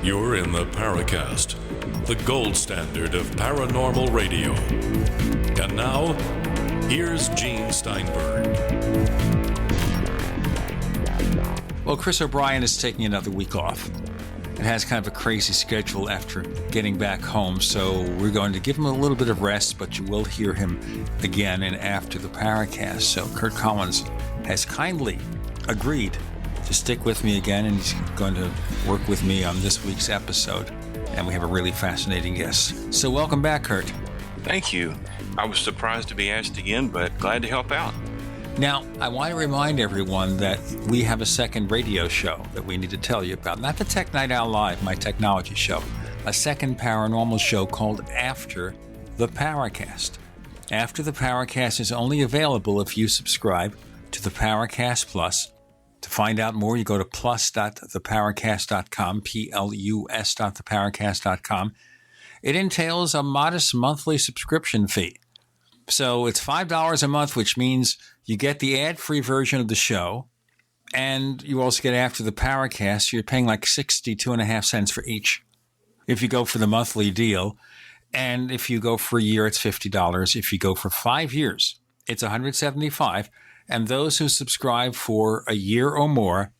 You're in the Paracast, the gold standard of paranormal radio. And now, here's Gene Steinberg. Well, Chris O'Brien is taking another week off. It has kind of a crazy schedule after getting back home, so we're going to give him a little bit of rest, but you will hear him again and after the Paracast. So Curt Collins has kindly agreed to stick with me again, and he's going to work with me on this week's episode. And we have a really fascinating guest. So welcome back, Curt. Thank you. I was surprised to be asked again, but glad to help out. Now, I want to remind everyone that we have a second radio show that we need to tell you about. Not the Tech Night Owl Live, my technology show. A second paranormal show called After the Paracast. After the Paracast is only available if you subscribe to the Paracast Plus. To find out more, you go to plus.theparacast.com, plus.theparacast.com. It entails a modest monthly subscription fee. So it's $5 a month, which means you get the ad-free version of the show, and you also get After the Paracast. You're paying like 62.5 cents for each if you go for the monthly deal. And if you go for a year, it's $50. If you go for 5 years, it's $175. And those who subscribe for a year or more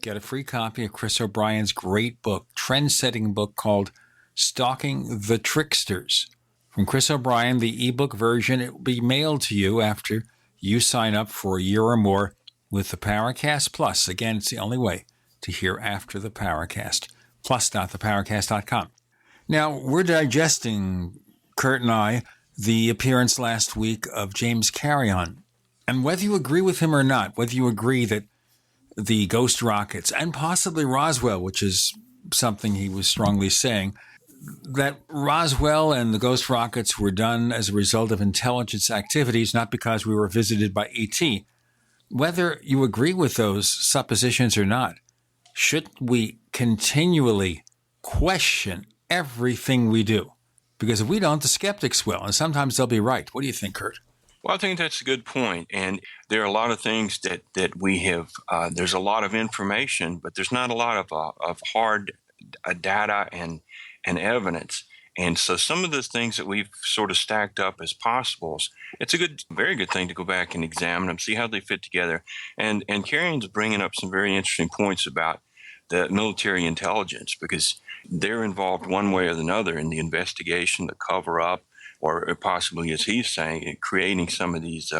get a free copy of Chris O'Brien's great book, trend-setting book called Stalking the Tricksters. From Chris O'Brien, the ebook version, it will be mailed to you after you sign up for a year or more with the Paracast Plus. Again, it's the only way to hear After the Paracast. Plus.theparacast.com. Now, we're digesting, Curt and I, the appearance last week of James Carrion. And whether you agree with him or not, whether you agree that the ghost rockets, and possibly Roswell, which is something he was strongly saying, that Roswell and the ghost rockets were done as a result of intelligence activities, not because we were visited by ET. Whether you agree with those suppositions or not, should we continually question everything we do? Because if we don't, the skeptics will, and sometimes they'll be right. What do you think, Curt? Well, I think that's a good point. And there are a lot of things that we have, there's a lot of information, but there's not a lot of hard data and evidence. And so some of the things that we've sort of stacked up as possibles, it's a very good thing to go back and examine them, see how they fit together. And Carrion's bringing up some very interesting points about the military intelligence, because they're involved one way or another in the investigation, the cover-up, or possibly, as he's saying, creating some of these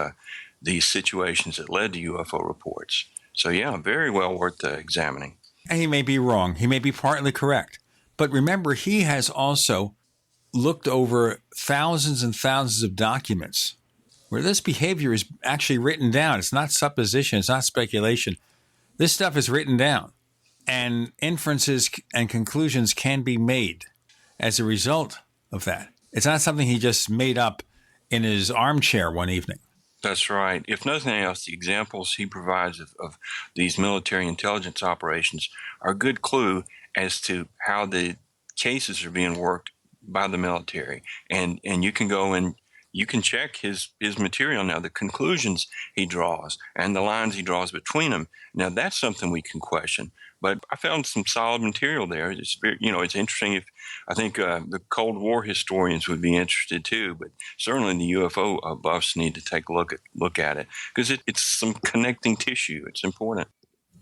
situations that led to UFO reports. So, yeah, very well worth examining. And he may be wrong. He may be partly correct. But remember, he has also looked over thousands and thousands of documents where this behavior is actually written down. It's not supposition. It's not speculation. This stuff is written down. And inferences and conclusions can be made as a result of that. It's not something he just made up in his armchair one evening. That's right. If nothing else, the examples he provides of these military intelligence operations are a good clue as to how the cases are being worked by the military. And you can go and you can check his material now, the conclusions he draws and the lines he draws between them. Now, that's something we can question. But I found some solid material there. It's very, it's interesting. I think the Cold War historians would be interested too, but certainly the UFO buffs need to take a look at it, because it's some connecting tissue. It's important.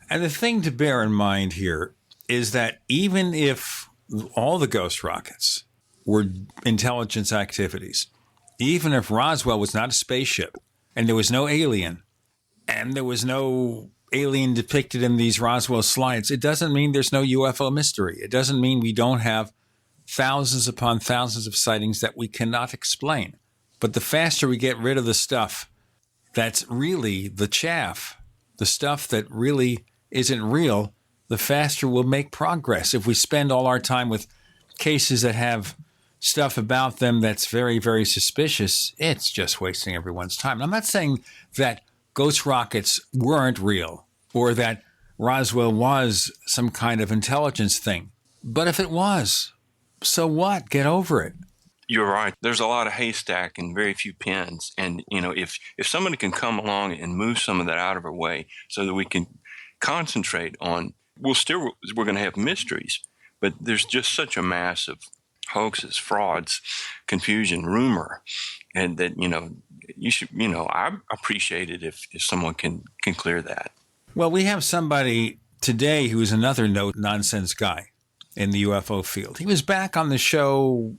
And the thing to bear in mind here is that even if all the ghost rockets were intelligence activities, even if Roswell was not a spaceship and there was no alien and there was no alien depicted in these Roswell slides, it doesn't mean there's no UFO mystery. It doesn't mean we don't have thousands upon thousands of sightings that we cannot explain. But the faster we get rid of the stuff that's really the chaff, the stuff that really isn't real, the faster we'll make progress. If we spend all our time with cases that have stuff about them that's very, very suspicious, it's just wasting everyone's time. And I'm not saying that ghost rockets weren't real or that Roswell was some kind of intelligence thing. But if it was, so what? Get over it. You're right. There's a lot of haystack and very few pins. And, if somebody can come along and move some of that out of our way so that we can concentrate on, we're going to have mysteries, But there's just such a mass of hoaxes, frauds, confusion, rumor, and that, you should, I appreciate it if someone can clear that. Well, we have somebody today who is another no-nonsense guy in the UFO field. He was back on the show,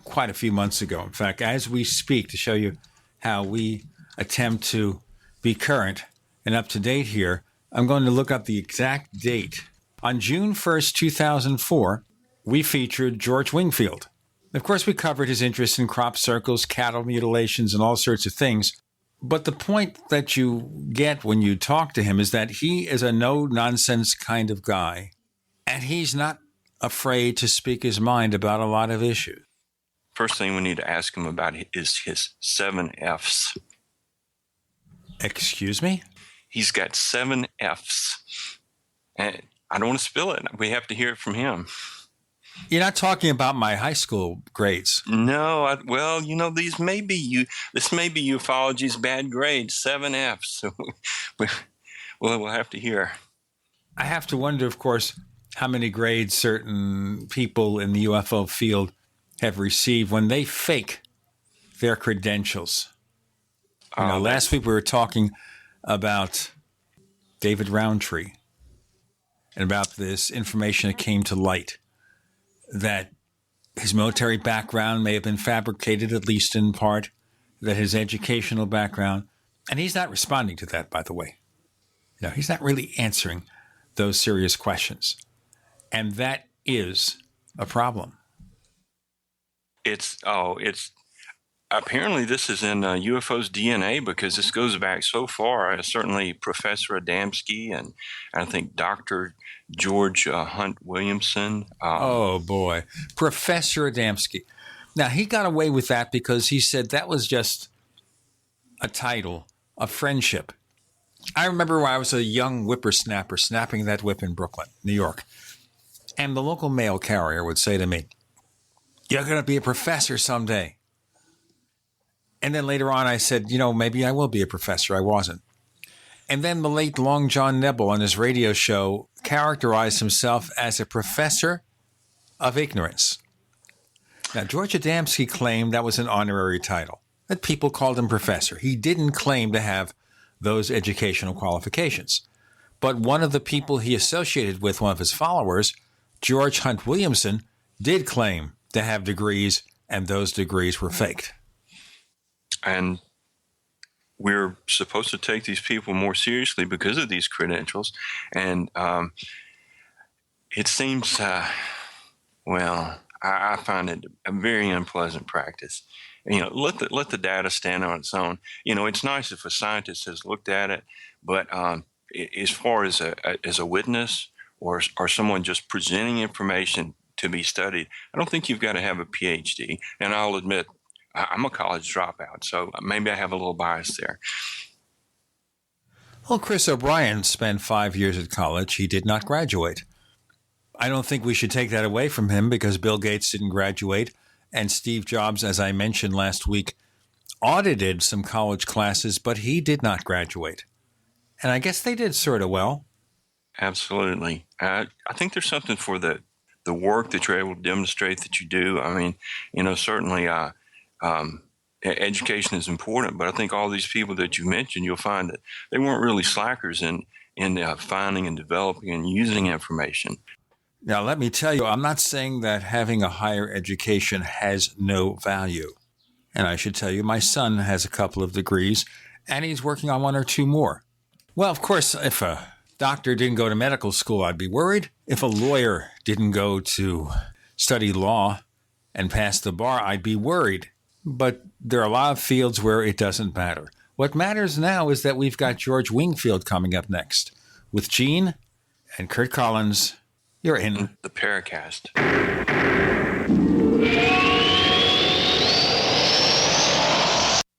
quite a few months ago. In fact, as we speak, to show you how we attempt to be current and up to date here, I'm going to look up the exact date. On June 1st, 2004, we featured George Wingfield. Of course, we covered his interest in crop circles, cattle mutilations, and all sorts of things. But the point that you get when you talk to him is that he is a no-nonsense kind of guy, and he's not afraid to speak his mind about a lot of issues. First thing we need to ask him about is his 7 Fs. Excuse me? He's got 7 Fs. And I don't want to spill it. We have to hear it from him. You're not talking about my high school grades. No, this may be ufology's bad grades, 7 Fs. So we'll have to hear. I have to wonder, of course, how many grades certain people in the UFO field have received when they fake their credentials. Last week we were talking about David Roundtree and about this information that came to light, that his military background may have been fabricated, at least in part, that his educational background, and he's not responding to that, by the way. He's not really answering those serious questions. And that is a problem. It's apparently this is in UFO's DNA, because this goes back so far. Certainly Professor Adamski and I think Dr. George Hunt Williamson. Oh, boy. Professor Adamski. Now, he got away with that because he said that was just a title of friendship. I remember when I was a young whippersnapper snapping that whip in Brooklyn, New York. And the local mail carrier would say to me, "You're going to be a professor someday." And then later on I said, maybe I will be a professor. I wasn't. And then the late Long John Nebel on his radio show characterized himself as a professor of ignorance. Now, George Adamski claimed that was an honorary title, that people called him professor. He didn't claim to have those educational qualifications. But one of the people he associated with, one of his followers, George Hunt Williamson, did claim to have degrees, and those degrees were faked. And we're supposed to take these people more seriously because of these credentials. And it seems, I find it a very unpleasant practice. Let the data stand on its own. It's nice if a scientist has looked at it, but as far as a witness or someone just presenting information to be studied, I don't think you've got to have a PhD. And I'll admit, I'm a college dropout, so maybe I have a little bias there. Well, Chris O'Brien spent 5 years at college. He did not graduate. I don't think we should take that away from him, because Bill Gates didn't graduate, and Steve Jobs, as I mentioned last week, audited some college classes, but he did not graduate. And I guess they did sort of well. Absolutely. I think there's something for the work that you're able to demonstrate that you do. I mean, certainly education is important, but I think all these people that you mentioned, you'll find that they weren't really slackers in finding and developing and using information. Now, let me tell you, I'm not saying that having a higher education has no value. And I should tell you, my son has a couple of degrees, and he's working on one or two more. Well, of course, if a doctor didn't go to medical school, I'd be worried. If a lawyer didn't go to study law and pass the bar, I'd be worried. But there are a lot of fields where it doesn't matter. What matters now is that we've got George Wingfield coming up next with Gene and Curt Collins. You're in the Paracast.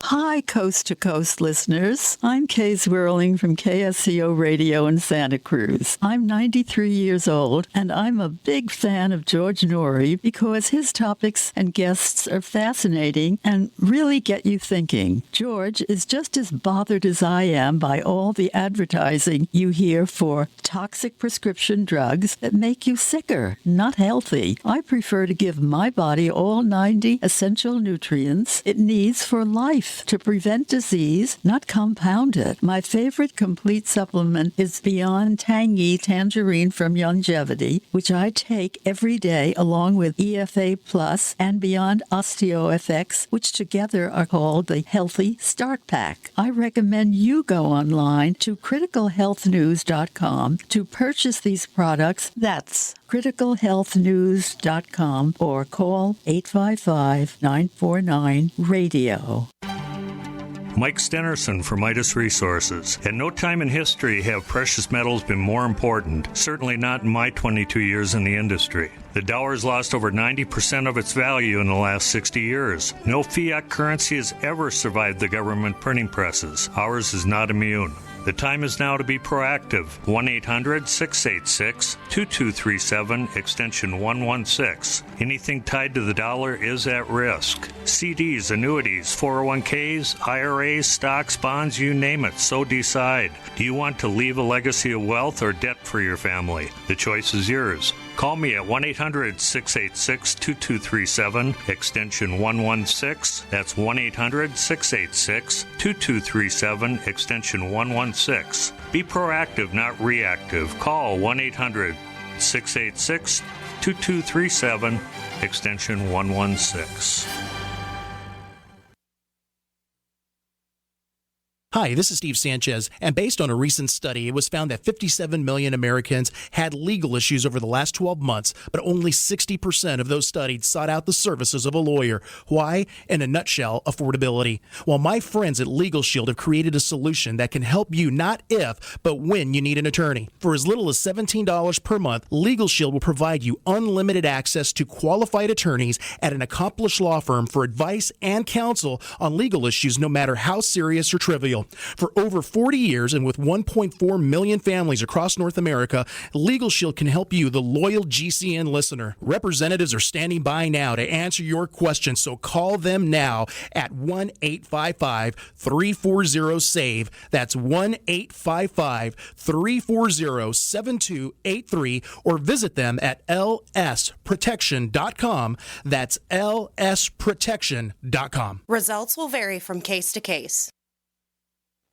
Hi, Hi, Coast to Coast listeners. I'm Kay Zwirling from KSCO Radio in Santa Cruz. I'm 93 years old, and I'm a big fan of George Norrie because his topics and guests are fascinating and really get you thinking. George is just as bothered as I am by all the advertising you hear for toxic prescription drugs that make you sicker, not healthy. I prefer to give my body all 90 essential nutrients it needs for life to prevent disease, not compound it. My favorite complete supplement is Beyond Tangy Tangerine from Longevity, which I take every day along with EFA Plus and Beyond OsteoFX, which together are called the Healthy Start Pack. I recommend you go online to criticalhealthnews.com to purchase these products. That's criticalhealthnews.com or call 855-949-RADIO. Mike Stenerson for Midas Resources. At no time in history have precious metals been more important, certainly not in my 22 years in the industry. The dollar has lost over 90% of its value in the last 60 years. No fiat currency has ever survived the government printing presses. Ours is not immune. The time is now to be proactive. 1-800-686-2237, extension 116. Anything tied to the dollar is at risk. CDs, annuities, 401ks, IRAs, stocks, bonds, you name it, so decide. Do you want to leave a legacy of wealth or debt for your family? The choice is yours. Call me at 1-800-686-2237, extension 116. That's 1-800-686-2237, extension 116. Be proactive, not reactive. Call 1-800-686-2237, extension 116. Hi, this is Steve Sanchez, and based on a recent study, it was found that 57 million Americans had legal issues over the last 12 months, but only 60% of those studied sought out the services of a lawyer. Why? In a nutshell, affordability. Well, my friends at Legal Shield have created a solution that can help you not if, but when you need an attorney. For as little as $17 per month, Legal Shield will provide you unlimited access to qualified attorneys at an accomplished law firm for advice and counsel on legal issues, no matter how serious or trivial. For over 40 years and with 1.4 million families across North America, Legal Shield can help you, the loyal GCN listener. Representatives are standing by now to answer your questions, so call them now at 1-855-340-SAVE. That's 1-855-340-7283, or visit them at lsprotection.com. That's lsprotection.com. Results will vary from case to case.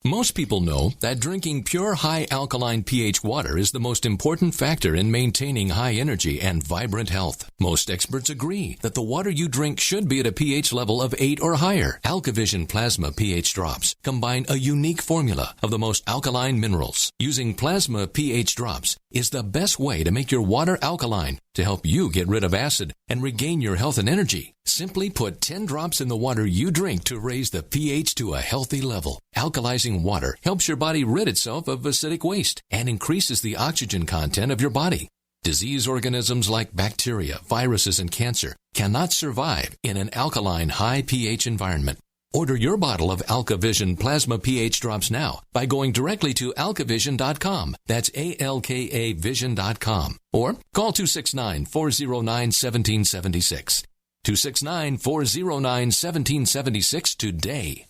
Most people know that drinking pure high alkaline pH water is the most important factor in maintaining high energy and vibrant health. Most experts agree that the water you drink should be at a pH level of 8 or higher. AlkaVision Plasma pH drops combine a unique formula of the most alkaline minerals. Using plasma pH drops is the best way to make your water alkaline to help you get rid of acid and regain your health and energy. Simply put 10 drops in the water you drink to raise the pH to a healthy level. Alkalizing water helps your body rid itself of acidic waste and increases the oxygen content of your body. Disease organisms like bacteria, viruses, and cancer cannot survive in an alkaline high pH environment. Order your bottle of AlkaVision Plasma pH drops now by going directly to alkavision.com. That's ALKA Vision.com. Or call 269-409-1776. 269-409-1776 today.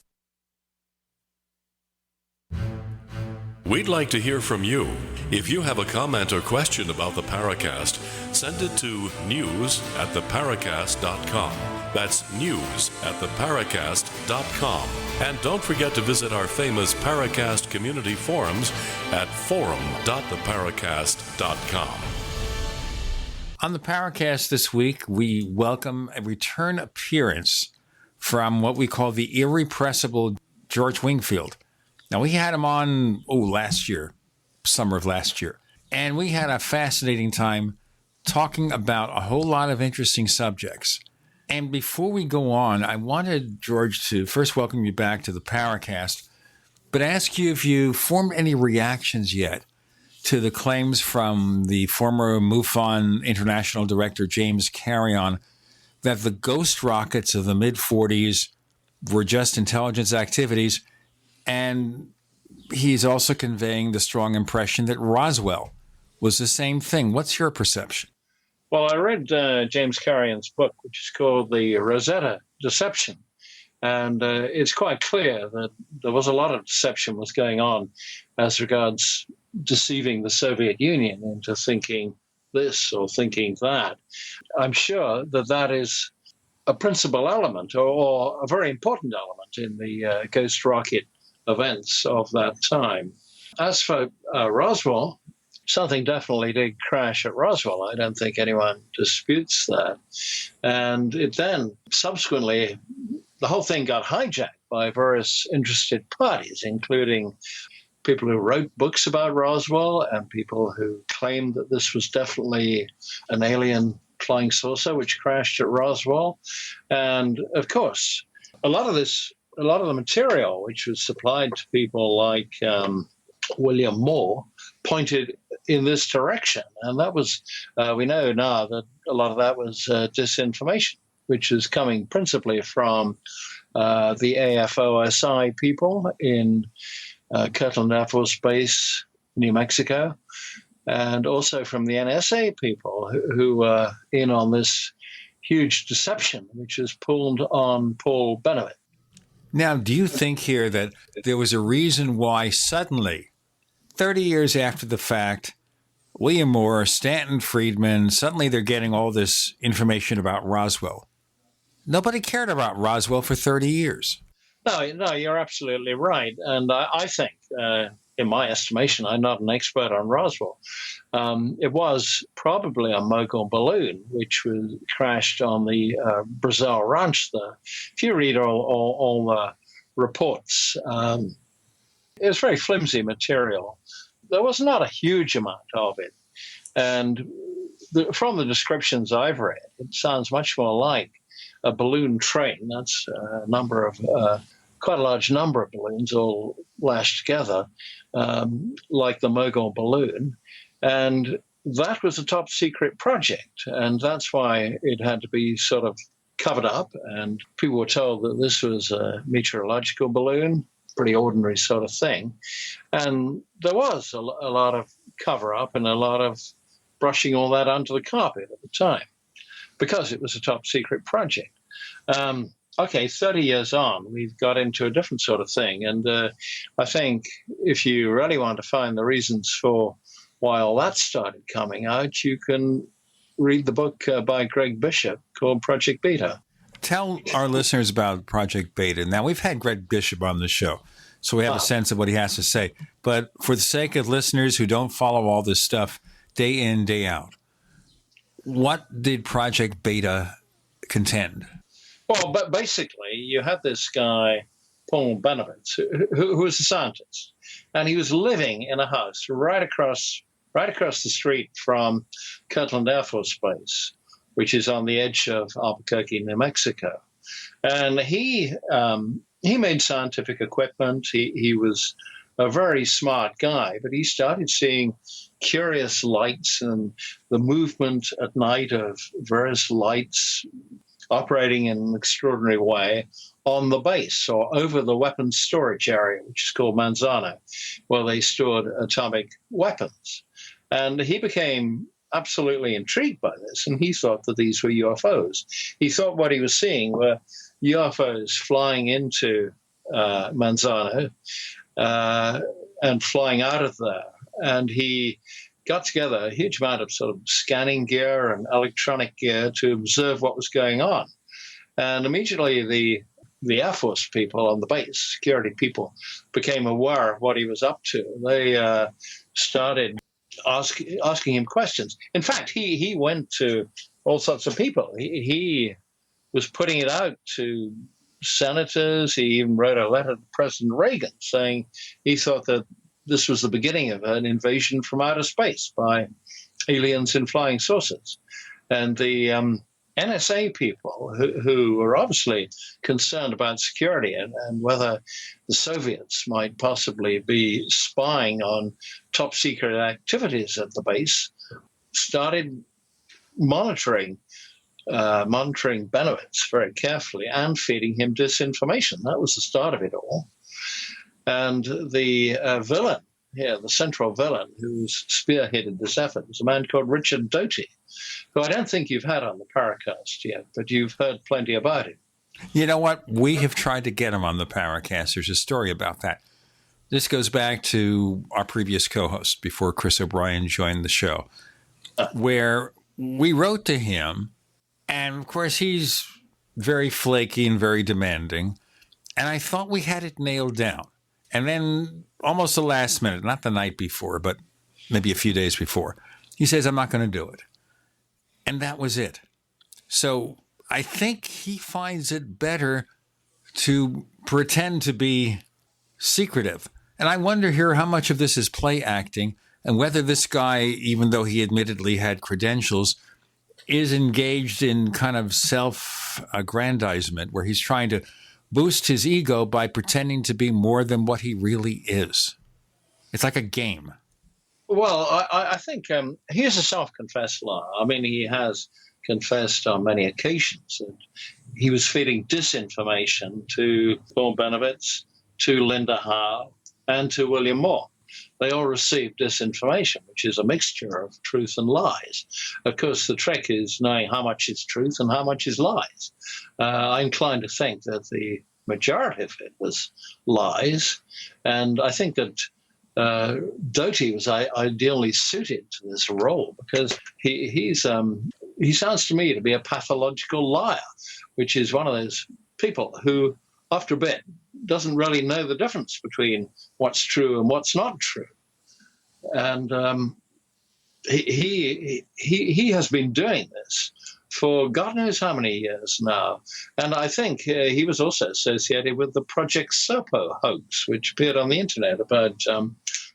We'd like to hear from you. If you have a comment or question about the Paracast, send it to news@theparacast.com. That's news@theparacast.com. And don't forget to visit our famous Paracast community forums at forum.theparacast.com. On the Paracast this week, we welcome a return appearance from what we call the irrepressible George Wingfield. Now, we had him on, last year, summer of last year. And we had a fascinating time talking about a whole lot of interesting subjects. And before we go on, I wanted, George, to first welcome you back to the Paracast, but ask you if you formed any reactions yet to the claims from the former MUFON International Director James Carrion that the ghost rockets of the mid-40s were just intelligence activities. And he's also conveying the strong impression that Roswell was the same thing. What's your perception? Well, I read James Carrion's book, which is called The Rosetta Deception. And it's quite clear that there was a lot of deception was going on as regards deceiving the Soviet Union into thinking this or thinking that. I'm sure that that is a principal element or a very important element in the ghost rocket events of that time. As for Roswell, something definitely did crash at Roswell. I don't think anyone disputes that. And it then subsequently, the whole thing got hijacked by various interested parties, including people who wrote books about Roswell and people who claimed that this was definitely an alien flying saucer which crashed at Roswell. And of course, a lot of the material which was supplied to people like William Moore pointed in this direction. And that was, we know now that a lot of that was disinformation, which is coming principally from the AFOSI people in Kirtland Air Force Base, New Mexico, and also from the NSA people who were in on this huge deception, which was pulled on Paul Benowitz. Now, do you think here that there was a reason why suddenly, 30 years after the fact, William Moore, Stanton Friedman, suddenly they're getting all this information about Roswell? Nobody cared about Roswell for 30 years. No, you're absolutely right. And I think, in my estimation, I'm not an expert on Roswell. It was probably a mogul balloon, which was crashed on the Brazil Ranch there. If you read all the reports, it was very flimsy material. There was not a huge amount of it. And from the descriptions I've read, it sounds much more like a balloon train. That's a number of quite a large number of balloons all lashed together, like the mogul balloon. And that was a top secret project. And that's why it had to be sort of covered up. And people were told that this was a meteorological balloon, pretty ordinary sort of thing. And there was a lot of cover up and a lot of brushing all that under the carpet at the time, because it was a top secret project. Okay, 30 years on, we've got into a different sort of thing. And I think if you really want to find the reasons for why all that started coming out, you can read the book by Greg Bishop called Project Beta. Tell our listeners about Project Beta. Now, we've had Greg Bishop on the show, so we have a sense of what he has to say. But for the sake of listeners who don't follow all this stuff day in, day out, what did Project Beta contend? Well, but basically, you had this guy, Paul Benowitz, who was a scientist, and he was living in a house right across the street from Kirtland Air Force Base, which is on the edge of Albuquerque, New Mexico. And he made scientific equipment. He was a very smart guy, but he started seeing curious lights and the movement at night of various lights operating in an extraordinary way on the base or over the weapons storage area, which is called Manzano, where they stored atomic weapons. And he became absolutely intrigued by this, and he thought that these were UFOs. He thought what he was seeing were UFOs flying into Manzano and flying out of there. And he got together a huge amount of sort of scanning gear and electronic gear to observe what was going on. And immediately the Air Force people on the base, security people, became aware of what he was up to. They started asking him questions. In fact, he went to all sorts of people. He was putting it out to senators. He even wrote a letter to President Reagan saying he thought that this was the beginning of an invasion from outer space by aliens in flying saucers. And the NSA people, who were obviously concerned about security and whether the Soviets might possibly be spying on top secret activities at the base, started monitoring monitoring Benowitz very carefully and feeding him disinformation. That was the start of it all. And the villain here, the central villain who's spearheaded this effort, was a man called Richard Doty, who I don't think you've had on the Paracast yet, but you've heard plenty about him. You know what? We have tried to get him on the Paracast. There's a story about that. This goes back to our previous co-host before Chris O'Brien joined the show, where we wrote to him, and of course he's very flaky and very demanding, and I thought we had it nailed down. And then almost the last minute, not the night before, but maybe a few days before, he says, I'm not going to do it. And that was it. So I think he finds it better to pretend to be secretive. And I wonder here how much of this is play acting and whether this guy, even though he admittedly had credentials, is engaged in kind of self-aggrandizement where he's trying to boost his ego by pretending to be more than what he really is. It's like a game. Well, I think he is a self-confessed liar. I mean, he has confessed on many occasions that he was feeding disinformation to Paul Benowitz, to Linda Howe, and to William Moore. They all received disinformation, which is a mixture of truth and lies. Of course, the trick is knowing how much is truth and how much is lies. I'm inclined to think that the majority of it was lies, and I think that Doty was ideally suited to this role because he sounds to me to be a pathological liar, which is one of those people who, after a bit, doesn't really know the difference between what's true and what's not true. And he has been doing this for God knows how many years now. And I think he was also associated with the Project Serpo hoax, which appeared on the internet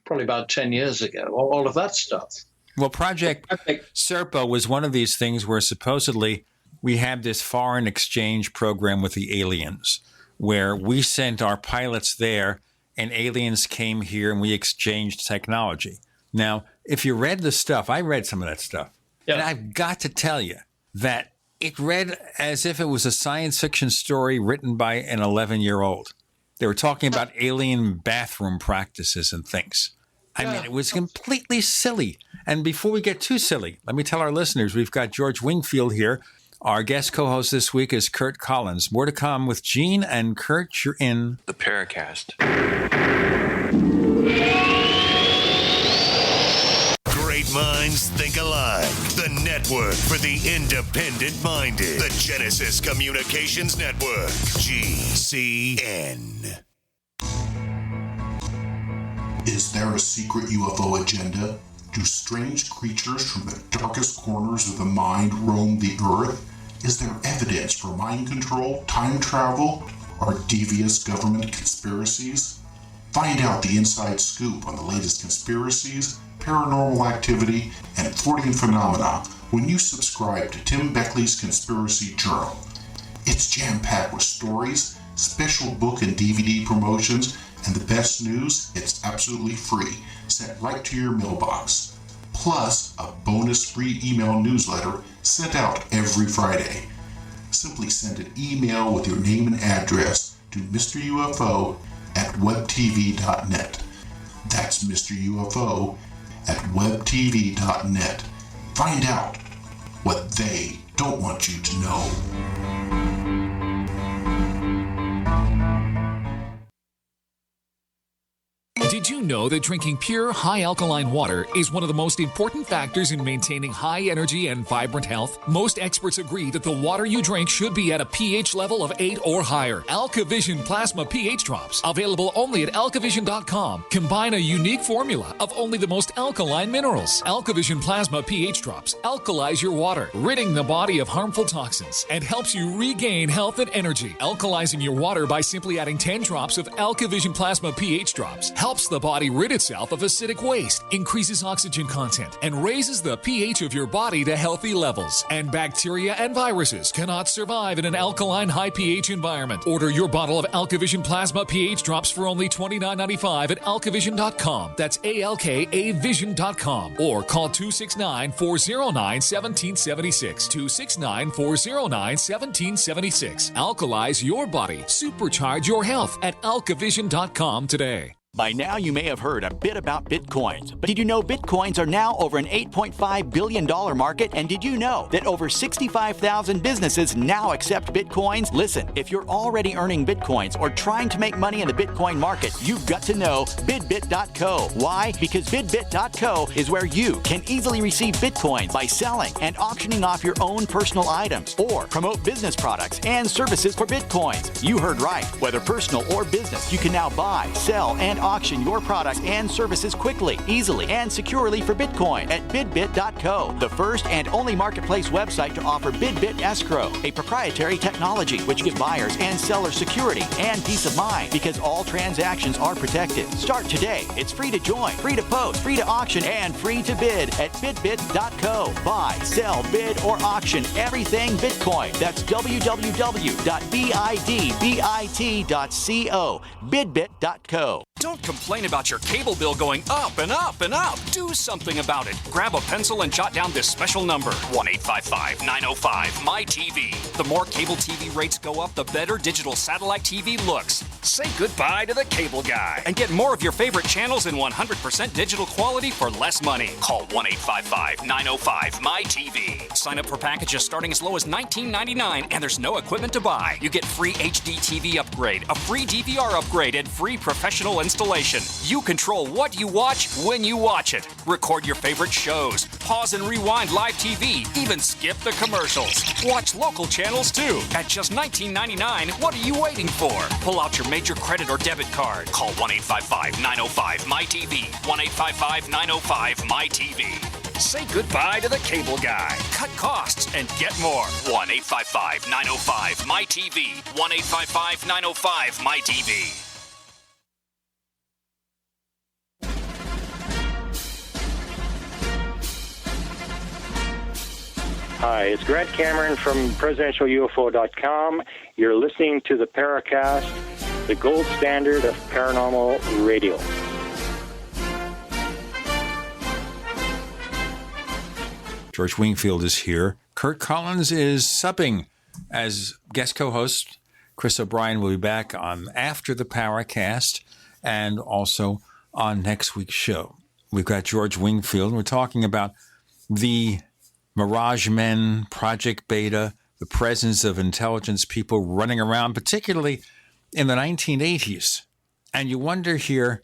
probably about 10 years ago, all of that stuff. Well, Project Serpo was one of these things where supposedly we had this foreign exchange program with the aliens, where we sent our pilots there and aliens came here and we exchanged technology. Now, if you read the stuff, I read some of that stuff, and I've got to tell you that it read as if it was a science fiction story written by an 11-year-old. They were talking about alien bathroom practices and things. I mean, it was completely silly. And before we get too silly, let me tell our listeners, we've got George Wingfield here. Our guest co-host this week is Curt Collins. More to come with Gene and Curt. You're in the Paracast. Great minds think alike. The network for the independent-minded. The Genesis Communications Network. GCN. Is there a secret UFO agenda? Do strange creatures from the darkest corners of the mind roam the Earth? Is there evidence for mind control, time travel, or devious government conspiracies? Find out the inside scoop on the latest conspiracies, paranormal activity, and Freudian phenomena when you subscribe to Tim Beckley's Conspiracy Journal. It's jam-packed with stories, special book and DVD promotions, and the best news, it's absolutely free, sent right to your mailbox. Plus, a bonus free email newsletter sent out every Friday. Simply send an email with your name and address to Mr. UFO at webtv.net. That's Mr. UFO at webtv.net. Find out what they don't want you to know. Did you know that drinking pure, high-alkaline water is one of the most important factors in maintaining high energy and vibrant health? Most experts agree that the water you drink should be at a pH level of 8 or higher. AlkaVision Plasma pH Drops, available only at alkavision.com, combine a unique formula of only the most alkaline minerals. AlkaVision Plasma pH Drops alkalize your water, ridding the body of harmful toxins, and helps you regain health and energy. Alkalizing your water by simply adding 10 drops of AlkaVision Plasma pH Drops helps helps the body rid itself of acidic waste, increases oxygen content, and raises the pH of your body to healthy levels. And bacteria and viruses cannot survive in an alkaline high pH environment. Order your bottle of AlkaVision Plasma pH drops for only $29.95 at alkavision.com. That's ALKAvision.com. Or call 269-409-1776. 269-409-1776. Alkalize your body. Supercharge your health at alkavision.com today. By now, you may have heard a bit about Bitcoins. But did you know Bitcoins are now over an $8.5 billion market? And did you know that over 65,000 businesses now accept Bitcoins? Listen, if you're already earning Bitcoins or trying to make money in the Bitcoin market, you've got to know bidbit.co. Why? Because bidbit.co is where you can easily receive Bitcoins by selling and auctioning off your own personal items or promote business products and services for Bitcoins. You heard right. Whether personal or business, you can now buy, sell, and auction your products and services quickly, easily, and securely for Bitcoin at bidbit.co, the first and only marketplace website to offer BidBit Escrow, a proprietary technology which gives buyers and sellers security and peace of mind because all transactions are protected. Start today. It's free to join, free to post, free to auction, and free to bid at bidbit.co. Buy, sell, bid, or auction everything Bitcoin. That's www.bidbit.co, bidbit.co. Don't complain about your cable bill going up and up and up. Do something about it. Grab a pencil and jot down this special number, 1-855-905-MY-TV. The more cable TV rates go up, the better digital satellite TV looks. Say goodbye to the cable guy and get more of your favorite channels in 100% digital quality for less money. Call 1-855-905-MY-TV. Sign up for packages starting as low as $19.99 and there's no equipment to buy. You get free HD TV upgrade, a free DVR upgrade, and free professional installation. You control what you watch when you watch it. Record your favorite shows. Pause and rewind live TV. Even skip the commercials. Watch local channels too. At just $19.99, what are you waiting for? Pull out your major credit or debit card. Call 1-855-905-MY-TV. 1-855-905-MY-TV. Say goodbye to the cable guy. Cut costs and get more. 1-855-905-MY-TV. 1-855-905-MY-TV. Hi, it's Grant Cameron from presidentialufo.com. You're listening to the Paracast, the gold standard of paranormal radio. George Wingfield is here. Curt Collins is subbing as guest co-host. Chris O'Brien will be back on after the Paracast and also on next week's show. We've got George Wingfield. We're talking about the Mirage Men, Project Beta, the presence of intelligence people running around, particularly in the 1980s. And you wonder here,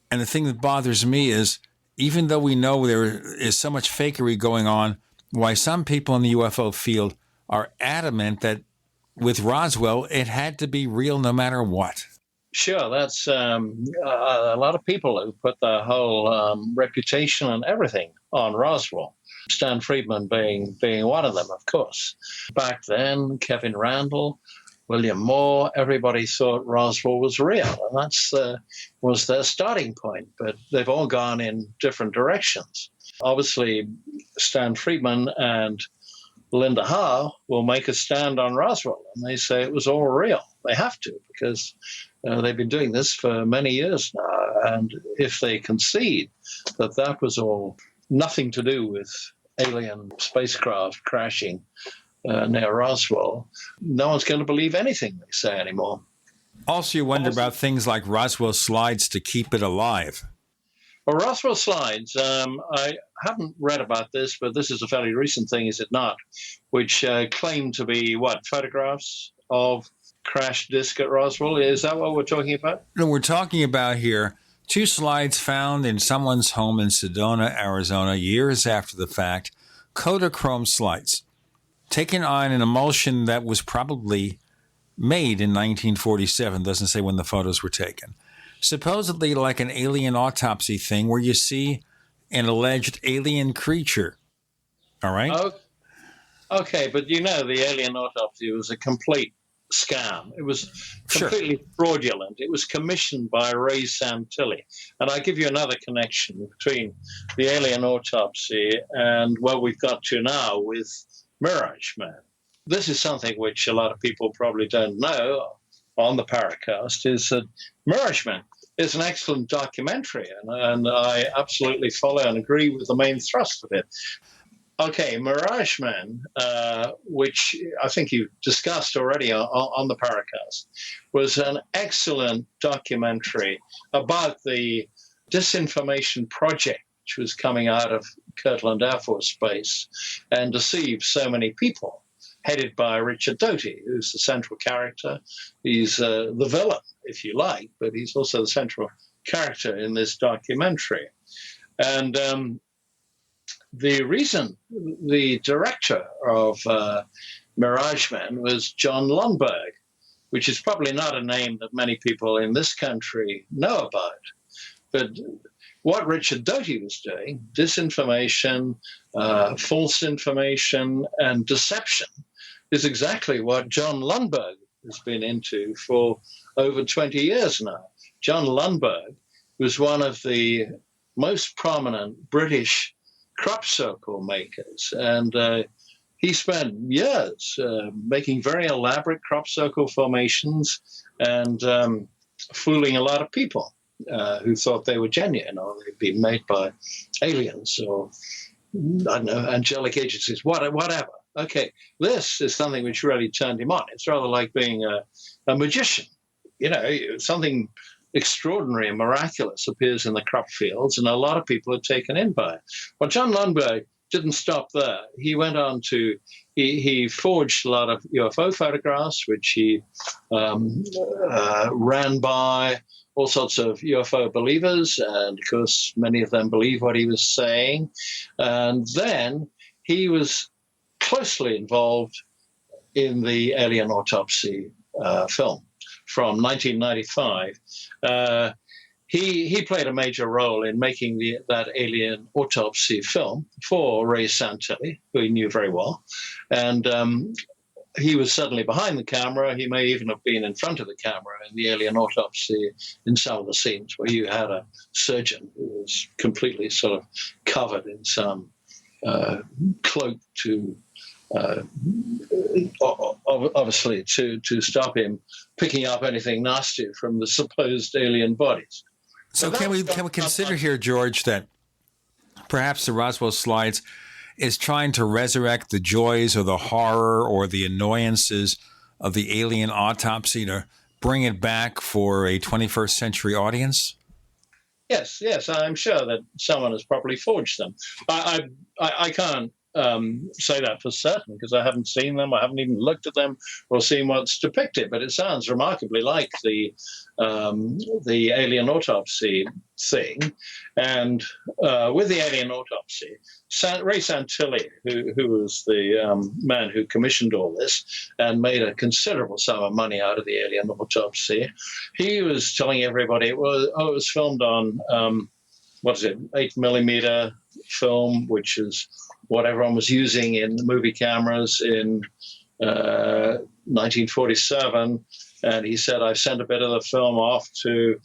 and the thing that bothers me is, even though we know there is so much fakery going on, why some people in the UFO field are adamant that with Roswell, it had to be real no matter what. Sure, that's a lot of people who put their whole reputation and everything on Roswell. Stan Friedman being one of them, of course. Back then, Kevin Randle, William Moore, everybody thought Roswell was real, and that's was their starting point. But they've all gone in different directions. Obviously, Stan Friedman and Linda Howe will make a stand on Roswell, and they say it was all real. They have to, because they've been doing this for many years now, and if they concede that that was all nothing to do with alien spacecraft crashing near Roswell, no one's going to believe anything they say anymore. Also, you wonder about things like Roswell slides to keep it alive. Well, Roswell slides, I haven't read about this, but this is a fairly recent thing, is it not? Which claim to be, photographs of crashed disk at Roswell? Is that what we're talking about? No, we're talking about here 2 slides found in someone's home in Sedona, Arizona, years after the fact, Kodachrome slides, taken on an emulsion that was probably made in 1947, doesn't say when the photos were taken. Supposedly like an alien autopsy thing where you see an alleged alien creature. All right? Okay, but the alien autopsy was a complete scam. It was completely fraudulent. It was commissioned by Ray Santilli. And I give you another connection between the alien autopsy and what we've got to now with Mirage Man. This is something which a lot of people probably don't know on the Paracast, is that Mirage Man is an excellent documentary, and I absolutely follow and agree with the main thrust of it. Okay, Mirage Man, which I think you discussed already on the Paracast, was an excellent documentary about the disinformation project which was coming out of Kirtland Air Force Base and deceived so many people, headed by Richard Doty, who's the central character. He's the villain, if you like, but he's also the central character in this documentary. And the reason the director of Mirage Man was John Lundberg, which is probably not a name that many people in this country know about. But what Richard Doty was doing, disinformation, false information, and deception, is exactly what John Lundberg has been into for over 20 years now. John Lundberg was one of the most prominent British crop circle makers, and he spent years making very elaborate crop circle formations and fooling a lot of people who thought they were genuine or they'd been made by aliens or, I don't know, angelic agencies, whatever. Okay, this is something which really turned him on. It's rather like being a magician. You know, something extraordinary and miraculous appears in the crop fields, and a lot of people are taken in by it. Well, John Lundberg didn't stop there. He went on to, he forged a lot of UFO photographs, which he ran by all sorts of UFO believers, and of course, many of them believe what he was saying. And then he was closely involved in the alien autopsy film from 1995. He played a major role in making that alien autopsy film for Ray Santilli, who he knew very well. And he was suddenly behind the camera. He may even have been in front of the camera in the alien autopsy in some of the scenes where you had a surgeon who was completely sort of covered in some cloak to obviously to stop him picking up anything nasty from the supposed alien bodies. So can we consider here, George, that perhaps the Roswell slides is trying to resurrect the joys or the horror or the annoyances of the alien autopsy to bring it back for a 21st century audience? Yes, I'm sure that someone has probably forged them. I can't say that for certain because I haven't seen them. I haven't even looked at them or seen what's depicted. But it sounds remarkably like the alien autopsy thing. And with the alien autopsy, Ray Santilli, who was the man who commissioned all this and made a considerable sum of money out of the alien autopsy, he was telling everybody it was filmed on 8mm film, which is what everyone was using in movie cameras in 1947. And he said, I've sent a bit of the film off to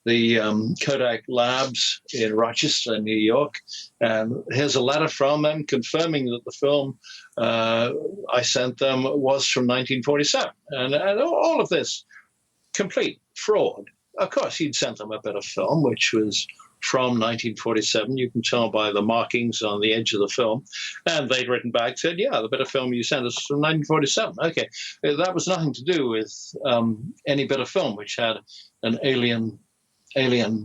the Kodak labs in Rochester, New York. And here's a letter from them confirming that the film I sent them was from 1947. And all of this, complete fraud. Of course, he'd sent them a bit of film, which was from 1947. You can tell by the markings on the edge of the film. And they'd written back, said, yeah, the bit of film you sent us from 1947. Okay, that was nothing to do with any bit of film which had an alien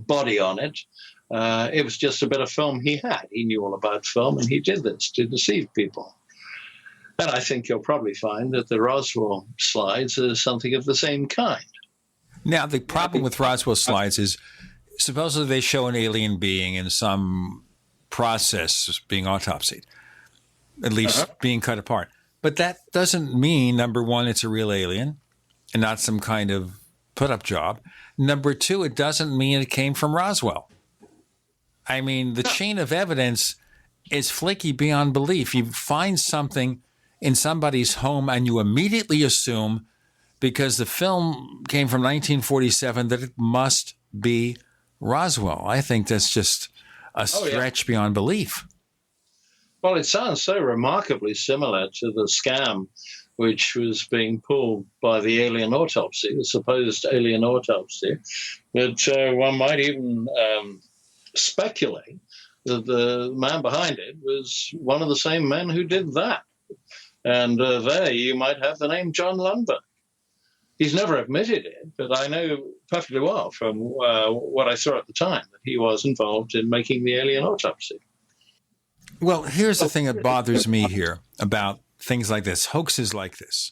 body on it. It was just a bit of film he had. He knew all about film, and he did this to deceive people. And I think you'll probably find that the Roswell slides are something of the same kind. Now, the problem with Roswell slides is supposedly they show an alien being in some process being autopsied, at least being cut apart. But that doesn't mean, number one, it's a real alien and not some kind of put-up job. Number two, it doesn't mean it came from Roswell. I mean, the chain of evidence is flaky beyond belief. You find something in somebody's home and you immediately assume because the film came from 1947 that it must be Roswell. I think that's just a stretch beyond belief. Well, it sounds so remarkably similar to the scam which was being pulled by the alien autopsy, the supposed alien autopsy, that one might even speculate that the man behind it was one of the same men who did that. And there you might have the name John Lundberg. He's never admitted it, but I know perfectly well from what I saw at the time that he was involved in making the alien autopsy. Well, here's the thing that bothers me here about things like this, hoaxes like this.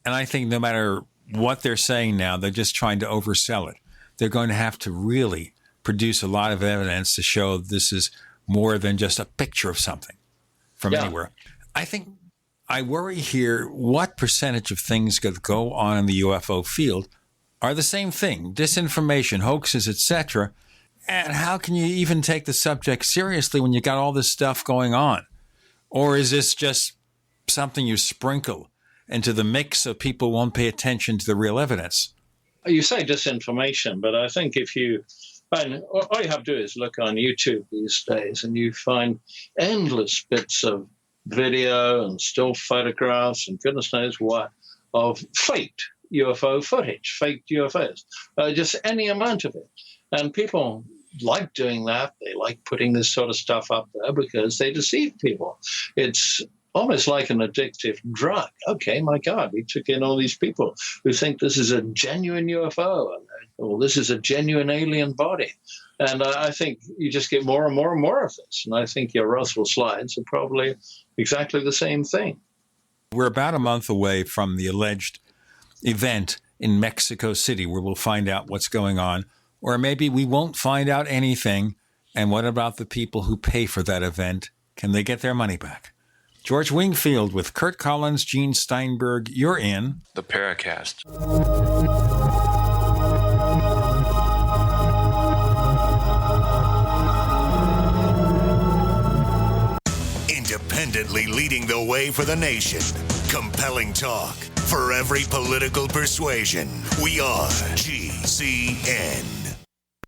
And I think no matter what they're saying now, they're just trying to oversell it. They're going to have to really produce a lot of evidence to show this is more than just a picture of something from anywhere. I worry here what percentage of things that go on in the UFO field are the same thing, disinformation, hoaxes, etc. And how can you even take the subject seriously when you got all this stuff going on? Or is this just something you sprinkle into the mix so people won't pay attention to the real evidence? You say disinformation, but I think all you have to do is look on YouTube these days and you find endless bits of video and still photographs and goodness knows what of faked UFO footage, faked UFOs, just any amount of it. And people like doing that. They like putting this sort of stuff up there because they deceive people. It's almost like an addictive drug. Okay, my God, we took in all these people who think this is a genuine UFO or this is a genuine alien body. And I think you just get more and more and more of this. And I think your Roswell slides are probably exactly the same thing. We're about a month away from the alleged event in Mexico City where we'll find out what's going on. Or maybe we won't find out anything. And what about the people who pay for that event? Can they get their money back? George Wingfield with Curt Collins, Gene Steinberg. You're in the Paracast. Independently leading the way for the nation. Compelling talk for every political persuasion. We are GCN.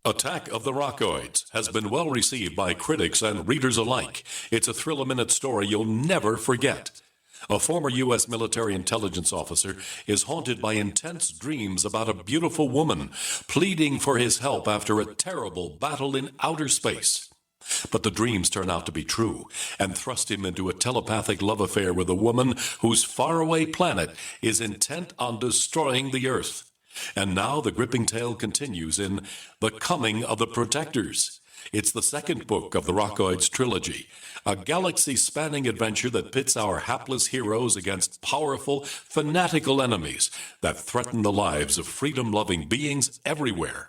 Attack of the Rockoids has been well received by critics and readers alike. It's a thrill-a-minute story you'll never forget. A former U.S. military intelligence officer is haunted by intense dreams about a beautiful woman pleading for his help after a terrible battle in outer space. But the dreams turn out to be true and thrust him into a telepathic love affair with a woman whose faraway planet is intent on destroying the Earth. And now the gripping tale continues in The Coming of the Protectors. It's the second book of the Rockoids trilogy, a galaxy-spanning adventure that pits our hapless heroes against powerful, fanatical enemies that threaten the lives of freedom-loving beings everywhere.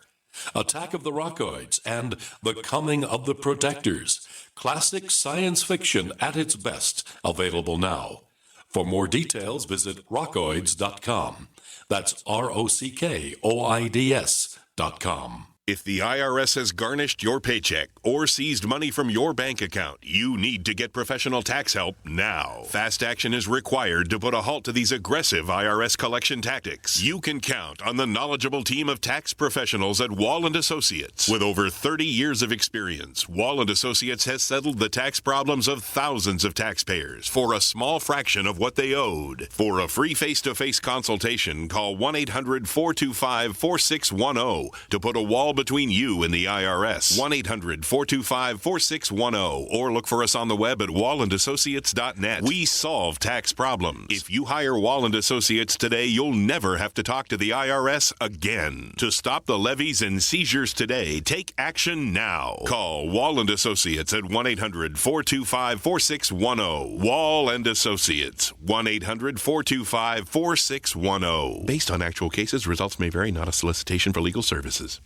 Attack of the Rockoids and The Coming of the Protectors. Classic science fiction at its best, available now. For more details, visit rockoids.com. That's ROCKOIDS.com. If the IRS has garnished your paycheck or seized money from your bank account, you need to get professional tax help now. Fast action is required to put a halt to these aggressive IRS collection tactics. You can count on the knowledgeable team of tax professionals at Wall & Associates. With over 30 years of experience, Wall & Associates has settled the tax problems of thousands of taxpayers for a small fraction of what they owed. For a free face-to-face consultation, call 1-800-425-4610 to put a wall between you and the IRS. 1-800-425-4610 or look for us on the web at wallandassociates.net. We solve tax problems. If you hire Wall & Associates today, you'll never have to talk to the IRS again. To stop the levies and seizures today, take action now. Call Wall & Associates at 1-800-425-4610. Wall & Associates. 1-800-425-4610. Based on actual cases, results may vary, not a solicitation for legal services.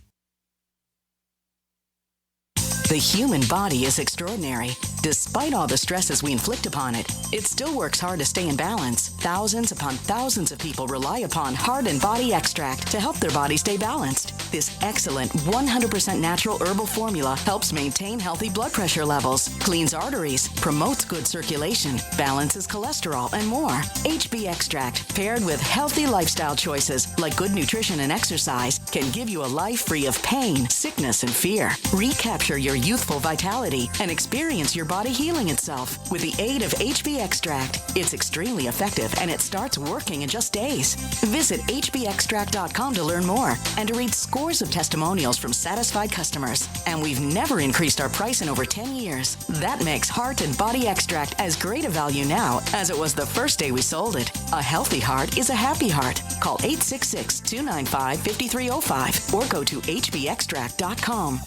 The human body is extraordinary. Despite all the stresses we inflict upon it, it still works hard to stay in balance. Thousands upon thousands of people rely upon Heart and Body Extract to help their body stay balanced. This excellent 100% natural herbal formula helps maintain healthy blood pressure levels, cleans arteries, promotes good circulation, balances cholesterol, and more. HB Extract, paired with healthy lifestyle choices like good nutrition and exercise, can give you a life free of pain, sickness, and fear. Recapture your youthful vitality and experience your body healing itself with the aid of HB Extract. It's extremely effective and it starts working in just days. Visit hbextract.com to learn more and to read scores of testimonials from satisfied customers. And we've never increased our price in over 10 years. That makes Heart and Body Extract as great a value now as it was the first day we sold it. A healthy heart is a happy heart. Call 866-295-5305 or go to hbextract.com.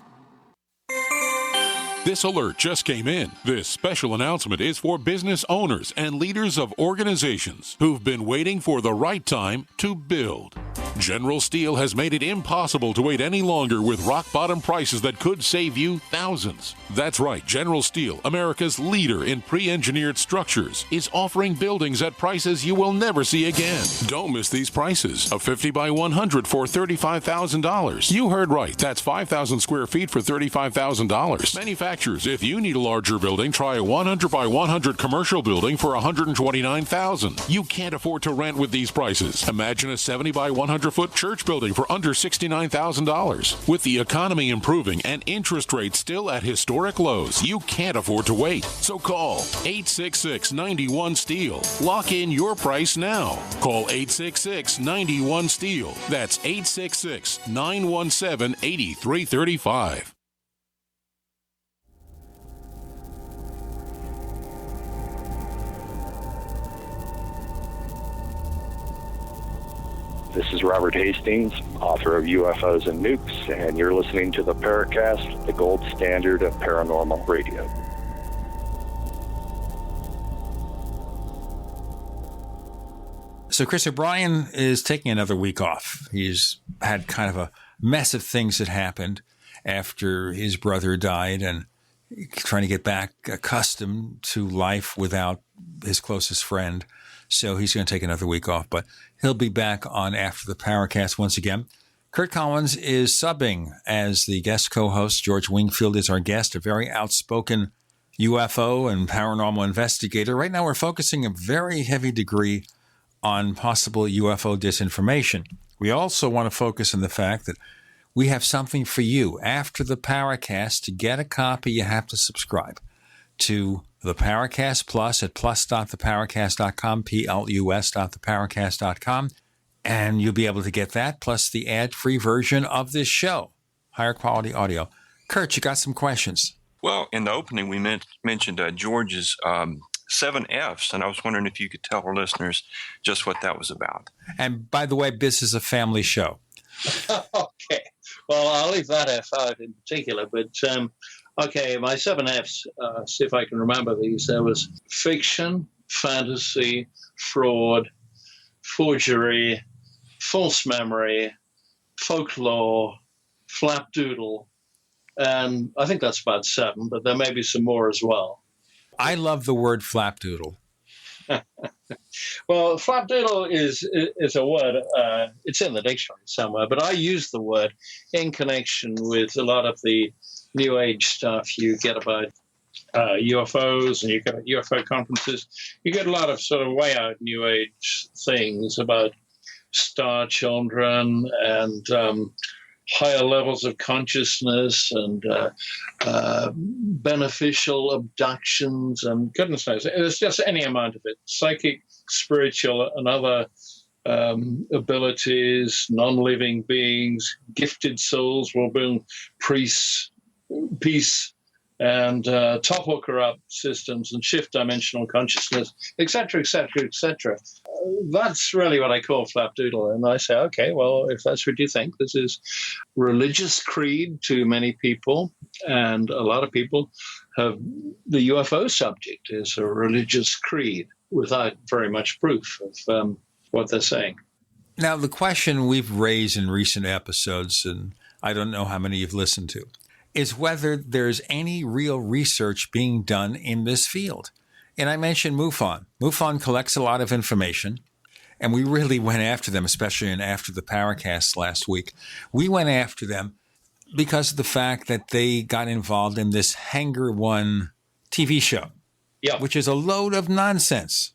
This alert just came in. This special announcement is for business owners and leaders of organizations who've been waiting for the right time to build. General Steel has made it impossible to wait any longer with rock-bottom prices that could save you thousands. That's right, General Steel, America's leader in pre-engineered structures, is offering buildings at prices you will never see again. Don't miss these prices. A 50 by 100 for $35,000. You heard right. That's 5,000 square feet for $35,000. Manufacturers, if you need a larger building, try a 100 by 100 commercial building for $129,000. You can't afford to rent with these prices. Imagine a 70 by 100-foot church building for under $69,000. With the economy improving and interest rates still at historic lows, you can't afford to wait. So call 866-91-STEEL. Lock in your price now. Call 866-91-STEEL. That's 866-917-8335. This is Robert Hastings, author of UFOs and Nukes, and you're listening to the Paracast, the gold standard of paranormal radio. So Chris O'Brien is taking another week off. He's had kind of a mess of things that happened after his brother died and trying to get back accustomed to life without his closest friend. So he's going to take another week off, but he'll be back on after the Paracast once again. Curt Collins is subbing as the guest co-host. George Wingfield is our guest, a very outspoken UFO and paranormal investigator. Right now we're focusing a very heavy degree on possible UFO disinformation. We also want to focus on the fact that we have something for you. After the Paracast, to get a copy, you have to subscribe to the Paracast Plus at plus.theparacast.com, plus.theparacast.com, and you'll be able to get that, plus the ad-free version of this show, higher quality audio. Curt, you got some questions? Well, in the opening, we mentioned George's 7 Fs, and I was wondering if you could tell our listeners just what that was about. And by the way, this is a family show. Okay. Well, I'll leave that F out in particular, but okay, my 7 Fs, see if I can remember these. There was fiction, fantasy, fraud, forgery, false memory, folklore, flapdoodle, and I think that's about 7, but there may be some more as well. I love the word flapdoodle. Well, flapdoodle is a word, it's in the dictionary somewhere, but I use the word in connection with a lot of the New Age stuff you get about UFOs, and you get at UFO conferences. You get a lot of sort of way out New Age things about star children and higher levels of consciousness and beneficial abductions and goodness knows. There's just any amount of it. Psychic, spiritual, and other abilities, non-living beings, gifted souls will bring peace, and topple corrupt systems and shift dimensional consciousness, etc., etc., etc. That's really what I call flapdoodle. And I say, okay, well, if that's what you think, this is religious creed to many people, and a lot of people have the UFO subject is a religious creed without very much proof of what they're saying. Now, the question we've raised in recent episodes, and I don't know how many you've listened to, is whether there's any real research being done in this field. And I mentioned MUFON. MUFON collects a lot of information, and we really went after them, especially after the Paracast last week. We went after them because of the fact that they got involved in this Hangar One TV show, which is a load of nonsense.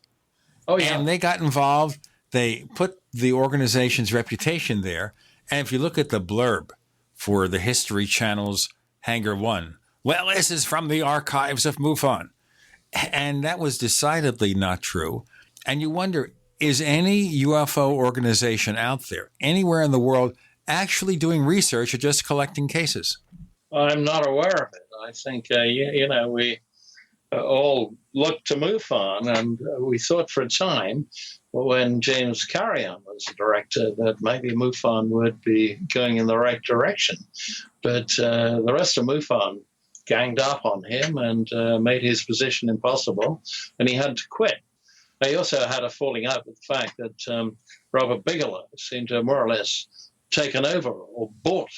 Oh, yeah. And they got involved. They put the organization's reputation there. And if you look at the blurb for the History Channel's Hangar One, well, this is from the archives of MUFON. And that was decidedly not true. And you wonder, is any UFO organization out there, anywhere in the world, actually doing research or just collecting cases? I'm not aware of it. I think, we all looked to MUFON, and we thought for a time, when James Carrion was the director, that maybe MUFON would be going in the right direction. But the rest of MUFON ganged up on him and made his position impossible, and he had to quit. He also had a falling out with the fact that Robert Bigelow seemed to have more or less taken over or bought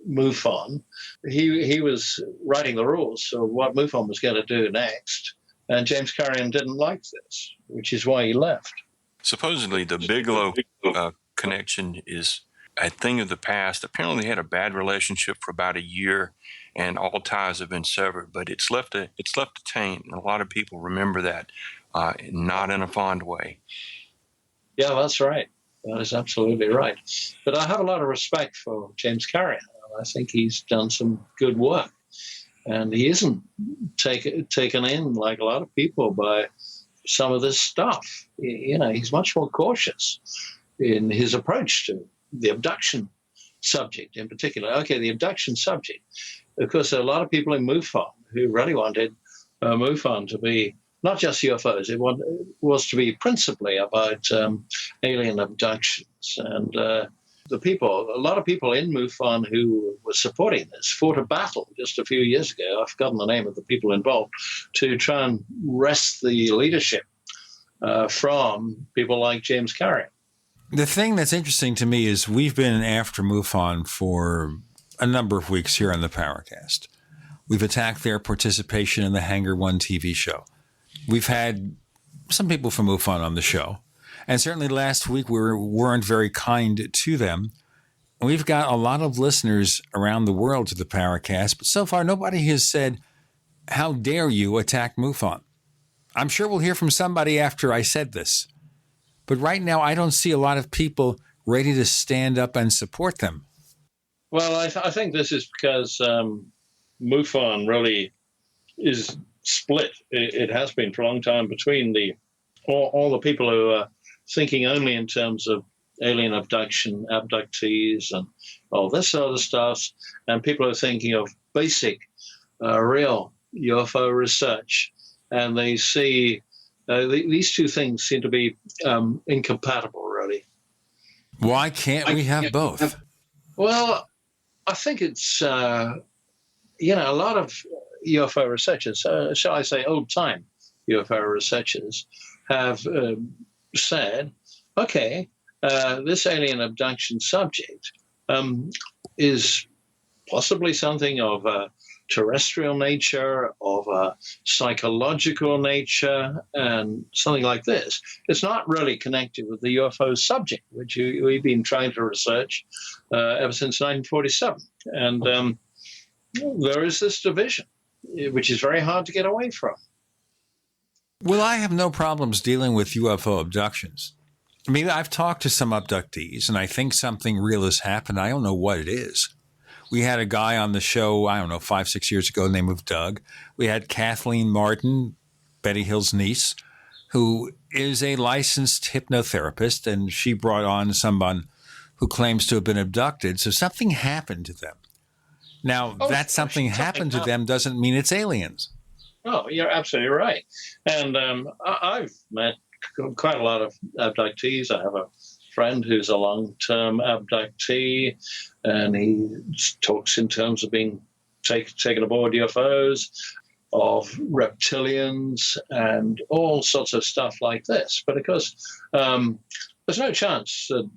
MUFON. He was writing the rules of what MUFON was going to do next, and James Carrion didn't like this, which is why he left. Supposedly, the Bigelow connection is a thing of the past. Apparently, they had a bad relationship for about a year, and all ties have been severed. But it's left a taint, and a lot of people remember that, not in a fond way. Yeah, that's right. That is absolutely right. But I have a lot of respect for James Carrion. I think he's done some good work, and he isn't taken in like a lot of people by some of this stuff. He's much more cautious in his approach to the abduction subject in particular. Okay, the abduction subject. Of course, there are a lot of people in MUFON who really wanted MUFON to be not just UFOs. It was to be principally about alien abductions. And a lot of people in MUFON who were supporting this fought a battle just a few years ago. I've forgotten the name of the people involved, to try and wrest the leadership from people like James Carrion. The thing that's interesting to me is we've been after MUFON for a number of weeks here on the Paracast. We've attacked their participation in the Hangar One TV show. We've had some people from MUFON on the show, and certainly last week we weren't very kind to them. We've got a lot of listeners around the world to the Paracast, but so far nobody has said, how dare you attack MUFON? I'm sure we'll hear from somebody after I said this. But right now, I don't see a lot of people ready to stand up and support them. Well, I think this is because MUFON really is split. It has been for a long time between all the people who are thinking only in terms of alien abduction, abductees, and all this sort of stuff, and people are thinking of basic, real UFO research, and they see these two things seem to be incompatible, really. Why can't we have both? Well, I think it's, a lot of UFO researchers, shall I say old-time UFO researchers, have said, okay, this alien abduction subject is possibly something of a terrestrial nature, of a psychological nature, and something like this. It's not really connected with the UFO subject, which we've been trying to research ever since 1947. And there is this division, which is very hard to get away from. Well, I have no problems dealing with UFO abductions. I mean, I've talked to some abductees, and I think something real has happened. I don't know what it is. We had a guy on the show, 5-6 years ago, named Doug. We had Kathleen Martin, Betty Hill's niece, who is a licensed hypnotherapist, and she brought on someone who claims to have been abducted. So something happened to them. Now, that something happened to them doesn't mean it's aliens. Oh, you're absolutely right. And I've met quite a lot of abductees. I have a friend who's a long-term abductee, and he talks in terms of being taken aboard UFOs, of reptilians, and all sorts of stuff like this. But of course, there's no chance that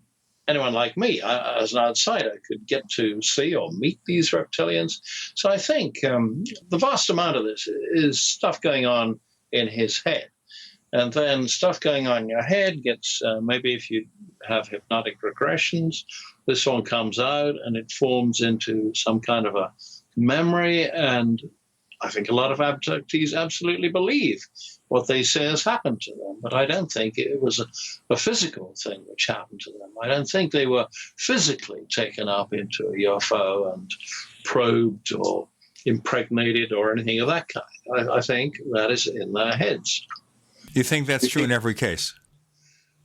anyone like me, as an outsider, could get to see or meet these reptilians. So I think the vast amount of this is stuff going on in his head. And then stuff going on in your head gets, maybe if you have hypnotic regressions, this one comes out and it forms into some kind of a memory. And I think a lot of abductees absolutely believe what they say has happened to them. But I don't think it was a physical thing which happened to them. I don't think they were physically taken up into a UFO and probed or impregnated or anything of that kind. I think that is in their heads. You think that's true in every case?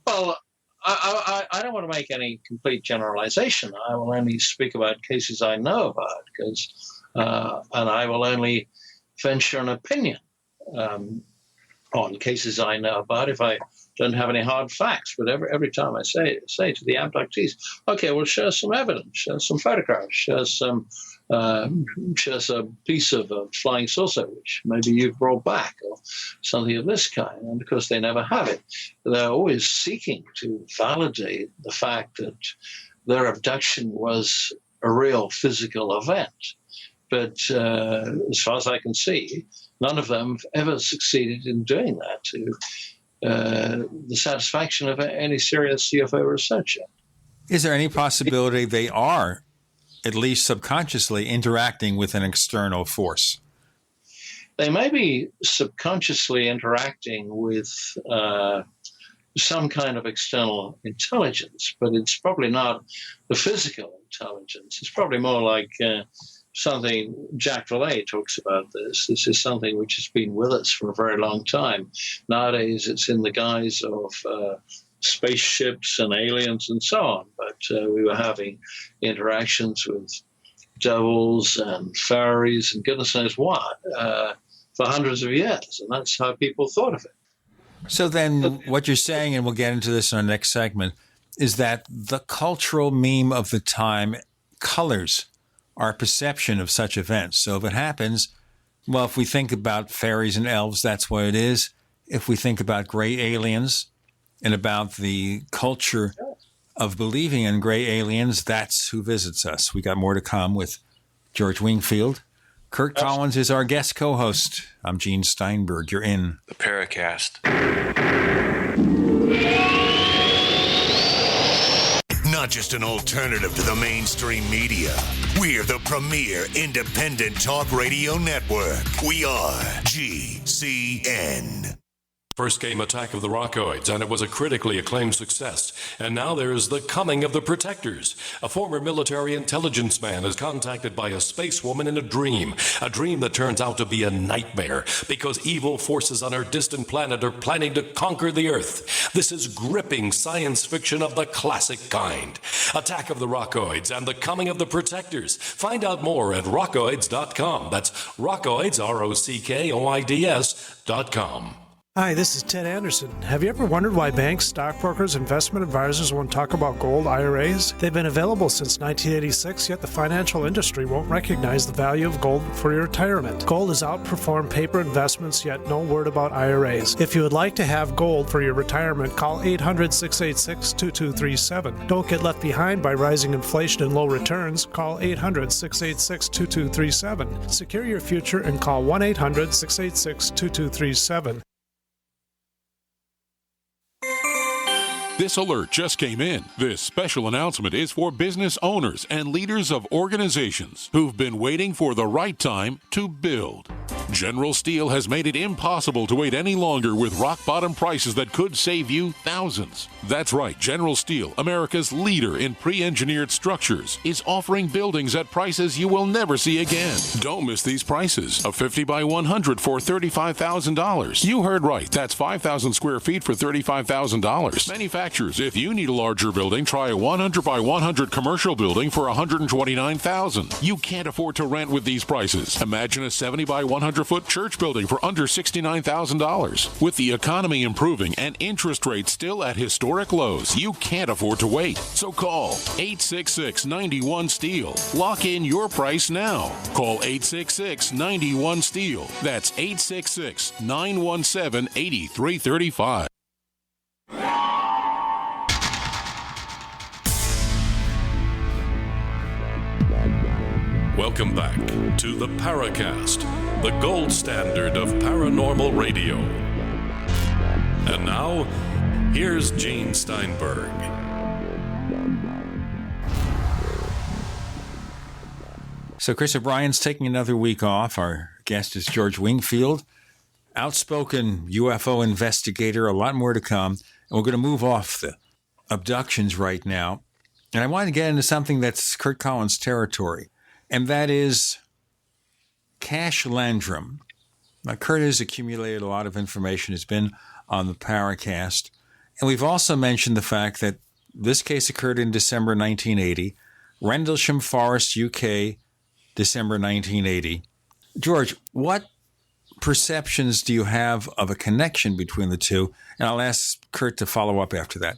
Well, I don't want to make any complete generalization. I will only speak about cases I know about, and I will only venture an opinion on cases I know about if I don't have any hard facts. But every time I say to the abductees, okay, well, show us some evidence, show us some photographs, show us a piece of a flying saucer, which maybe you've brought back, or something of this kind. And because they never have it, they're always seeking to validate the fact that their abduction was a real physical event. But as far as I can see, none of them have ever succeeded in doing that to the satisfaction of any serious UFO researcher. Is there any possibility they are, at least subconsciously, interacting with an external force? They may be subconsciously interacting with some kind of external intelligence, but it's probably not the physical intelligence. It's probably more like something Jacques Vallée talks about this. This is something which has been with us for a very long time. Nowadays, it's in the guise of spaceships and aliens and so on. But we were having interactions with devils and fairies and goodness knows what for hundreds of years. And that's how people thought of it. So then what you're saying, and we'll get into this in our next segment, is that the cultural meme of the time colors our perception of such events. So if it happens, well, if we think about fairies and elves, that's what it is. If we think about gray aliens and about the culture of believing in gray aliens, that's who visits us. We got more to come with George Wingfield. Curt Collins is our guest co-host. I'm Gene Steinberg. You're in the Paracast. Not just an alternative to the mainstream media. We're the premier independent talk radio network. We are GCN. First came Attack of the Rockoids, and it was a critically acclaimed success. And now there's The Coming of the Protectors. A former military intelligence man is contacted by a space woman in a dream that turns out to be a nightmare because evil forces on our distant planet are planning to conquer the Earth. This is gripping science fiction of the classic kind. Attack of the Rockoids and The Coming of the Protectors. Find out more at rockoids.com. That's Rockoids, ROCKOIDS.com. Hi, this is Ted Anderson. Have you ever wondered why banks, stockbrokers, investment advisors won't talk about gold IRAs? They've been available since 1986, yet the financial industry won't recognize the value of gold for your retirement. Gold has outperformed paper investments, yet no word about IRAs. If you would like to have gold for your retirement, call 800-686-2237. Don't get left behind by rising inflation and low returns. Call 800-686-2237. Secure your future and call 1-800-686-2237. This alert just came in. This special announcement is for business owners and leaders of organizations who've been waiting for the right time to build. General Steel has made it impossible to wait any longer with rock-bottom prices that could save you thousands. That's right, General Steel, America's leader in pre-engineered structures, is offering buildings at prices you will never see again. Don't miss these prices. A 50 by 100 for $35,000. You heard right. That's 5,000 square feet for $35,000. Manufacturers, if you need a larger building, try a 100 by 100 commercial building for $129,000. You can't afford to rent with these prices. Imagine a 70 by 100-foot church building for under $69,000. With the economy improving and interest rates still at historic lows, you can't afford to wait. So call 866-91-STEEL. Lock in your price now. Call 866-91-STEEL. That's 866-917-8335. Welcome back to the Paracast, the gold standard of paranormal radio. And now, here's Gene Steinberg. So Chris O'Brien's taking another week off. Our guest is George Wingfield, outspoken UFO investigator, a lot more to come. And we're going to move off the abductions right now. And I want to get into something that's Curt Collins' territory, and that is Cash-Landrum. Now, Curt has accumulated a lot of information. It's been on the Paracast. And we've also mentioned the fact that this case occurred in December 1980, Rendlesham Forest, UK, December 1980. George, what perceptions do you have of a connection between the two? And I'll ask Curt to follow up after that.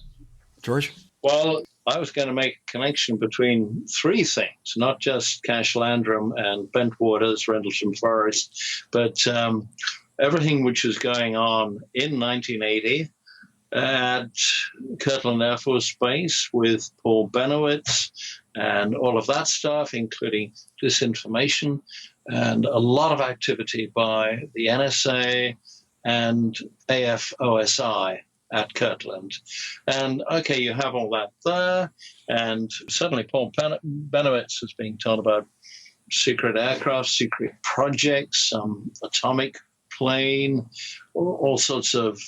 George? Well, I was going to make a connection between three things, not just Cash-Landrum and Bentwaters, Rendlesham Forest, but everything which was going on in 1980 at Kirtland Air Force Base with Paul Benowitz and all of that stuff, including disinformation and a lot of activity by the NSA and AFOSI at Kirtland. And, okay, you have all that there, and suddenly Paul Benowitz is being told about secret aircraft, secret projects, atomic plane, all sorts of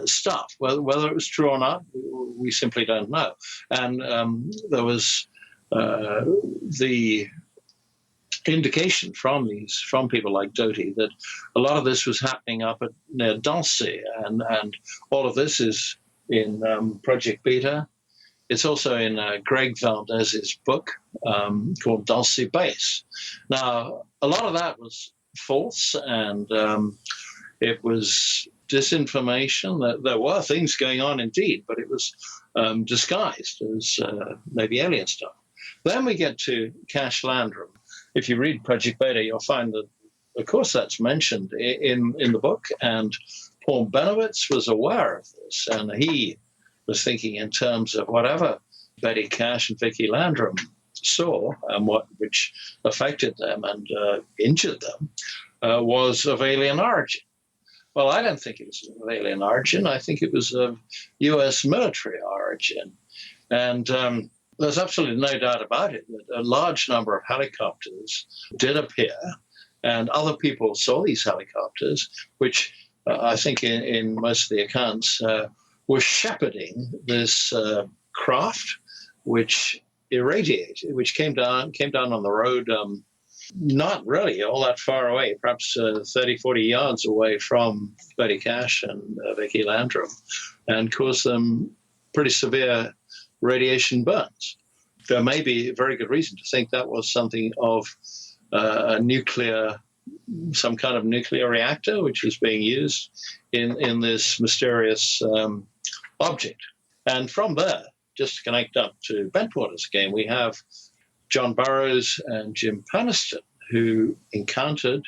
stuff. Whether it was true or not, we simply don't know. And there was the indication from people like Doty that a lot of this was happening up near Dulce, and all of this is in Project Beta. It's also in Greg Valdez's book called Dulce Base. Now, a lot of that was false, and it was disinformation. There were things going on indeed, but it was disguised as maybe alien stuff. Then we get to Cash-Landrum. If you read Project Beta, you'll find that, of course, that's mentioned in the book, and Paul Benowitz was aware of this, and he was thinking in terms of whatever Betty Cash and Vicky Landrum saw and which affected them and injured them was of alien origin. Well, I don't think it was of alien origin. I think it was of U.S. military origin. And there's absolutely no doubt about it that a large number of helicopters did appear, and other people saw these helicopters, which I think in most of the accounts were shepherding this craft, which irradiated, which came down on the road, not really all that far away, perhaps 30, 40 yards away from Betty Cash and Vicky Landrum, and caused them pretty severe radiation burns. There may be a very good reason to think that was something of some kind of nuclear reactor, which was being used in this mysterious object. And from there, just to connect up to Bentwaters again, we have John Burroughs and Jim Paniston, who encountered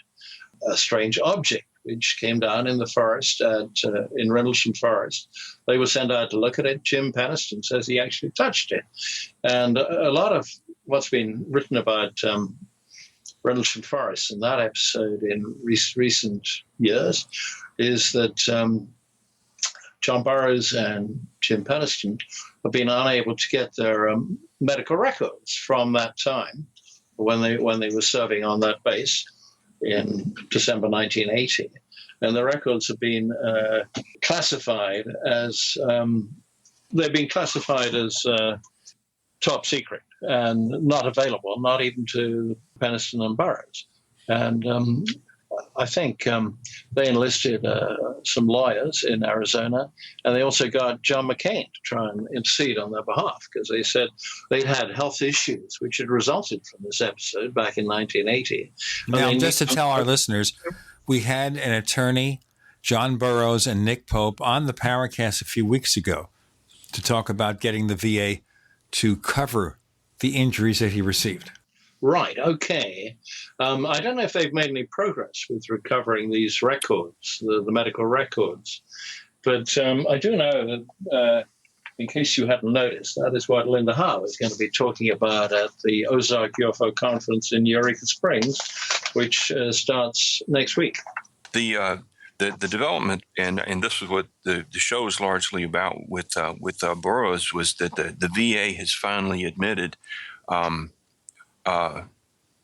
a strange object which came down in the forest in Rendlesham Forest. They were sent out to look at it. Jim Paniston says he actually touched it. And a lot of what's been written about Rendlesham Forest in that episode in recent years is that John Burroughs and Jim Paniston have been unable to get their medical records from that time when they were serving on that base in December 1980. And the records have been classified as top secret and not available, not even to Paniston and Burroughs. And I think they enlisted some lawyers in Arizona, and they also got John McCain to try and intercede on their behalf, because they said they'd had health issues which had resulted from this episode back in 1980. Now, just to tell our listeners, we had an attorney, John Burroughs and Nick Pope, on the Paracast a few weeks ago to talk about getting the VA to cover the injuries that he received. Right, okay. I don't know if they've made any progress with recovering these records, the medical records, but I do know that in case you hadn't noticed, that is what Linda Howe is going to be talking about at the Ozark UFO Conference in Eureka Springs, which starts next week. The development, and this is what the show is largely about with Burroughs, was that the VA has finally admitted,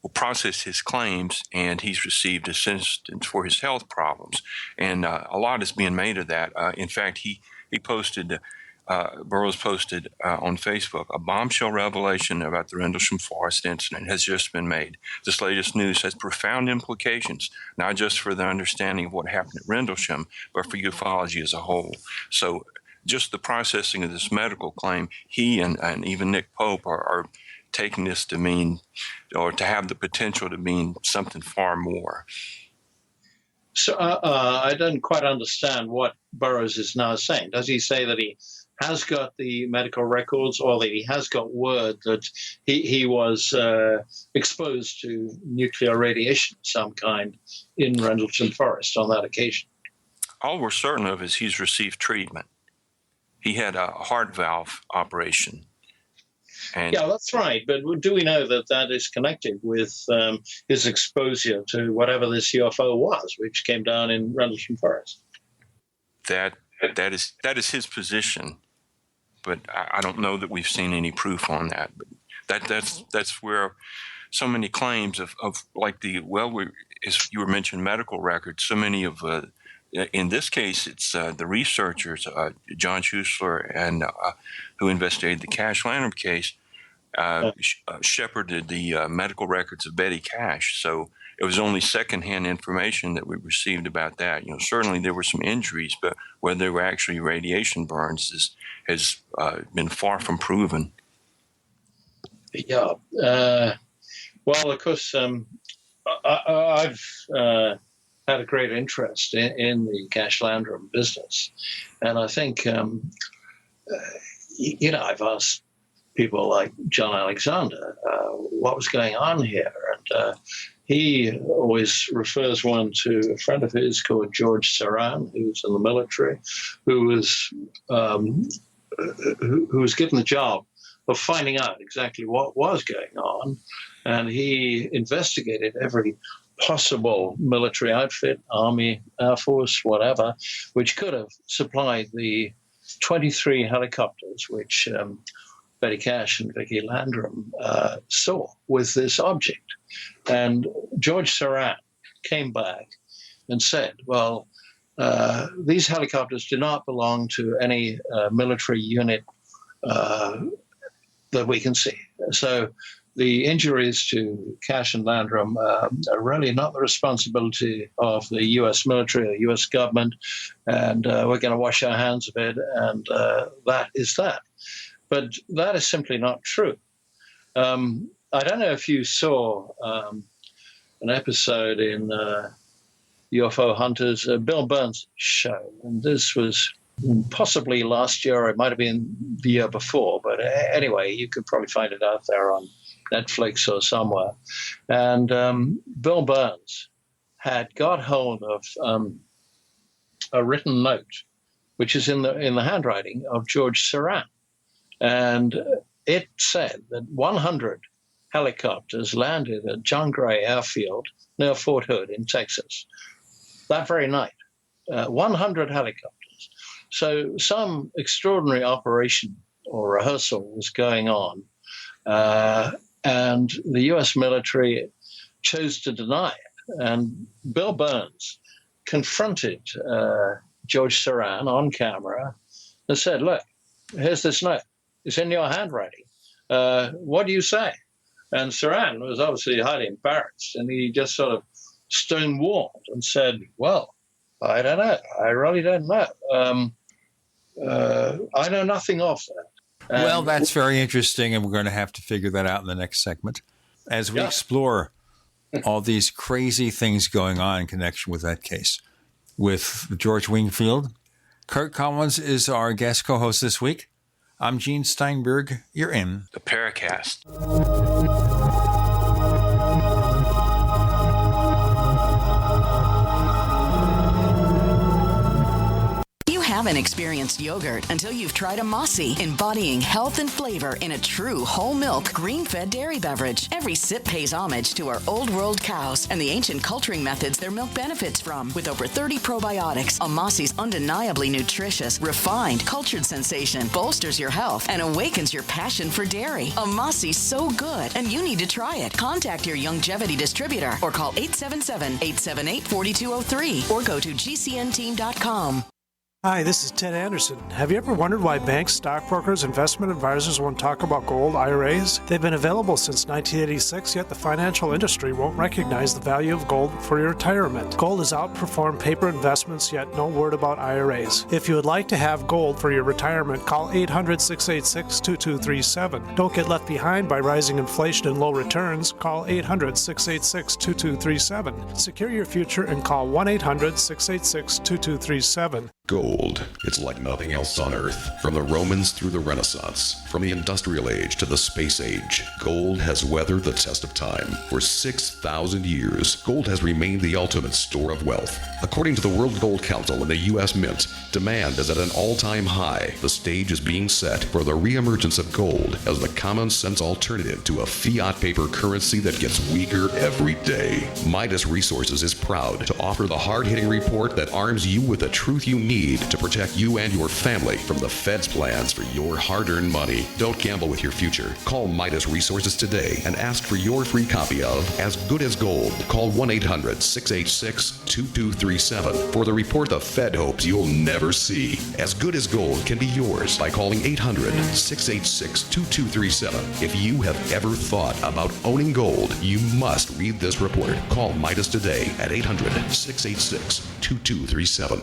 will process his claims, and he's received assistance for his health problems. And a lot is being made of that. In fact, he posted, Burroughs posted on Facebook, a bombshell revelation about the Rendlesham Forest incident has just been made. This latest news has profound implications, not just for the understanding of what happened at Rendlesham, but for ufology as a whole. So just the processing of this medical claim, he and even Nick Pope are taking this to mean, or to have the potential to mean something far more. So I don't quite understand what Burroughs is now saying. Does he say that he has got the medical records, or that he has got word that he was exposed to nuclear radiation of some kind in Rendlesham Forest on that occasion? All we're certain of is he's received treatment. He had a heart valve operation. And yeah, that's right. But do we know that that is connected with his exposure to whatever this UFO was, which came down in Rendlesham Forest? That is his position, but I don't know that we've seen any proof on that. But that's where so many claims of like as you were mentioning, medical records. So many of in this case, it's the researchers, John Schuessler, and who investigated the Cash-Landrum case, shepherded the medical records of Betty Cash. So it was only secondhand information that we received about that. Certainly there were some injuries, but whether they were actually radiation burns has been far from proven. Yeah. Well, of course, I've had a great interest in the Cash-Landrum business. And I think, I've asked people like John Alexander what was going on here. And he always refers one to a friend of his called George Saran, who was in the military, who was given the job of finding out exactly what was going on. And he investigated every possible military outfit, Army, Air Force, whatever, which could have supplied the 23 helicopters which Betty Cash and Vicki Landrum saw with this object. And George Saran came back and said, well, these helicopters do not belong to any military unit that we can see. So the injuries to Cash and Landrum are really not the responsibility of the U.S. military or U.S. government, and we're going to wash our hands of it, and that is that. But that is simply not true. I don't know if you saw an episode in UFO Hunters, Bill Burns' show, and this was possibly last year, or it might have been the year before, but anyway, you could probably find it out there on Netflix or somewhere. And Bill Burns had got hold of a written note, which is in the handwriting of George Saran. And it said that 100 helicopters landed at John Gray Airfield near Fort Hood in Texas that very night. 100 helicopters. So some extraordinary operation or rehearsal was going on. And the U.S. military chose to deny it. And Bill Burns confronted George Saran on camera and said, look, here's this note. It's in your handwriting. What do you say? And Saran was obviously highly embarrassed, and he just sort of stonewalled and said, well, I don't know. I really don't know. I know nothing of that. Well, that's very interesting, and we're going to have to figure that out in the next segment as we explore all these crazy things going on in connection with that case. With George Wingfield, Curt Collins is our guest co-host this week. I'm Gene Steinberg. You're in the Paracast. haven't experienced yogurt until you've tried a Mossy, embodying health and flavor in a true whole milk, green-fed dairy beverage. Every sip pays homage to our old world cows and the ancient culturing methods their milk benefits from. With over 30 probiotics, a Mossy's undeniably nutritious, refined, cultured sensation bolsters your health and awakens your passion for dairy. A Mossy's so good, and you need to try it. Contact your Longevity distributor or call 877-878-4203 or go to gcnteam.com. Hi, this is Ted Anderson. Have you ever wondered why banks, stockbrokers, investment advisors won't talk about gold IRAs? They've been available since 1986, yet the financial industry won't recognize the value of gold for your retirement. Gold has outperformed paper investments, yet no word about IRAs. If you would like to have gold for your retirement, call 800-686-2237. Don't get left behind by rising inflation and low returns. Call 800-686-2237. Secure your future and call 1-800-686-2237. Gold. It's like nothing else on Earth. From the Romans through the Renaissance, from the Industrial Age to the Space Age, gold has weathered the test of time. For 6,000 years, gold has remained the ultimate store of wealth. According to the World Gold Council and the U.S. Mint, demand is at an all-time high. The stage is being set for the reemergence of gold as the common-sense alternative to a fiat paper currency that gets weaker every day. Midas Resources is proud to offer the hard-hitting report that arms you with the truth you need to protect you and your family from the Fed's plans for your hard-earned money. Don't gamble with your future. Call Midas Resources today and ask for your free copy of As Good as Gold. Call 1-800-686-2237 for the report the Fed hopes you'll never see. As Good as Gold can be yours by calling 800-686-2237. If you have ever thought about owning gold, you must read this report. Call Midas today at 800-686-2237.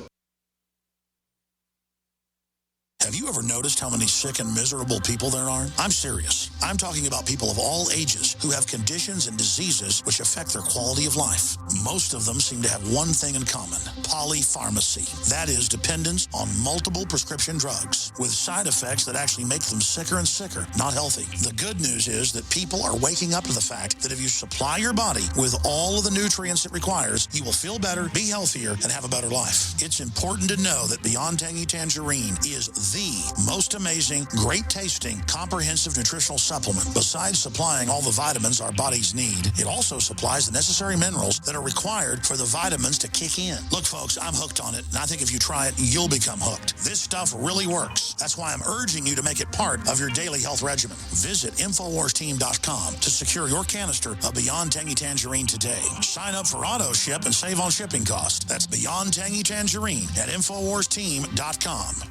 Have you ever noticed how many sick and miserable people there are? I'm serious. I'm talking about people of all ages who have conditions and diseases which affect their quality of life. Most of them seem to have one thing in common: polypharmacy. That is, dependence on multiple prescription drugs with side effects that actually make them sicker and sicker, not healthy. The good news is that people are waking up to the fact that if you supply your body with all of the nutrients it requires, you will feel better, be healthier, and have a better life. It's important to know that Beyond Tangy Tangerine is the most amazing, great tasting, comprehensive nutritional supplement. Besides supplying all the vitamins our bodies need, it also supplies the necessary minerals that are required for the vitamins to kick in. Look, folks, I'm hooked on it, and I think if you try it, you'll become hooked. This stuff really works. That's why I'm urging you to make it part of your daily health regimen. Visit InfoWarsTeam.com to secure your canister of Beyond Tangy Tangerine today. Sign up for auto ship and save on shipping costs. That's Beyond Tangy Tangerine at InfoWarsTeam.com.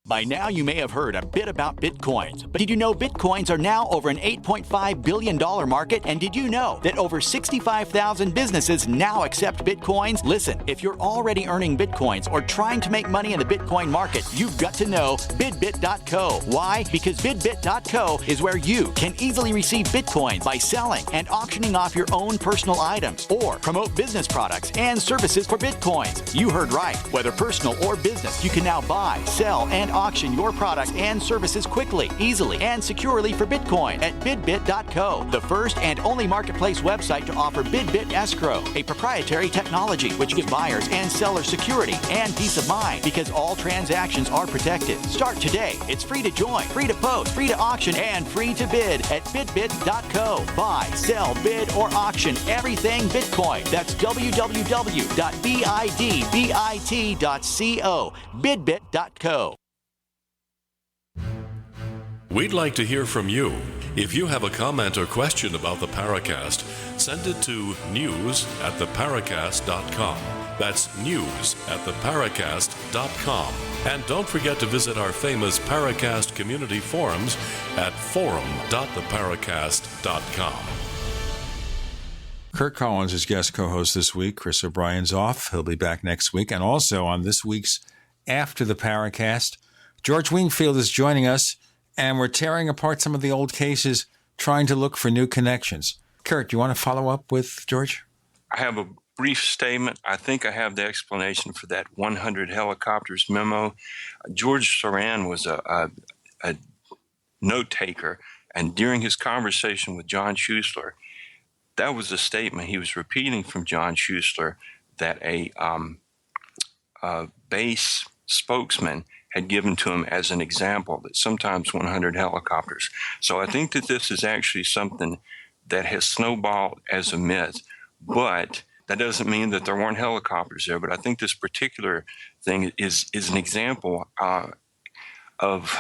By now, you may have heard a bit about Bitcoins, but did you know Bitcoins are now over an $8.5 billion market? And did you know that over 65,000 businesses now accept Bitcoins? Listen, if you're already earning Bitcoins or trying to make money in the Bitcoin market, you've got to know BidBit.co. Why? Because BidBit.co is where you can easily receive Bitcoins by selling and auctioning off your own personal items or promote business products and services for Bitcoins. You heard right. Whether personal or business, you can now buy, sell, and auction your products and services quickly, easily, and securely for Bitcoin at BidBit.co, the first and only marketplace website to offer BidBit Escrow, a proprietary technology which gives buyers and sellers security and peace of mind because all transactions are protected. Start today. It's free to join, free to post, free to auction, and free to bid at BidBit.co. Buy, sell, bid, or auction everything Bitcoin. That's www.bidbit.co. BidBit.co. We'd like to hear from you. If you have a comment or question about the Paracast, send it to news@theparacast.com. That's news@theparacast.com. And don't forget to visit our famous Paracast community forums at forum.theparacast.com. Curt Collins is guest co-host this week. Chris O'Brien's off. He'll be back next week. And also on this week's After the Paracast, George Wingfield is joining us, and we're tearing apart some of the old cases, trying to look for new connections. Curt, do you want to follow up with George? I have a brief statement. I think I have the explanation for that 100 helicopters memo. George Soran was a note taker, and during his conversation with John Schuessler, that was a statement he was repeating from John Schuessler, that a base spokesman had given to him as an example, that sometimes 100 helicopters. So I think that this is actually something that has snowballed as a myth, but that doesn't mean that there weren't helicopters there. But I think this particular thing is an example of,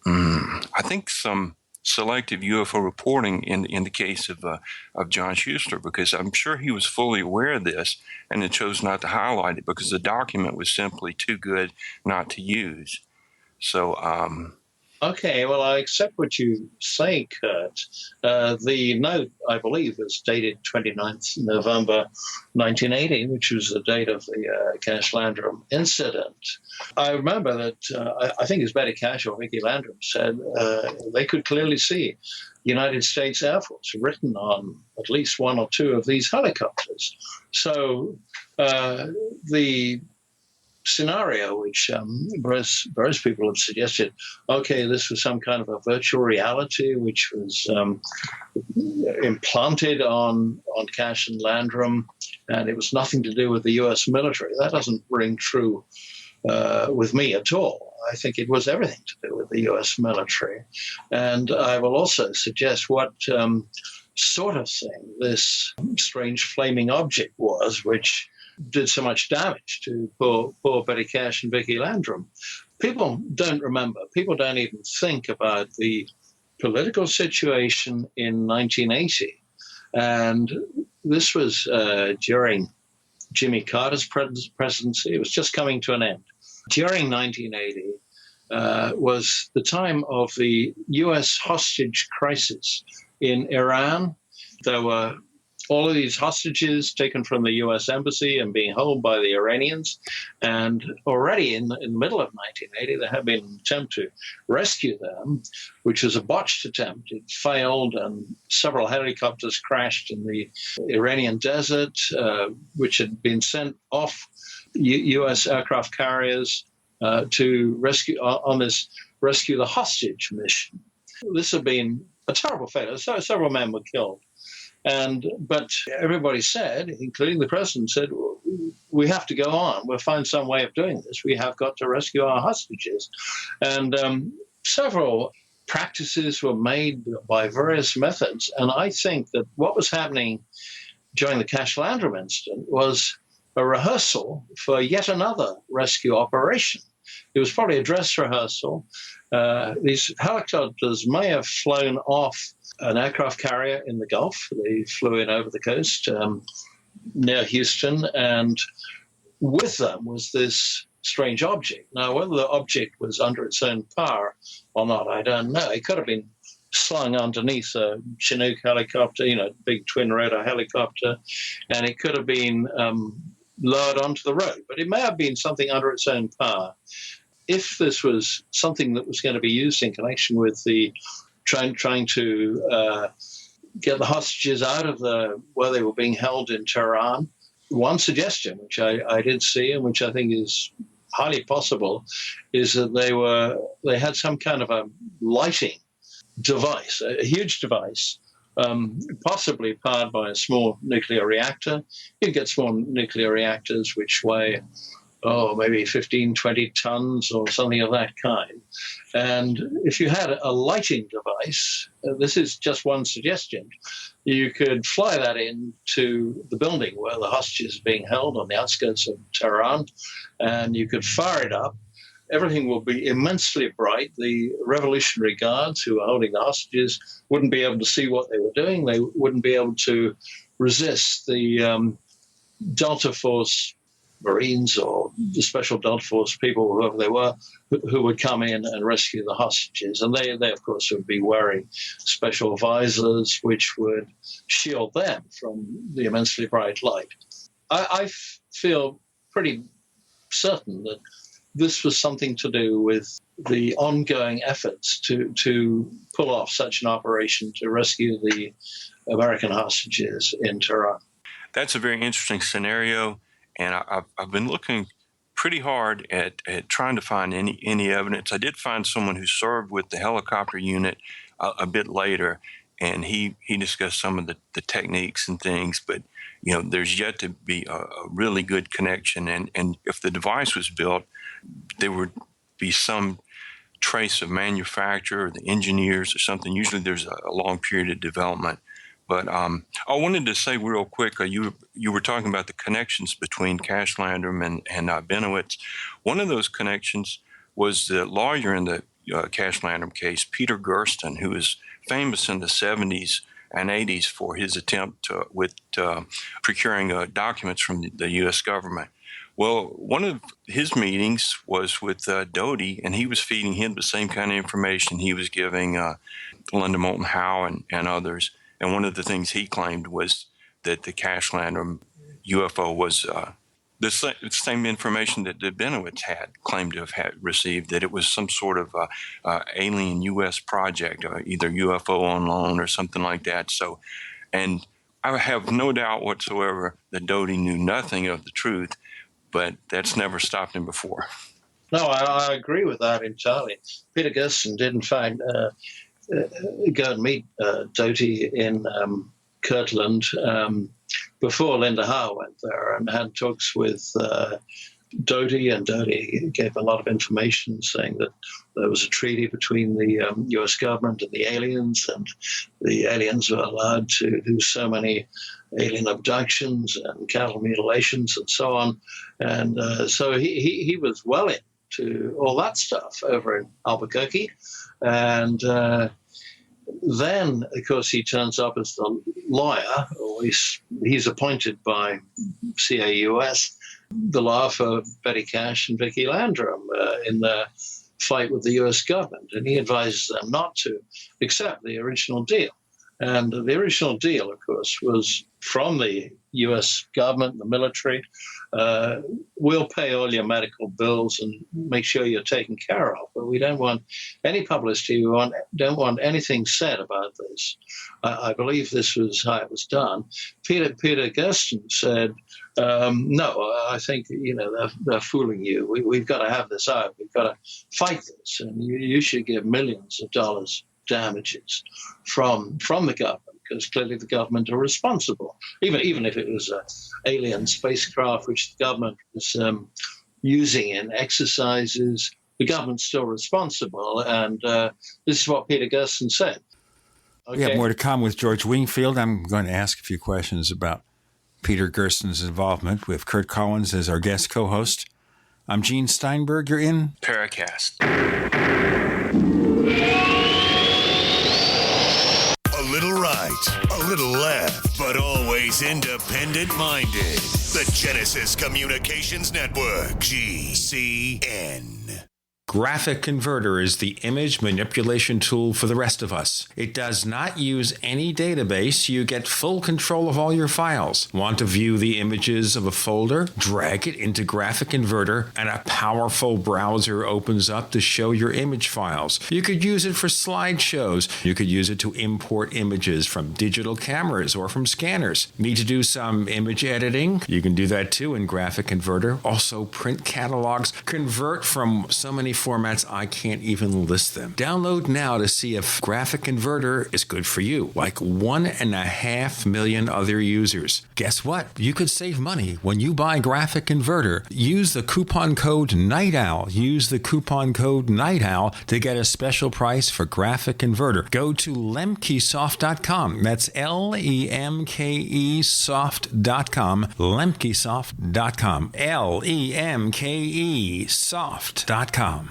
I think, some selective UFO reporting in the case of John Schuster, because I'm sure he was fully aware of this and it chose not to highlight it because the document was simply too good not to use. So, okay, well, I accept what you say, Curt. The note, I believe, was dated 29th November 1980, which was the date of the Cash-Landrum Incident. I remember that I think it was Betty Cash or Vicki Landrum said they could clearly see United States Air Force written on at least one or two of these helicopters. So the scenario which various people have suggested, okay, this was some kind of a virtual reality which was implanted on Cash and Landrum, and it was nothing to do with the U.S. military. That doesn't ring true with me at all. I think it was everything to do with the U.S. military. And I will also suggest what sort of thing this strange flaming object was, which did so much damage to poor Betty Cash and Vicki Landrum. People don't remember. People don't even think about the political situation in 1980. And this was during Jimmy Carter's presidency. It was just coming to an end. During 1980 was the time of the U.S. hostage crisis in Iran. There were all of these hostages taken from the U.S. embassy and being held by the Iranians. And already in the middle of 1980, there had been an attempt to rescue them, which was a botched attempt. It failed, and several helicopters crashed in the Iranian desert, which had been sent off U.S. aircraft carriers to rescue on this rescue the hostage mission. This had been a terrible failure. So several men were killed. But everybody said, including the president, said, we have to go on. We'll find some way of doing this. We have got to rescue our hostages. And several practices were made by various methods. And I think that what was happening during the Cash-Landrum incident was a rehearsal for yet another rescue operation. It was probably a dress rehearsal. These helicopters may have flown off an aircraft carrier in the Gulf. They flew in over the coast near Houston, and with them was this strange object. Now, whether the object was under its own power or not, I don't know. It could have been slung underneath a Chinook helicopter, big twin-rotor helicopter, and it could have been lowered onto the road. But it may have been something under its own power. If this was something that was going to be used in connection with the trying to get the hostages out of where they were being held in Tehran, one suggestion, which I did see and which I think is highly possible, is that they had some kind of a lighting device, a huge device, possibly powered by a small nuclear reactor. You get small nuclear reactors which weigh maybe 15, 20 tons or something of that kind. And if you had a lighting device, this is just one suggestion, you could fly that into the building where the hostages are being held on the outskirts of Tehran, and you could fire it up. Everything will be immensely bright. The Revolutionary Guards who are holding the hostages wouldn't be able to see what they were doing. They wouldn't be able to resist the Delta Force Marines or the Special Delta Force people, whoever they were, who would come in and rescue the hostages. And they of course, would be wearing special visors which would shield them from the immensely bright light. I feel pretty certain that this was something to do with the ongoing efforts to pull off such an operation to rescue the American hostages in Tehran. That's a very interesting scenario. And I've been looking pretty hard at trying to find any evidence. I did find someone who served with the helicopter unit a bit later, and he discussed some of the techniques and things, but there's yet to be a really good connection. And if the device was built, there would be some trace of manufacture or the engineers or something. Usually there's a long period of development. But I wanted to say real quick, you were talking about the connections between Cash-Landrum and Benowitz. One of those connections was the lawyer in the Cash-Landrum case, Peter Gersten, who was famous in the 70s and 80s for his attempt with procuring documents from the U.S. government. Well, one of his meetings was with Doty, and he was feeding him the same kind of information he was giving Linda Moulton Howe and others. And one of the things he claimed was that the Cash-Landrum UFO was the same information that Benowitz had claimed to have received, that it was some sort of alien U.S. project, either UFO on loan or something like that. So, and I have no doubt whatsoever that Doty knew nothing of the truth, but that's never stopped him before. No, I agree with that entirely. Peter Gersten did, in fact, go and meet Doty in Kirtland before Linda Howe went there, and had talks with Doty, and Doty gave a lot of information saying that there was a treaty between the U.S. government and the aliens, and the aliens were allowed to do so many alien abductions and cattle mutilations and so on. And so he was well into all that stuff over in Albuquerque. And then, of course, he turns up as the lawyer, or he's appointed by CAUS, the law for Betty Cash and Vicky Landrum in the fight with the U.S. government. And he advises them not to accept the original deal. And the original deal, of course, was from the U.S. government, the military. We'll pay all your medical bills and make sure you're taken care of. But we don't want any publicity. We don't want anything said about this. I believe this was how it was done. Peter Gersten said, no, I think, they're fooling you. We've got to have this out. We've got to fight this. And you should give millions of dollars damages from the government, because clearly the government are responsible. Even if it was an alien spacecraft which the government was using in exercises, the government's still responsible. And this is what Peter Gersten said. Okay. We have more to come with George Wingfield. I'm going to ask a few questions about Peter Gersten's involvement, with Curt Collins as our guest co-host. I'm Gene Steinberg. You're in Paracast. A little right, a little left, but always independent-minded. The Genesis Communications Network, GCN. Graphic Converter is the image manipulation tool for the rest of us. It does not use any database. You get full control of all your files. Want to view the images of a folder? Drag it into Graphic Converter, and a powerful browser opens up to show your image files. You could use it for slideshows. You could use it to import images from digital cameras or from scanners. Need to do some image editing? You can do that too in Graphic Converter. Also print catalogs. Convert from so many formats I can't even list them. Download now to see if Graphic Converter is good for you, like 1.5 million other users. Guess what? You could save money when you buy Graphic Converter. Use the coupon code Night Owl. Use the coupon code Night Owl to get a special price for Graphic Converter. Go to lemkesoft.com. That's LEMKEsoft.com. lemkesoft.com. LEMKEsoft.com.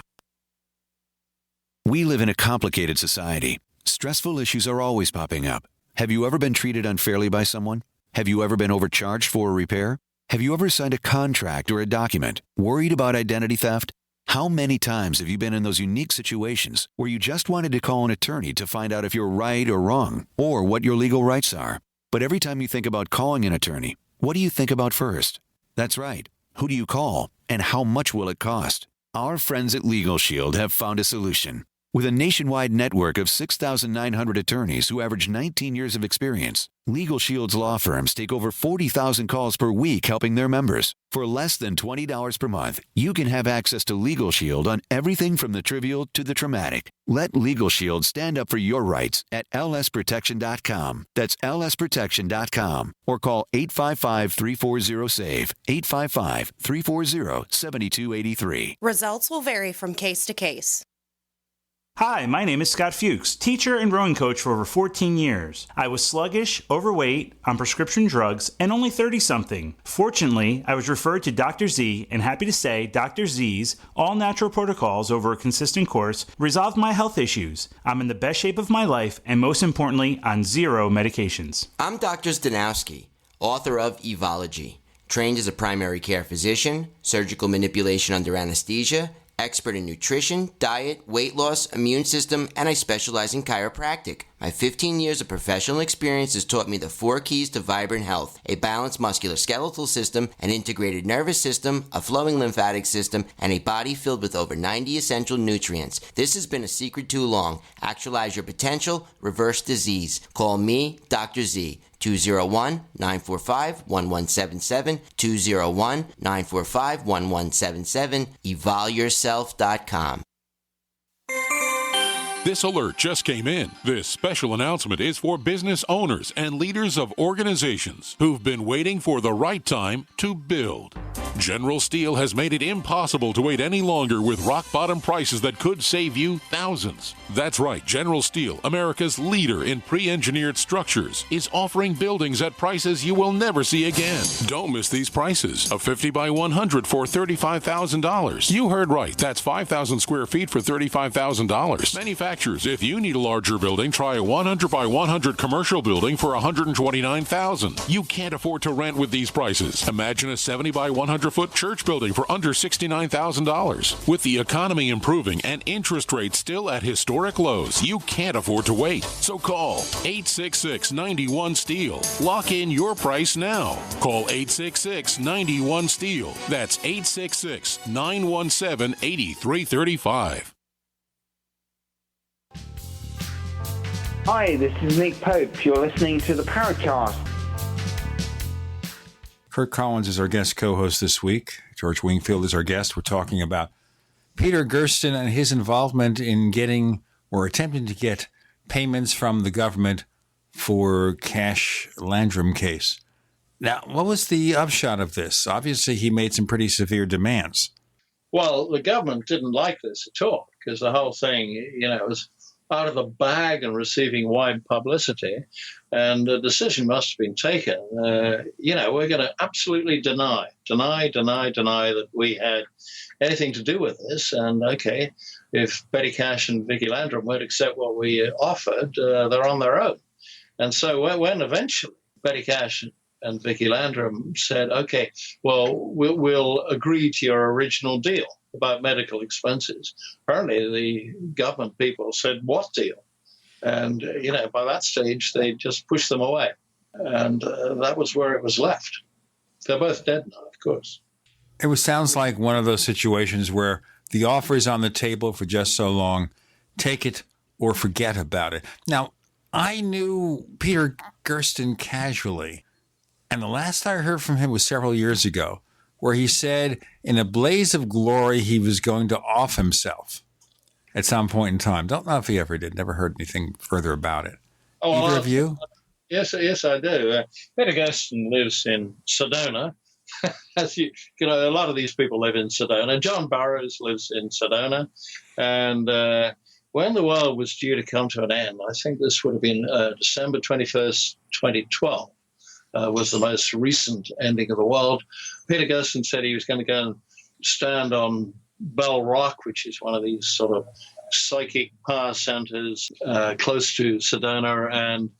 We live in a complicated society. Stressful issues are always popping up. Have you ever been treated unfairly by someone? Have you ever been overcharged for a repair? Have you ever signed a contract or a document? Worried about identity theft? How many times have you been in those unique situations where you just wanted to call an attorney to find out if you're right or wrong, or what your legal rights are? But every time you think about calling an attorney, what do you think about first? That's right. Who do you call, and how much will it cost? Our friends at Legal Shield have found a solution. With a nationwide network of 6,900 attorneys who average 19 years of experience, Legal Shield's law firms take over 40,000 calls per week helping their members. For less than $20 per month, you can have access to Legal Shield on everything from the trivial to the traumatic. Let Legal Shield stand up for your rights at lsprotection.com. That's lsprotection.com. Or call 855-340-SAVE, 855-340-7283. Results will vary from case to case. Hi, my name is Scott Fuchs, teacher and rowing coach for over 14 years. I was sluggish, overweight, on prescription drugs, and only 30-something. Fortunately, I was referred to Dr. Z, and happy to say Dr. Z's all-natural protocols over a consistent course resolved my health issues. I'm in the best shape of my life, and most importantly, on 0 medications. I'm Dr. Zdanowski, author of Evology, trained as a primary care physician, surgical manipulation under anesthesia, expert in nutrition, diet, weight loss, immune system, and I specialize in chiropractic. My 15 years of professional experience has taught me the 4 keys to vibrant health: a balanced musculoskeletal system, an integrated nervous system, a flowing lymphatic system, and a body filled with over 90 essential nutrients. This has been a secret too long. Actualize your potential, reverse disease. Call me, Dr. Z. 201-945-1177, 201-945-1177, evolyourself.com. This alert just came in. This special announcement is for business owners and leaders of organizations who've been waiting for the right time to build. General Steel has made it impossible to wait any longer with rock-bottom prices that could save you thousands. That's right, General Steel, America's leader in pre-engineered structures, is offering buildings at prices you will never see again. Don't miss these prices. A 50 by 100 for $35,000. You heard right. That's 5,000 square feet for $35,000. Manufacturers, if you need a larger building, try a 100 by 100 commercial building for $129,000. You can't afford to rent with these prices. Imagine a 70 by 100-foot church building for under $69,000. With the economy improving and interest rates still at historic lows, you can't afford to wait. So call 866-91-STEEL. Lock in your price now. Call 866-91-STEEL. That's 866-917-8335. Hi, this is Nick Pope. You're listening to the Paracast. Curt Collins is our guest co-host this week. George Wingfield is our guest. We're talking about Peter Gersten and his involvement in getting or attempting to get payments from the government for Cash-Landrum case. Now, what was the upshot of this? Obviously, he made some pretty severe demands. Well, the government didn't like this at all because the whole thing, was out of the bag and receiving wide publicity, and a decision must have been taken. We're going to absolutely deny that we had anything to do with this. And okay, if Betty Cash and Vicky Landrum won't accept what we offered, they're on their own. And so when eventually Betty Cash and Vicky Landrum said, okay, well, we'll agree to your original deal about medical expenses. Apparently, the government people said, what deal? And, by that stage, they just pushed them away. And that was where it was left. They're both dead now, of course. It sounds like one of those situations where the offer is on the table for just so long, take it or forget about it. Now, I knew Peter Gersten casually, and the last I heard from him was several years ago, where he said in a blaze of glory he was going to off himself at some point in time. Don't know if he ever did. Never heard anything further about it. Either of you? Yes, I do. Peter Gersten lives in Sedona. As a lot of these people live in Sedona. John Burroughs lives in Sedona. And when the world was due to come to an end, I think this would have been December 21st, 2012. Was the most recent ending of the world. Peter Gersten said he was going to go and stand on Bell Rock, which is one of these sort of psychic power centers close to Sedona, and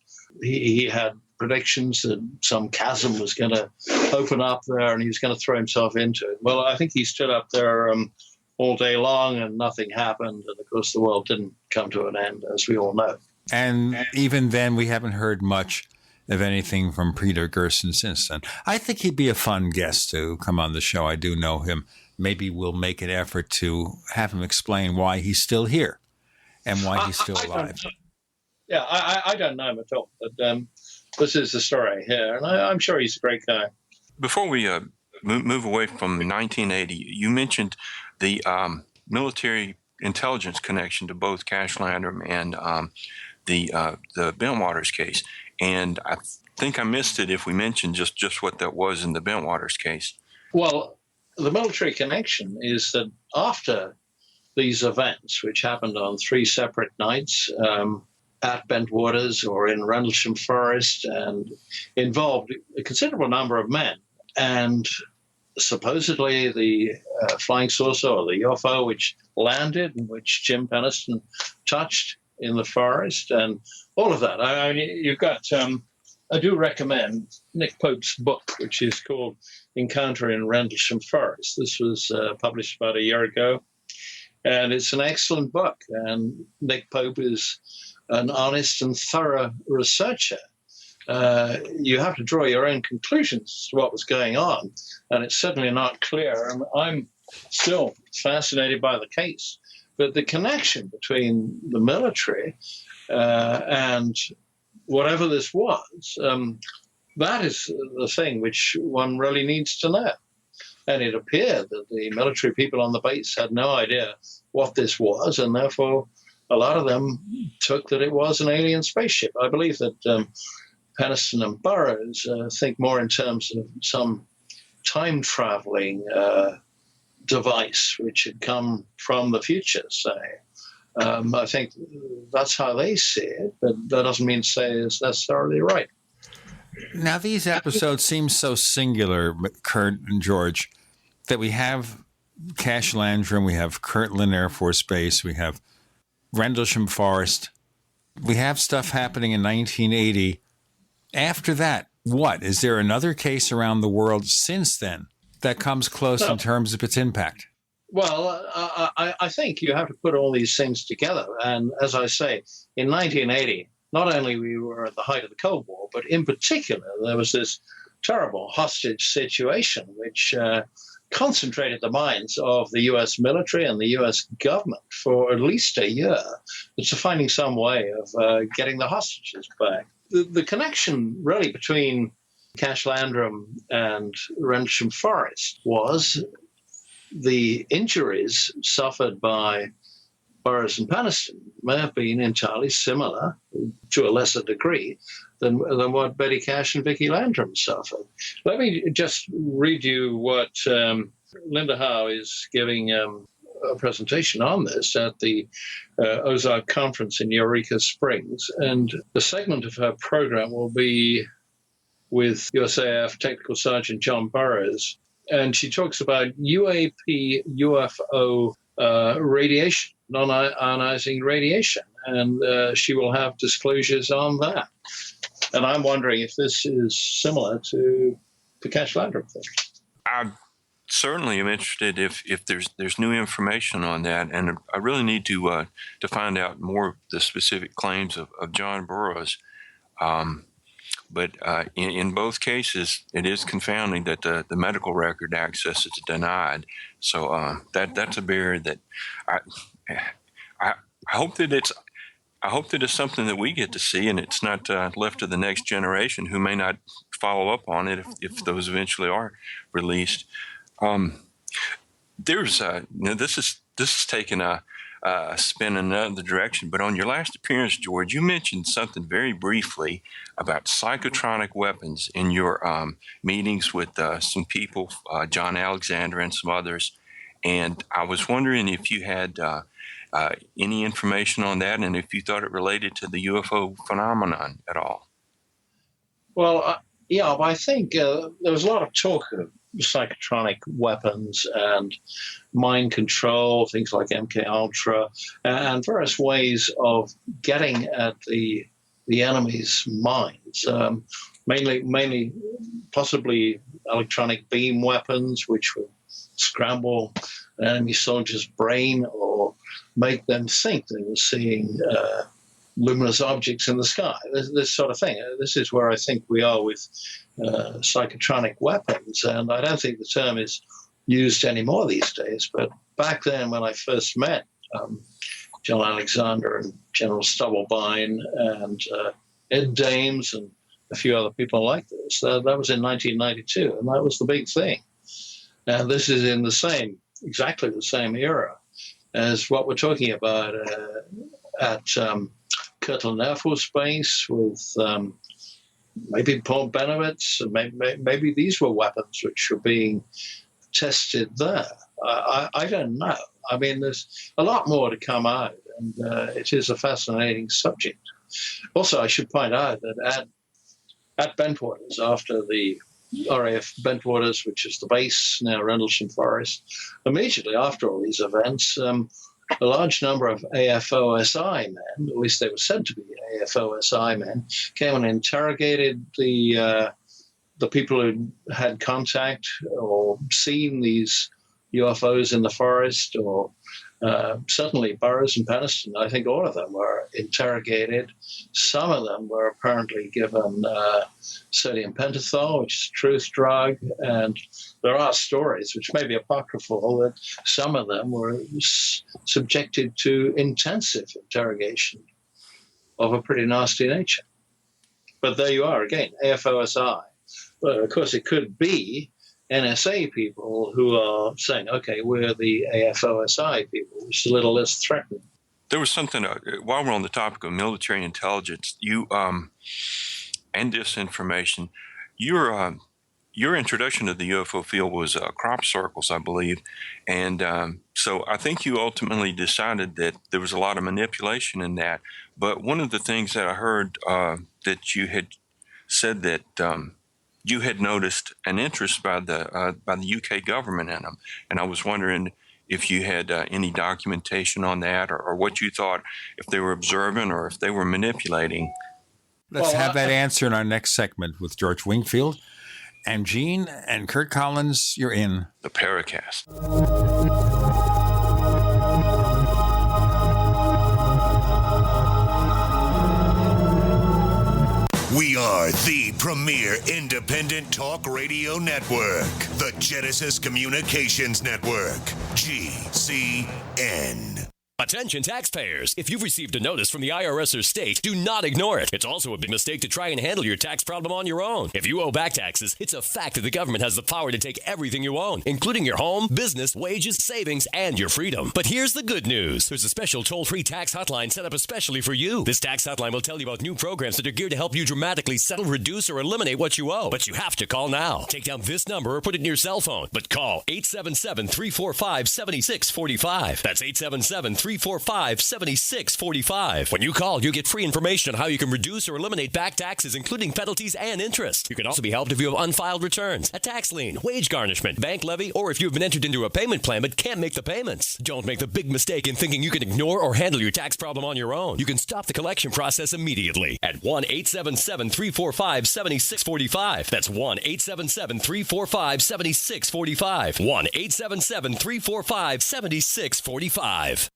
he had predictions that some chasm was going to open up there and he was going to throw himself into it. Well, I think he stood up there all day long and nothing happened, and of course the world didn't come to an end, as we all know. And even then, we haven't heard much of anything from Peter Gersten since then. I think he'd be a fun guest to come on the show. I do know him. Maybe we'll make an effort to have him explain why he's still here and why he's still alive. I don't know him at all, but this is the story here, and I'm sure he's a great guy. Before we move away from 1980, you mentioned the military intelligence connection to both Cash-Landrum and the Bentwaters case, and I think I missed it if we mentioned just what that was in the Bentwaters case. Well, the military connection is that after these events, which happened on 3 separate nights at Bentwaters or in Rendlesham Forest, and involved a considerable number of men, and supposedly the flying saucer or the UFO which landed and which Jim Penniston touched in the forest, and all of that. I mean, you've got, I do recommend Nick Pope's book, which is called Encounter in Rendlesham Forest. This was published about a year ago, and it's an excellent book. And Nick Pope is an honest and thorough researcher. You have to draw your own conclusions as to what was going on, and it's certainly not clear. And I'm still fascinated by the case. But the connection between the military and whatever this was, that is the thing which one really needs to know. And it appeared that the military people on the base had no idea what this was, and therefore a lot of them took that it was an alien spaceship. I believe that Penniston and Burroughs think more in terms of some time-traveling device which had come from the future, say. I think that's how they see it, but that doesn't mean to say it's necessarily right. Now, these episodes seem so singular, Curt and George, that we have Cash-Landrum, we have Kirtland Air Force Base, we have Rendlesham Forest, we have stuff happening in 1980. After that, what? Is there another case around the world since then that comes close in terms of its impact? Well, I think you have to put all these things together. And as I say, in 1980, not only we were at the height of the Cold War, but in particular, there was this terrible hostage situation which concentrated the minds of the U.S. military and the U.S. government for at least a year to finding some way of getting the hostages back. The connection really between Cash-Landrum and Rendlesham Forest was the injuries suffered by Burroughs and Penniston may have been entirely similar, to a lesser degree, than what Betty Cash and Vicki Landrum suffered. Let me just read you what Linda Howe is giving a presentation on this at the Ozark Conference in Eureka Springs. And the segment of her program will be with USAF Technical Sergeant John Burroughs. And she talks about UAP, UFO radiation, non-ionizing radiation. And she will have disclosures on that. And I'm wondering if this is similar to the Cash-Landrum thing. I certainly am interested if there's new information on that, and I really need to find out more of the specific claims of John Burroughs. But in both cases, it is confounding that the medical record access is denied. So that's a barrier that I hope that it's something that we get to see, and it's not left to the next generation who may not follow up on it if those eventually are released. There's this is taking a spin in another direction, but on your last appearance, George, you mentioned something very briefly about psychotronic weapons in your meetings with some people, John Alexander and some others, and I was wondering if you had any information on that, and if you thought it related to the UFO phenomenon at all. Well, I think there was a lot of talk of psychotronic weapons and mind control, things like MK Ultra, and various ways of getting at the enemy's minds. Mainly, possibly electronic beam weapons, which would scramble an enemy soldier's brain or make them think they were seeing luminous objects in the sky, this sort of thing. This is where I think we are with psychotronic weapons, and I don't think the term is used anymore these days. But back then, when I first met John Alexander and General Stubblebine and Ed Dames and a few other people like this. That was in 1992, and that was the big thing. And this is in exactly the same era as what we're talking about at Kirtland Air Force Base with maybe Port Benevitz, and maybe these were weapons which were being tested there. I don't know. I mean, there's a lot more to come out, and it is a fascinating subject. Also, I should point out that at Bentwaters, after the RAF Bentwaters, which is the base, now Rendlesham Forest, immediately after all these events, a large number of AFOSI men, at least they were said to be AFOSI men, came and interrogated the people who had contact or seen these UFOs in the forest, or certainly Burroughs and Peniston. I think all of them were interrogated. Some of them were apparently given sodium pentothal, which is a truth drug, and there are stories, which may be apocryphal, that some of them were subjected to intensive interrogation of a pretty nasty nature. But there you are again, AFOSI. But of course, it could be NSA people who are saying, okay, we're the AFOSI people, which is a little less threatening. There was something, while we're on the topic of military intelligence, you and disinformation, your introduction to the UFO field was crop circles, I believe. And so I think you ultimately decided that there was a lot of manipulation in that. But one of the things that I heard that you had said that you had noticed an interest by the UK government in them, and I was wondering if you had any documentation on that, or what you thought, if they were observant or if they were manipulating. Let's have that answer in our next segment with George Wingfield. And Gene and Curt Collins, you're in the Paracast. We are the premier independent talk radio network, the Genesis Communications Network, GCN. Attention taxpayers. If you've received a notice from the IRS or state, do not ignore it. It's also a big mistake to try and handle your tax problem on your own. If you owe back taxes, it's a fact that the government has the power to take everything you own, including your home, business, wages, savings, and your freedom. But here's the good news. There's a special toll-free tax hotline set up especially for you. This tax hotline will tell you about new programs that are geared to help you dramatically settle, reduce, or eliminate what you owe. But you have to call now. Take down this number or put it in your cell phone. But call 877-345-7645. That's 877-345-7645. When you call, you get free information on how you can reduce or eliminate back taxes, including penalties and interest. You can also be helped if you have unfiled returns, a tax lien, wage garnishment, bank levy, or if you've been entered into a payment plan but can't make the payments. Don't make the big mistake in thinking you can ignore or handle your tax problem on your own. You can stop the collection process immediately at 1-877-345-7645. That's 1-877-345-7645. 1-877-345-7645.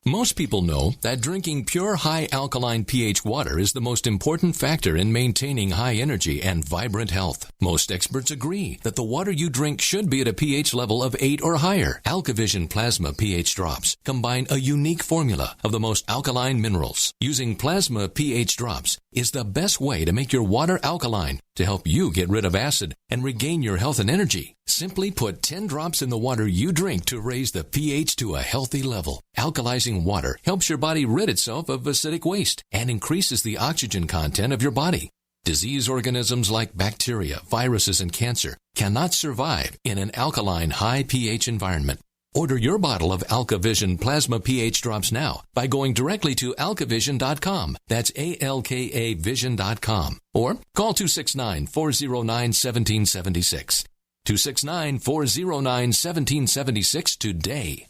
Most people know that drinking pure high alkaline pH water is the most important factor in maintaining high energy and vibrant health. Most experts agree that the water you drink should be at a pH level of 8 or higher. AlkaVision Plasma pH drops combine a unique formula of the most alkaline minerals. Using plasma pH drops is the best way to make your water alkaline to help you get rid of acid and regain your health and energy. Simply put 10 drops in the water you drink to raise the pH to a healthy level. Alkalizing water helps your body rid itself of acidic waste and increases the oxygen content of your body. Disease organisms like bacteria, viruses, and cancer cannot survive in an alkaline high pH environment. Order your bottle of AlkaVision Plasma pH drops now by going directly to alkavision.com. That's ALKAvision.com. Or call 269-409-1776. 269-409-1776 today.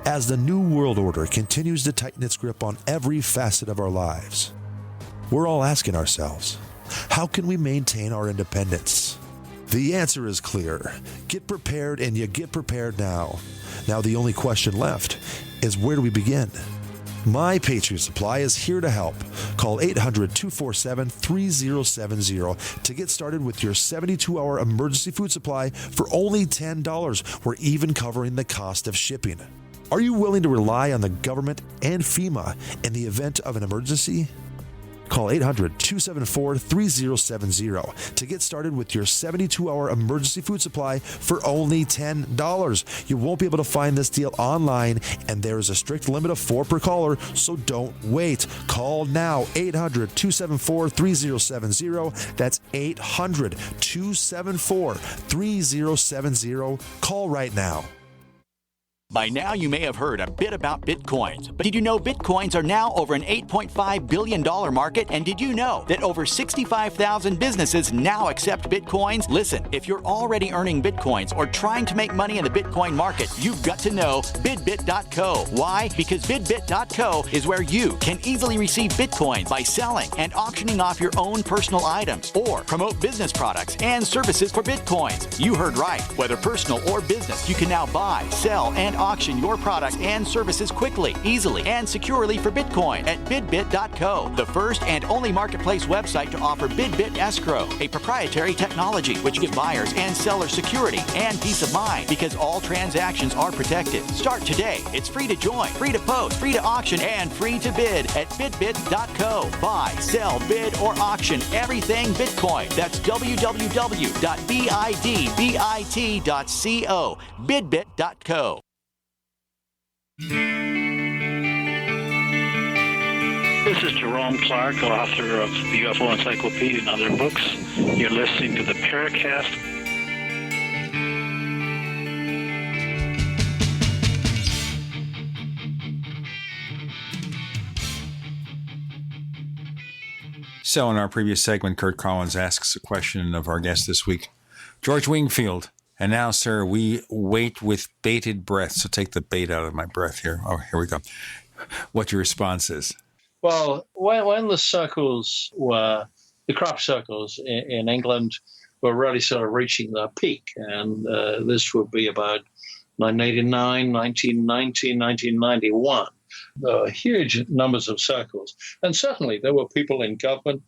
As the New World Order continues to tighten its grip on every facet of our lives, we're all asking ourselves, how can we maintain our independence? The answer is clear. Get prepared, and you get prepared now. Now the only question left is, where do we begin? My Patriot Supply is here to help. Call 800-247-3070 to get started with your 72-hour emergency food supply for only $10. We're even covering the cost of shipping. Are you willing to rely on the government and FEMA in the event of an emergency? Call 800-274-3070 to get started with your 72-hour emergency food supply for only $10. You won't be able to find this deal online, and there is a strict limit of 4 per caller, so don't wait. Call now, 800-274-3070. That's 800-274-3070. Call right now. By now, you may have heard a bit about Bitcoins, but did you know Bitcoins are now over an $8.5 billion market? And did you know that over 65,000 businesses now accept Bitcoins? Listen, if you're already earning Bitcoins or trying to make money in the Bitcoin market, you've got to know bidbit.co. Why? Because bidbit.co is where you can easily receive Bitcoins by selling and auctioning off your own personal items or promote business products and services for Bitcoins. You heard right. Whether personal or business, you can now buy, sell, and auction your products and services quickly, easily, and securely for Bitcoin at bidbit.co, the first and only marketplace website to offer BidBit Escrow, a proprietary technology which gives buyers and sellers security and peace of mind because all transactions are protected. Start today. It's free to join, free to post, free to auction, and free to bid at bidbit.co. Buy, sell, bid, or auction everything Bitcoin. That's www.bidbit.co, bidbit.co. This is Jerome Clark, author of the UFO Encyclopedia and other books. You're listening to the Paracast. So in our previous segment, Curt Collins asks a question of our guest this week, George Wingfield. And now, sir, we wait with bated breath. So take the bait out of my breath here. Oh, here we go. What your response is? Well, when the circles were, the crop circles in England were really sort of reaching their peak, and this would be about 1989, 1990, 1991. There were huge numbers of circles. And certainly there were people in government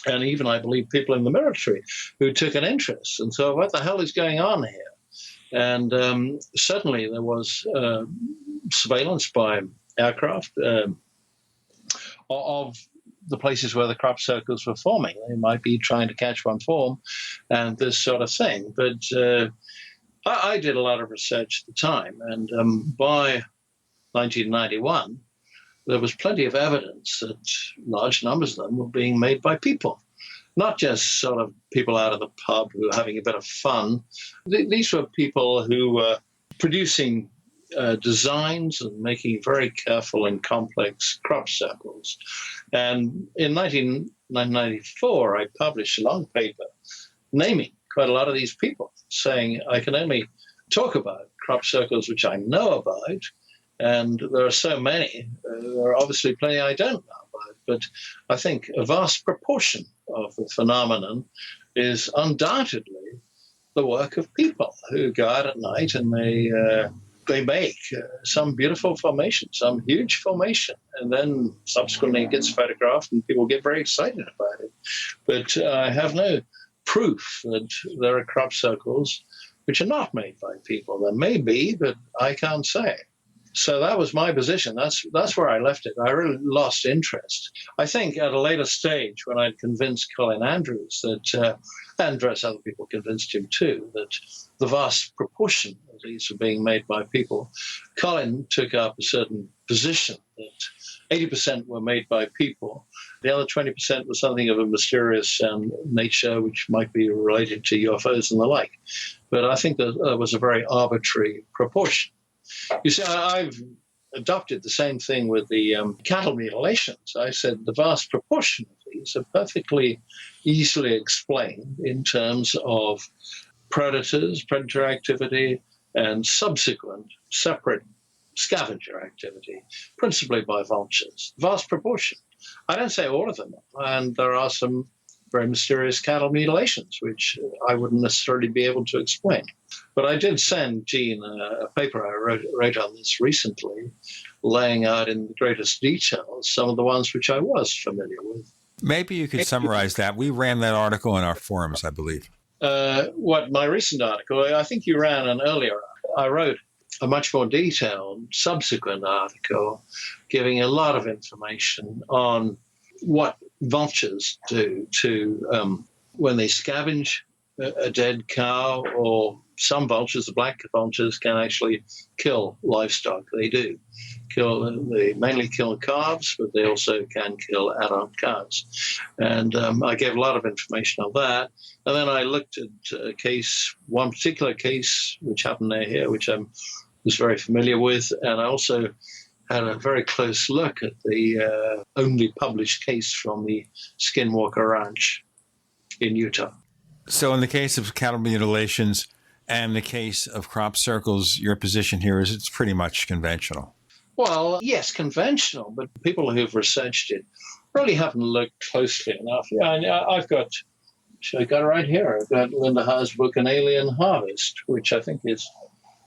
and even, I believe, people in the military who took an interest. And so what the hell is going on here? And certainly there was surveillance by aircraft of the places where the crop circles were forming. They might be trying to catch one form and this sort of thing. But I did a lot of research at the time, and by 1991, there was plenty of evidence that large numbers of them were being made by people, not just sort of people out of the pub who were having a bit of fun. These were people who were producing designs and making very careful and complex crop circles. And in 1994, I published a long paper naming quite a lot of these people, saying I can only talk about crop circles which I know about, and there are so many. There are obviously plenty I don't know about, but I think a vast proportion of the phenomenon is undoubtedly the work of people who go out at night and they make some beautiful formation, some huge formation, and then subsequently it gets photographed and people get very excited about it. But I have no proof that there are crop circles which are not made by people. There may be, but I can't say. So that was my position. That's where I left it. I really lost interest. I think at a later stage, when I'd convinced Colin Andrews that, and various other people convinced him too, that the vast proportion of these were being made by people, Colin took up a certain position that 80% were made by people. The other 20% was something of a mysterious nature, which might be related to UFOs and the like. But I think that was a very arbitrary proportion. You see, I've adopted the same thing with the cattle mutilations. I said the vast proportion of these are perfectly easily explained in terms of predators, predator activity, and subsequent separate scavenger activity, principally by vultures. Vast proportion. I don't say all of them, and there are some very mysterious cattle mutilations, which I wouldn't necessarily be able to explain. But I did send Gene a paper I wrote on this recently, laying out in the greatest detail some of the ones which I was familiar with. Maybe you could summarize that. We ran that article in our forums, I believe. My recent article, I think you ran an earlier article. I wrote a much more detailed subsequent article giving a lot of information on what vultures do to when they scavenge a dead cow, or some vultures, the black vultures, can actually kill livestock. They do. They mainly kill calves, but they also can kill adult cows. And I gave a lot of information on that. And then I looked at a case, one particular case, which happened near here, which I was very familiar with. And I also had a very close look at the only published case from the Skinwalker Ranch in Utah. So in the case of cattle mutilations and the case of crop circles, your position here is it's pretty much conventional. Well, yes, conventional, but people who've researched it really haven't looked closely enough. Yeah, I got it right here. I've got Linda Ha's book, An Alien Harvest, which I think is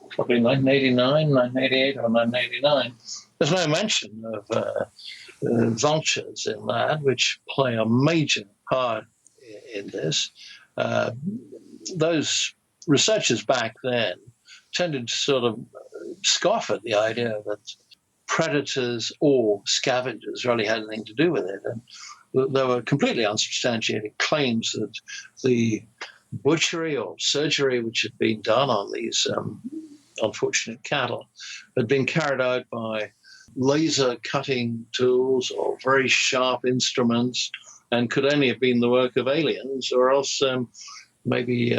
probably 1989, 1988, or 1989. There's no mention of vultures in that, which play a major part in this. Those researchers back then tended to sort of scoff at the idea that predators or scavengers really had anything to do with it. And there were completely unsubstantiated claims that the butchery or surgery which had been done on these unfortunate cattle had been carried out by laser cutting tools or very sharp instruments, and could only have been the work of aliens, or else maybe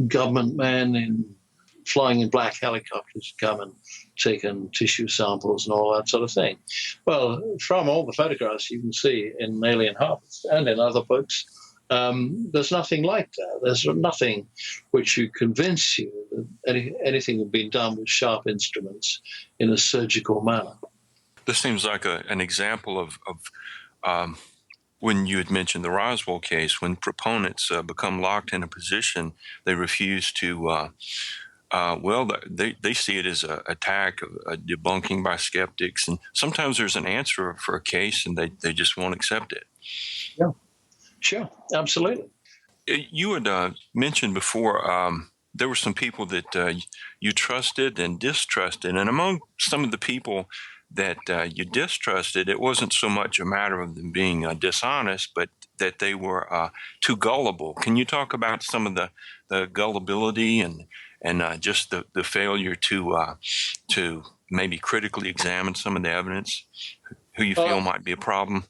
government men flying in black helicopters come and taken tissue samples and all that sort of thing. Well, from all the photographs you can see in Alien Harvest and in other books, there's nothing like that. There's nothing which would convince you that anything had been done with sharp instruments in a surgical manner. This seems like an example of when you had mentioned the Roswell case, when proponents become locked in a position, they refuse to, they see it as an attack, a debunking by skeptics. And sometimes there's an answer for a case and they just won't accept it. Yeah, sure, absolutely. You had mentioned before there were some people that you trusted and distrusted. And among some of the people that you distrusted, it wasn't so much a matter of them being dishonest, but that they were too gullible. Can you talk about some of the gullibility and just the failure to maybe critically examine some of the evidence, who you feel might be a problem?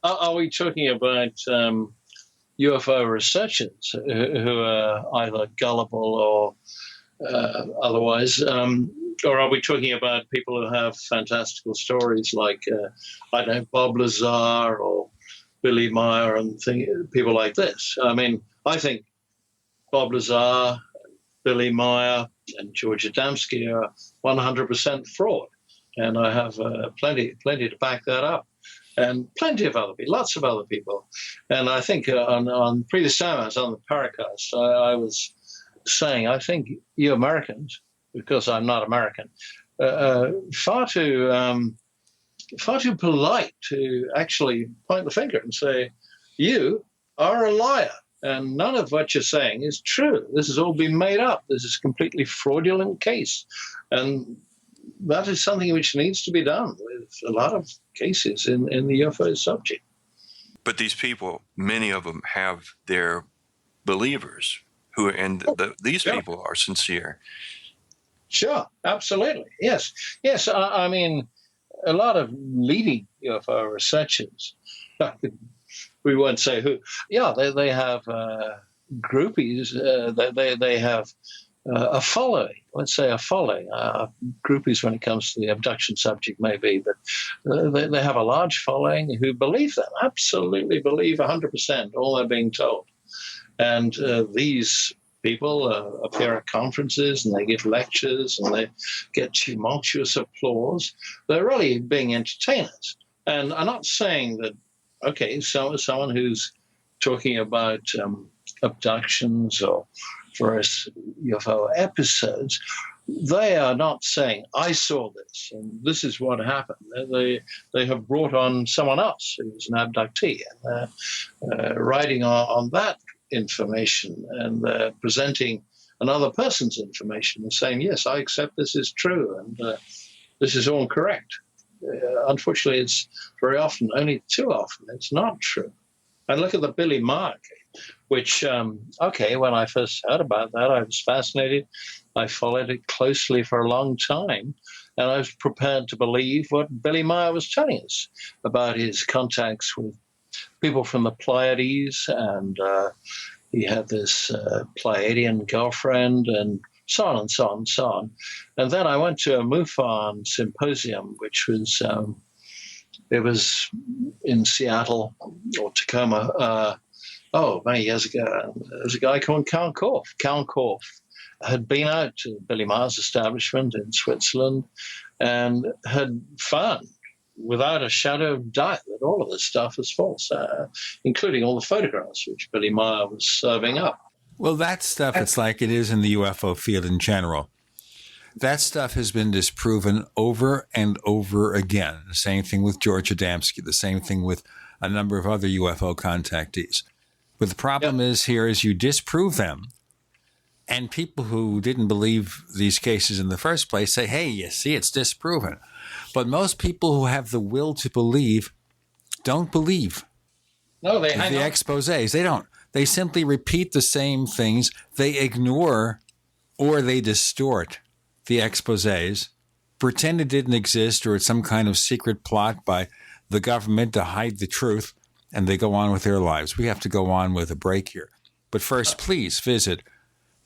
Are we talking about UFO researchers who are either gullible or otherwise? Or are we talking about people who have fantastical stories like, I don't know, Bob Lazar or Billy Meyer and people like this? I mean, I think Bob Lazar, Billy Meyer, and George Adamski are 100% fraud. And I have plenty to back that up. And plenty of other people, lots of other people. And I think on previous time I was on the Paracast, I was saying, I think you Americans, because I'm not American, far too polite to actually point the finger and say, you are a liar, and none of what you're saying is true. This has all been made up. This is a completely fraudulent case. And that is something which needs to be done with a lot of cases in the UFO subject. But these people, many of them have their believers these people are sincere. Sure, absolutely. Yes. I mean, a lot of leading UFO researchers, we won't say who, they have groupies, they have a following, let's say a following. Groupies when it comes to the abduction subject maybe, but they have a large following who believe them, absolutely believe 100% all they're being told. And these people appear at conferences and they give lectures and they get tumultuous applause. They're really being entertainers. And I'm not saying that, okay, so someone who's talking about abductions or various UFO episodes, they are not saying, I saw this and this is what happened. They have brought on someone else who's an abductee, and riding on that information and presenting another person's information and saying, yes, I accept this is true and this is all correct. Unfortunately, it's very often, only too often, it's not true. And look at the Billy Maher case, which, when I first heard about that, I was fascinated. I followed it closely for a long time, and I was prepared to believe what Billy Maher was telling us about his contacts with people from the Pleiades, and he had this Pleiadian girlfriend, and so on and so on and so on. And then I went to a MUFON symposium, which was, it was in Seattle or Tacoma, many years ago. There was a guy called Count Korff. Count Korff had been out to Billy Maher's establishment in Switzerland and had found, without a shadow of doubt, that all of this stuff is false, including all the photographs which Billy Maher was serving up. Well, that stuff, it's like it is in the UFO field in general. That stuff has been disproven over and over again. The same thing with George Adamski, the same thing with a number of other UFO contactees. But the problem is here is you disprove them, and people who didn't believe these cases in the first place say, hey, you see, it's disproven. But most people who have the will to believe don't believe. No, they the exposés. They don't. They simply repeat the same things. They ignore or they distort the exposés, pretend it didn't exist or it's some kind of secret plot by the government to hide the truth, and they go on with their lives. We have to go on with a break here. But first, please visit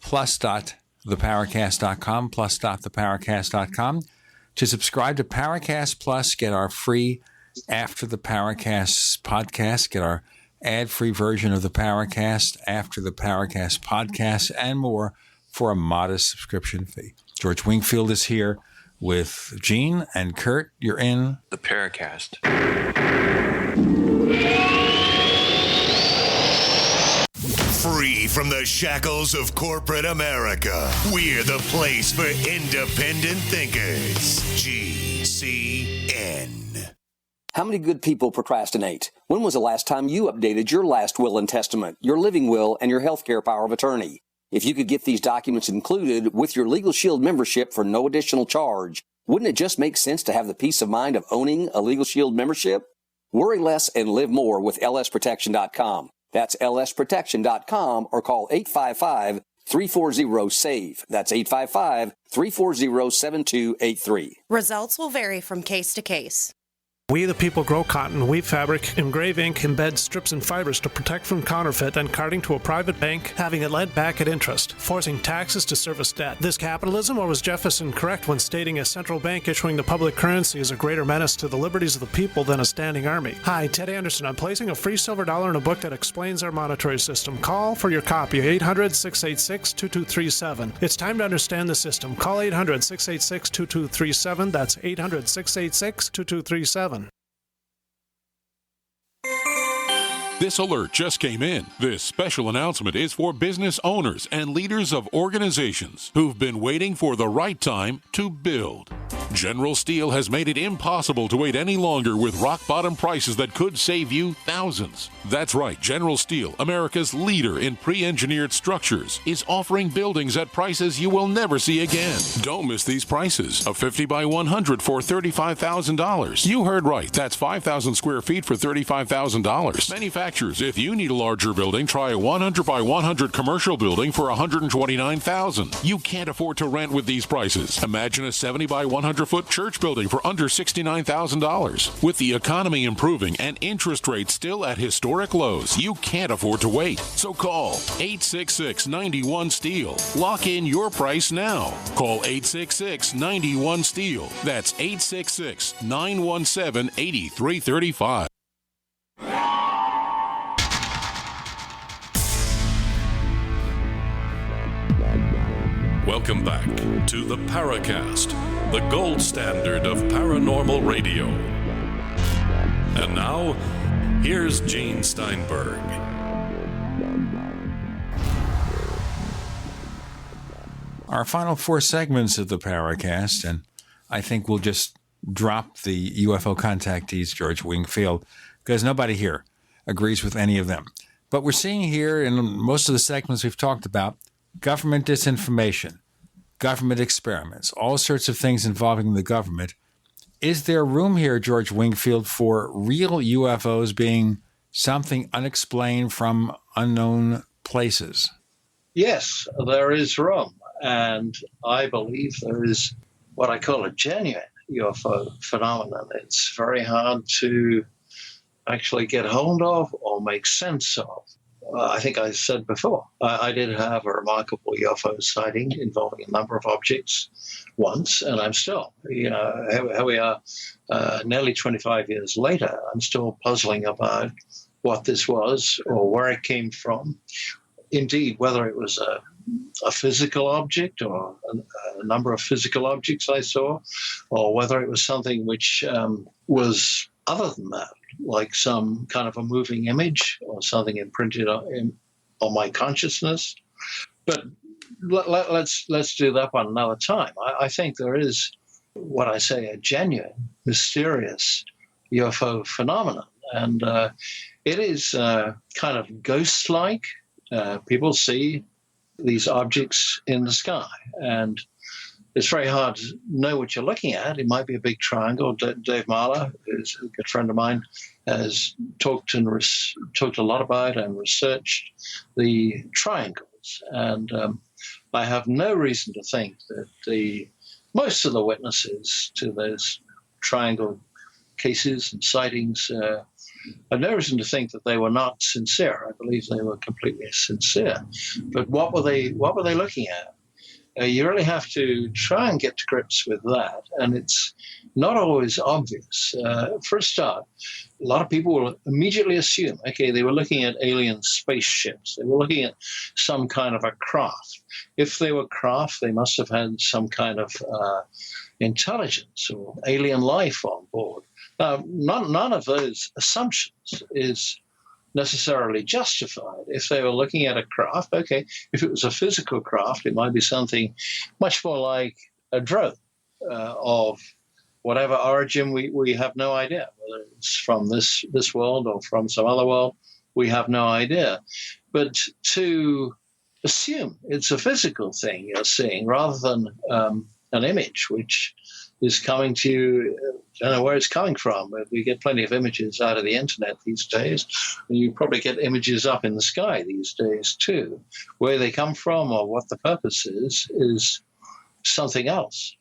plus.theparacast.com, plus.theparacast.com. To subscribe to Paracast Plus, get our free After the Paracast podcast, get our ad-free version of the Paracast, After the Paracast podcast, and more for a modest subscription fee. George Wingfield is here with Gene and Curt. You're in the Paracast. Free from the shackles of corporate America, we're the place for independent thinkers. GCN. How many good people procrastinate? When was the last time you updated your last will and testament, your living will, and your healthcare power of attorney? If you could get these documents included with your Legal Shield membership for no additional charge, wouldn't it just make sense to have the peace of mind of owning a Legal Shield membership? Worry less and live more with lsprotection.com. That's lsprotection.com, or call 855-340-SAVE. That's 855-340-7283. Results will vary from case to case. We the people grow cotton, weave fabric, engrave ink, embed strips and fibers to protect from counterfeit, then carting to a private bank, having it lent back at interest, forcing taxes to service debt. This capitalism, or was Jefferson correct when stating a central bank issuing the public currency is a greater menace to the liberties of the people than a standing army? Hi, Ted Anderson. I'm placing a free silver dollar in a book that explains our monetary system. Call for your copy, 800-686-2237. It's time to understand the system. Call 800-686-2237. That's 800-686-2237. This alert just came in. This special announcement is for business owners and leaders of organizations who've been waiting for the right time to build. General Steel has made it impossible to wait any longer with rock-bottom prices that could save you thousands. That's right, General Steel, America's leader in pre-engineered structures, is offering buildings at prices you will never see again. Don't miss these prices. A 50 by 100 for $35,000. You heard right. That's 5,000 square feet for $35,000. Manufacturers, if you need a larger building, try a 100 by 100 commercial building for $129,000. You can't afford to rent with these prices. Imagine a 70 by 100-foot church building for under $69,000. With the economy improving and interest rates still at historic lows, you can't afford to wait. So call 866-91-STEEL. Lock in your price now. Call 866-91-STEEL. That's 866-917-8335. Welcome back to the Paracast, the gold standard of paranormal radio. And now, here's Gene Steinberg. Our final 4 segments of the Paracast, and I think we'll just drop the UFO contactees, George Wingfield, because nobody here agrees with any of them. But we're seeing here in most of the segments we've talked about government disinformation, government experiments, all sorts of things involving the government. Is there room here, George Wingfield, for real UFOs being something unexplained from unknown places? Yes, there is room. And I believe there is what I call a genuine UFO phenomenon. It's very hard to actually get hold of or make sense of. I think I said before, I did have a remarkable UFO sighting involving a number of objects once, and I'm still, here we are nearly 25 years later, I'm still puzzling about what this was or where it came from. Indeed, whether it was a physical object or a number of physical objects I saw, or whether it was something which was other than that, like some kind of a moving image or something imprinted on my consciousness. But let's do that one another time. I think there is what I say a genuine, mysterious UFO phenomenon, and it is kind of ghost-like. People see these objects in the sky, and it's very hard to know what you're looking at. It might be a big triangle. Dave Marler, who's a good friend of mine, has talked a lot about and researched the triangles, and I have no reason to think that most of the witnesses to those triangle cases and sightings I have no reason to think that they were not sincere. I believe they were completely sincere. But what were they looking at? You really have to try and get to grips with that, and it's not always obvious. For a start, a lot of people will immediately assume, okay, they were looking at alien spaceships. They were looking at some kind of a craft. If they were craft, they must have had some kind of intelligence or alien life on board. None of those assumptions is necessarily justified. If they were looking at a craft, okay, if it was a physical craft, it might be something much more like a drone of whatever origin, we have no idea, whether it's from this world or from some other world, we have no idea. But to assume it's a physical thing you're seeing rather than an image which is coming to you, I don't know where it's coming from, but we get plenty of images out of the internet these days. And you probably get images up in the sky these days too. Where they come from or what the purpose is something else.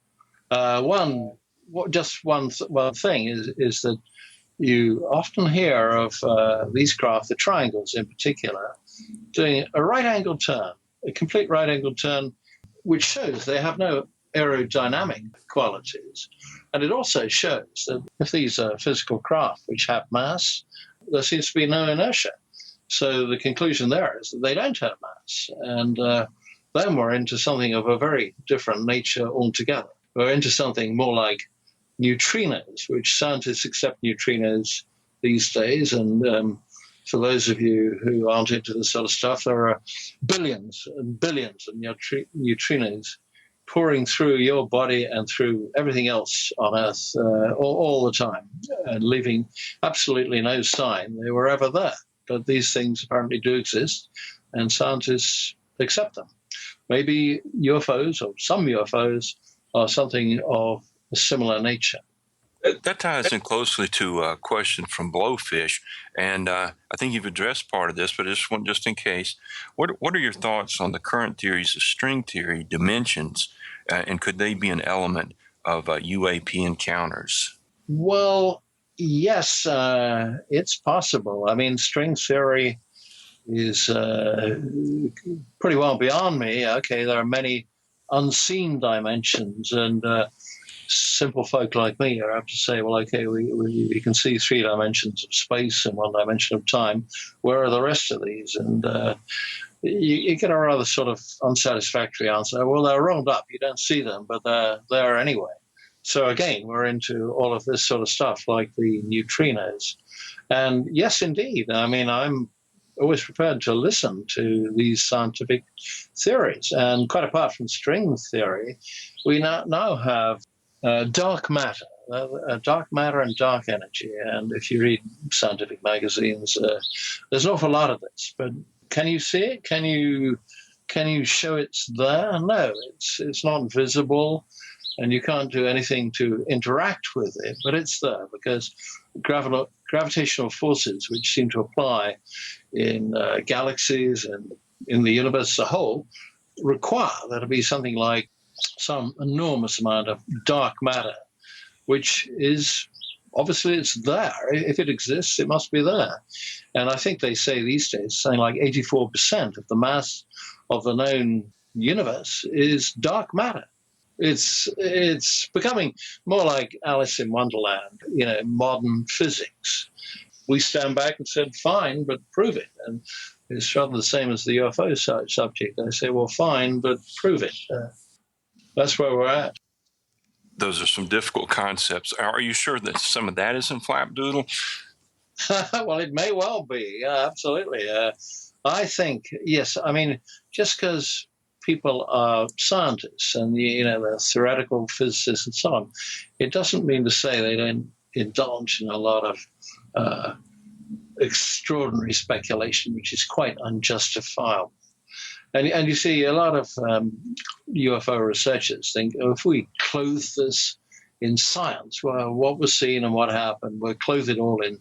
One thing is that you often hear of these craft, the triangles in particular, doing a right-angle turn, a complete right-angle turn, which shows they have no aerodynamic qualities. And it also shows that if these are physical craft which have mass, there seems to be no inertia. So the conclusion there is that they don't have mass. And then we're into something of a very different nature altogether. We're into something more like neutrinos, which scientists accept neutrinos these days. And for those of you who aren't into this sort of stuff, there are billions and billions of neutrinos pouring through your body and through everything else on Earth all the time, and leaving absolutely no sign they were ever there. But these things apparently do exist, and scientists accept them. Maybe UFOs, or some UFOs, are something of a similar nature. That ties in closely to a question from Blowfish, and I think you've addressed part of this, but just in case, what are your thoughts on the current theories of string theory, dimensions, and could they be an element of UAP encounters? Well, yes, it's possible. I mean, string theory is pretty well beyond me. Okay, there are many unseen dimensions, and simple folk like me are apt to say, well, okay, we can see 3 dimensions of space and 1 dimension of time. Where are the rest of these? And you get a rather sort of unsatisfactory answer. Well, they're rolled up. You don't see them, but they're there anyway. So again, we're into all of this sort of stuff like the neutrinos. And yes, indeed. I mean, I'm always prepared to listen to these scientific theories. And quite apart from string theory, we now have dark matter. Dark matter and dark energy. And if you read scientific magazines, there's an awful lot of this. But can you see it? Can you show it's there? No, it's not visible, and you can't do anything to interact with it. But it's there because gravitational forces, which seem to apply in galaxies and in the universe as a whole, require there to be something like some enormous amount of dark matter, which is obviously it's there. If it exists, it must be there. And I think they say these days something like 84% of the mass of the known universe is dark matter. It's becoming more like Alice in Wonderland, modern physics. We stand back and said, fine, but prove it. And it's rather the same as the UFO subject. They say, well, fine, but prove it. That's where we're at. Those are some difficult concepts. Are you sure that some of that is in Flapdoodle? Well, it may well be. Yeah, absolutely. I think, yes. I mean, just because people are scientists and, they're theoretical physicists and so on, it doesn't mean to say they don't indulge in a lot of extraordinary speculation, which is quite unjustifiable. And you see, a lot of UFO researchers think, if we clothe this in science, well, what was seen and what happened, we'll clothe it all in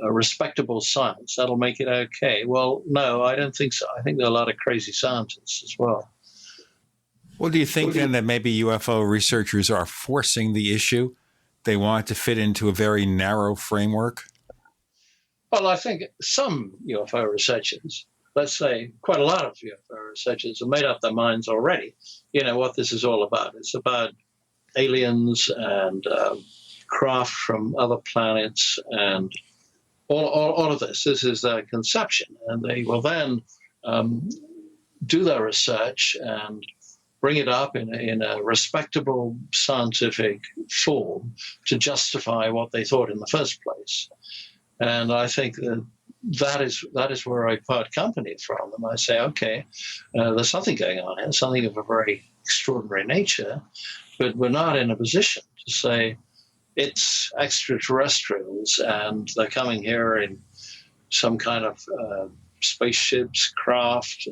respectable science. That'll make it okay. Well, no, I don't think so. I think there are a lot of crazy scientists as well. Well, do you think then that maybe UFO researchers are forcing the issue? They want it to fit into a very narrow framework? Well, I think some UFO researchers, let's say quite a lot of UFO researchers, have made up their minds already, what this is all about. It's about aliens and craft from other planets and all of this. This is their conception. And they will then do their research and bring it up in a respectable scientific form to justify what they thought in the first place. And I think that is where I part company from them. I say, okay, there's something going on here, something of a very extraordinary nature, but we're not in a position to say it's extraterrestrials and they're coming here in some kind of spaceships, craft,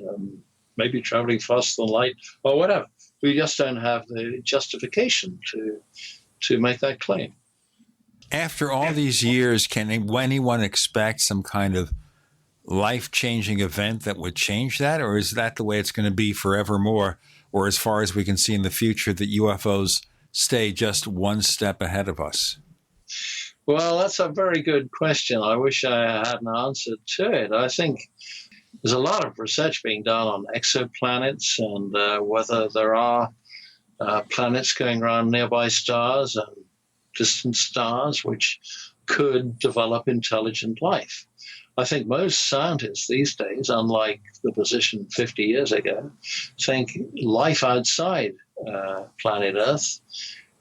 maybe traveling faster than light or whatever. We just don't have the justification to make that claim. After all these years, can anyone expect some kind of life-changing event that would change that? Or is that the way it's going to be forevermore? Or as far as we can see in the future, that UFOs stay just one step ahead of us? Well, that's a very good question. I wish I had an answer to it. I think there's a lot of research being done on exoplanets and whether there are planets going around nearby stars and distant stars which could develop intelligent life. I think most scientists these days, unlike the position 50 years ago, think life outside planet Earth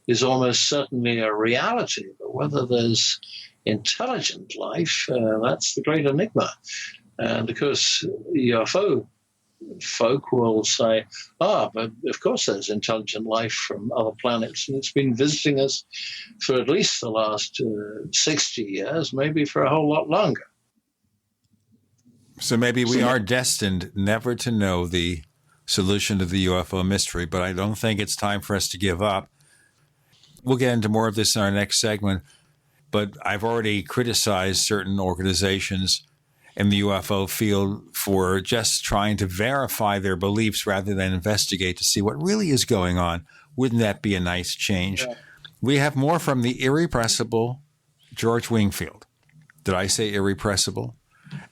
is almost certainly a reality. But whether there's intelligent life, that's the great enigma. And of course, UFO folk will say, but of course there's intelligent life from other planets, and it's been visiting us for at least the last 60 years, maybe for a whole lot longer. So maybe we are destined never to know the solution to the UFO mystery, but I don't think it's time for us to give up. We'll get into more of this in our next segment, but I've already criticized certain organizations in the UFO field for just trying to verify their beliefs rather than investigate to see what really is going on. Wouldn't that be a nice change? Yeah. We have more from the irrepressible George Wingfield. Did I say irrepressible?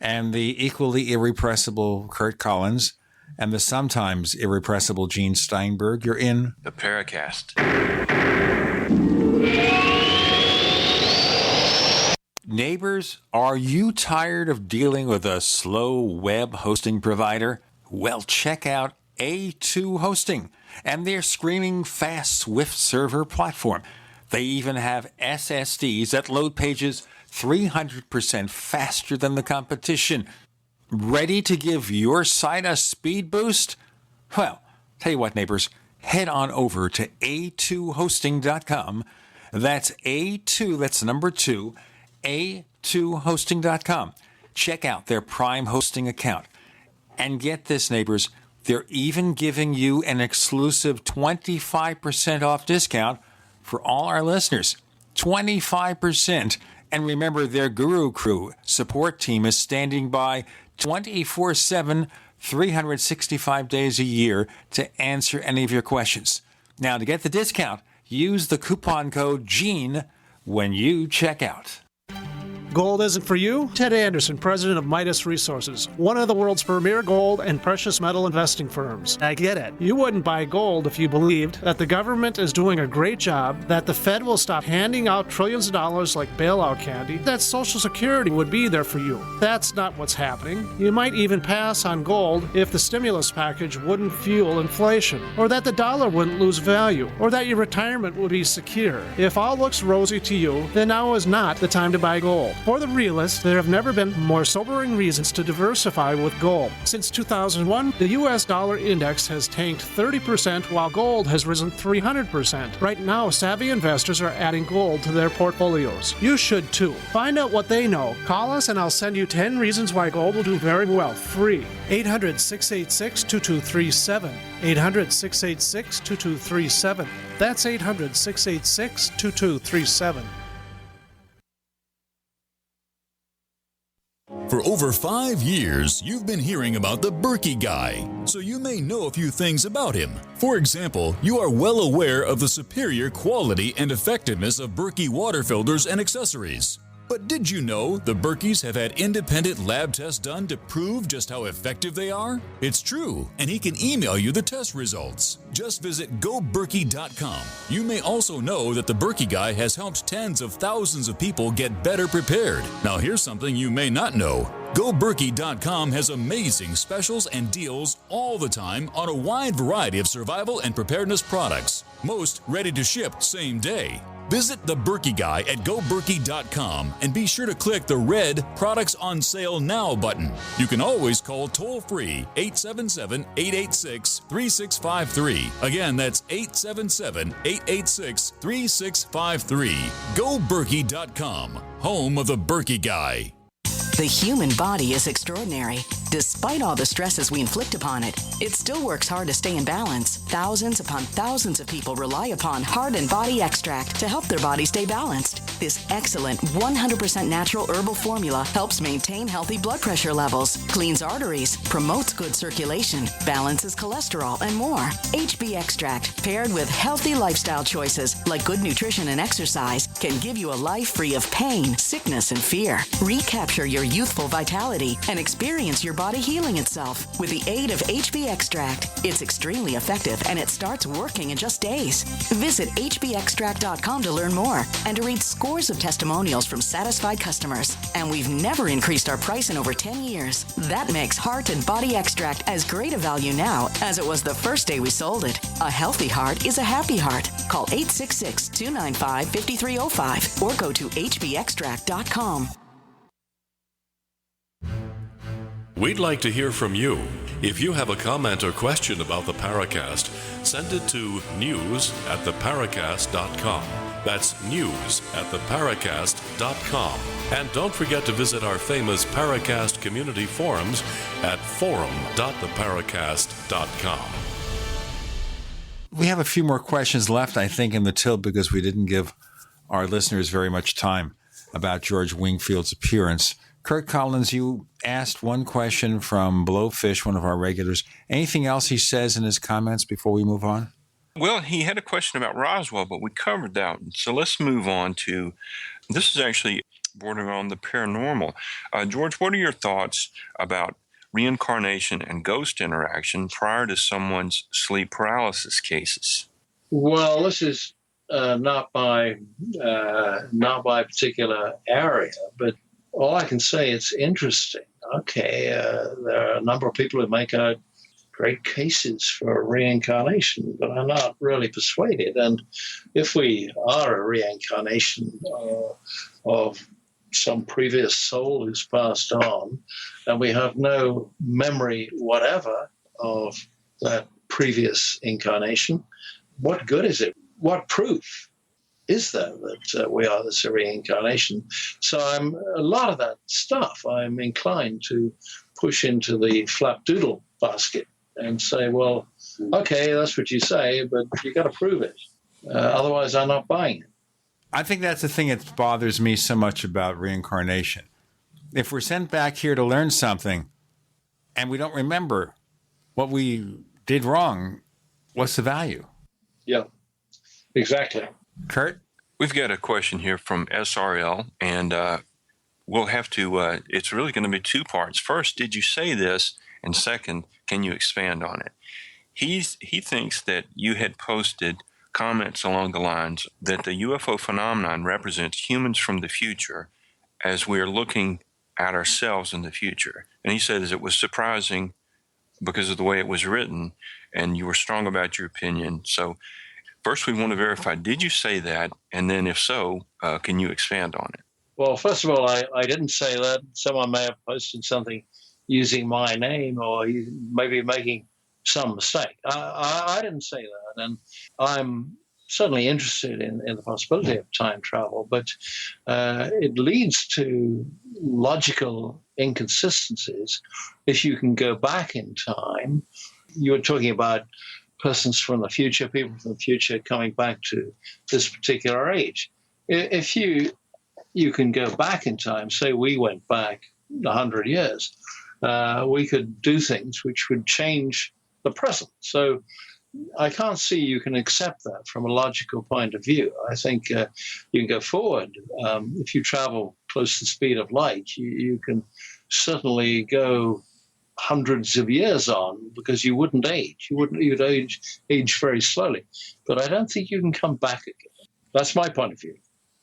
And the equally irrepressible Curt Collins and the sometimes irrepressible Gene Steinberg. You're in the Paracast. Neighbors, are you tired of dealing with a slow web hosting provider? Well, check out A2 Hosting and their screaming fast Swift server platform. They even have SSDs that load pages 300% faster than the competition. Ready to give your site a speed boost? Well, tell you what, neighbors, head on over to a2hosting.com. That's A2, that's number 2, a2hosting.com. Check out their Prime hosting account. And get this, neighbors, they're even giving you an exclusive 25% off discount for all our listeners. 25%. And remember, their Guru Crew support team is standing by 24/7, 365 days a year to answer any of your questions. Now, to get the discount, use the coupon code GENE when you check out. Gold isn't for you? Ted Anderson, president of Midas Resources, one of the world's premier gold and precious metal investing firms. I get it. You wouldn't buy gold if you believed that the government is doing a great job, that the Fed will stop handing out trillions of dollars like bailout candy, that Social Security would be there for you. That's not what's happening. You might even pass on gold if the stimulus package wouldn't fuel inflation, or that the dollar wouldn't lose value, or that your retirement would be secure. If all looks rosy to you, then now is not the time to buy gold. For the realist, there have never been more sobering reasons to diversify with gold. Since 2001, the U.S. dollar index has tanked 30% while gold has risen 300%. Right now, savvy investors are adding gold to their portfolios. You should too. Find out what they know. Call us and I'll send you 10 reasons why gold will do very well, free. 800-686-2237. 800-686-2237. That's 800-686-2237. For over 5 years, you've been hearing about the Berkey Guy, so you may know a few things about him. For example, you are well aware of the superior quality and effectiveness of Berkey water filters and accessories. But did you know the Berkeys have had independent lab tests done to prove just how effective they are? It's true, and he can email you the test results. Just visit goberkey.com. You may also know that the Berkey Guy has helped tens of thousands of people get better prepared. Now here's something you may not know. GoBerkey.com has amazing specials and deals all the time on a wide variety of survival and preparedness products, most ready to ship same day. Visit the Berkey Guy at goberkey.com and be sure to click the red Products on Sale Now button. You can always call toll-free 877-886-3653. Again, that's 877-886-3653. GoBerkey.com, home of the Berkey Guy. The human body is extraordinary. Despite all the stresses we inflict upon it, it still works hard to stay in balance. Thousands upon thousands of people rely upon Heart and Body Extract to help their body stay balanced. This excellent 100% natural herbal formula helps maintain healthy blood pressure levels, cleans arteries, promotes good circulation, balances cholesterol, and more. HB Extract, paired with healthy lifestyle choices like good nutrition and exercise, can give you a life free of pain, sickness, and fear. Recapture your youthful vitality and experience your body healing itself with the aid of HB Extract. It's extremely effective and it starts working in just days. Visit hbextract.com to learn more and to read scores of testimonials from satisfied customers. And we've never increased our price in over 10 years. That makes Heart and Body Extract as great a value now as it was the first day we sold it. A healthy heart is a happy heart. Call 866-295-5305 or go to hbextract.com. We'd like to hear from you. If you have a comment or question about the Paracast, send it to news@theparacast.com. That's news@theparacast.com. And don't forget to visit our famous Paracast community forums at forum.theparacast.com. We have a few more questions left, I think, in the till because we didn't give our listeners very much time about George Wingfield's appearance. Curt Collins, you asked one question from Blowfish, one of our regulars. Anything else he says in his comments before we move on? Well, he had a question about Roswell, but we covered that. So let's move on to, this is actually bordering on the paranormal. George, what are your thoughts about reincarnation and ghost interaction prior to someone's sleep paralysis cases? Well, this is not my particular area, but all I can say, it's interesting. Okay, there are a number of people who make great cases for reincarnation, but I'm not really persuaded. And if we are a reincarnation of some previous soul who's passed on, and we have no memory whatever of that previous incarnation. What good is it? What proof is there that we are this reincarnation? So a lot of that stuff I'm inclined to push into the flapdoodle basket and say, well, okay, that's what you say, but you got to prove it. Otherwise, I'm not buying it. I think that's the thing that bothers me so much about reincarnation. If we're sent back here to learn something and we don't remember what we did wrong, what's the value? Yeah, exactly. Curt? We've got a question here from SRL, and we'll have to, it's really going to be two parts. First, did you say this? And second, can you expand on it? He thinks that you had posted comments along the lines that the UFO phenomenon represents humans from the future as we are looking at ourselves in the future. And he says it was surprising because of the way it was written, and you were strong about your opinion. So first we want to verify, did you say that? And then if so, can you expand on it? Well, first of all, I didn't say that. Someone may have posted something using my name or maybe making some mistake. I didn't say that, and I'm certainly interested in the possibility of time travel, but it leads to logical inconsistencies if you can go back in time. You were talking about persons from the future, people from the future coming back to this particular age. If you can go back in time, say we went back 100 years, we could do things which would change the present. So I can't see you can accept that from a logical point of view. I think you can go forward. If you travel close to the speed of light, you can certainly go hundreds of years on because you wouldn't age. You'd age very slowly. But I don't think you can come back again. That's my point of view.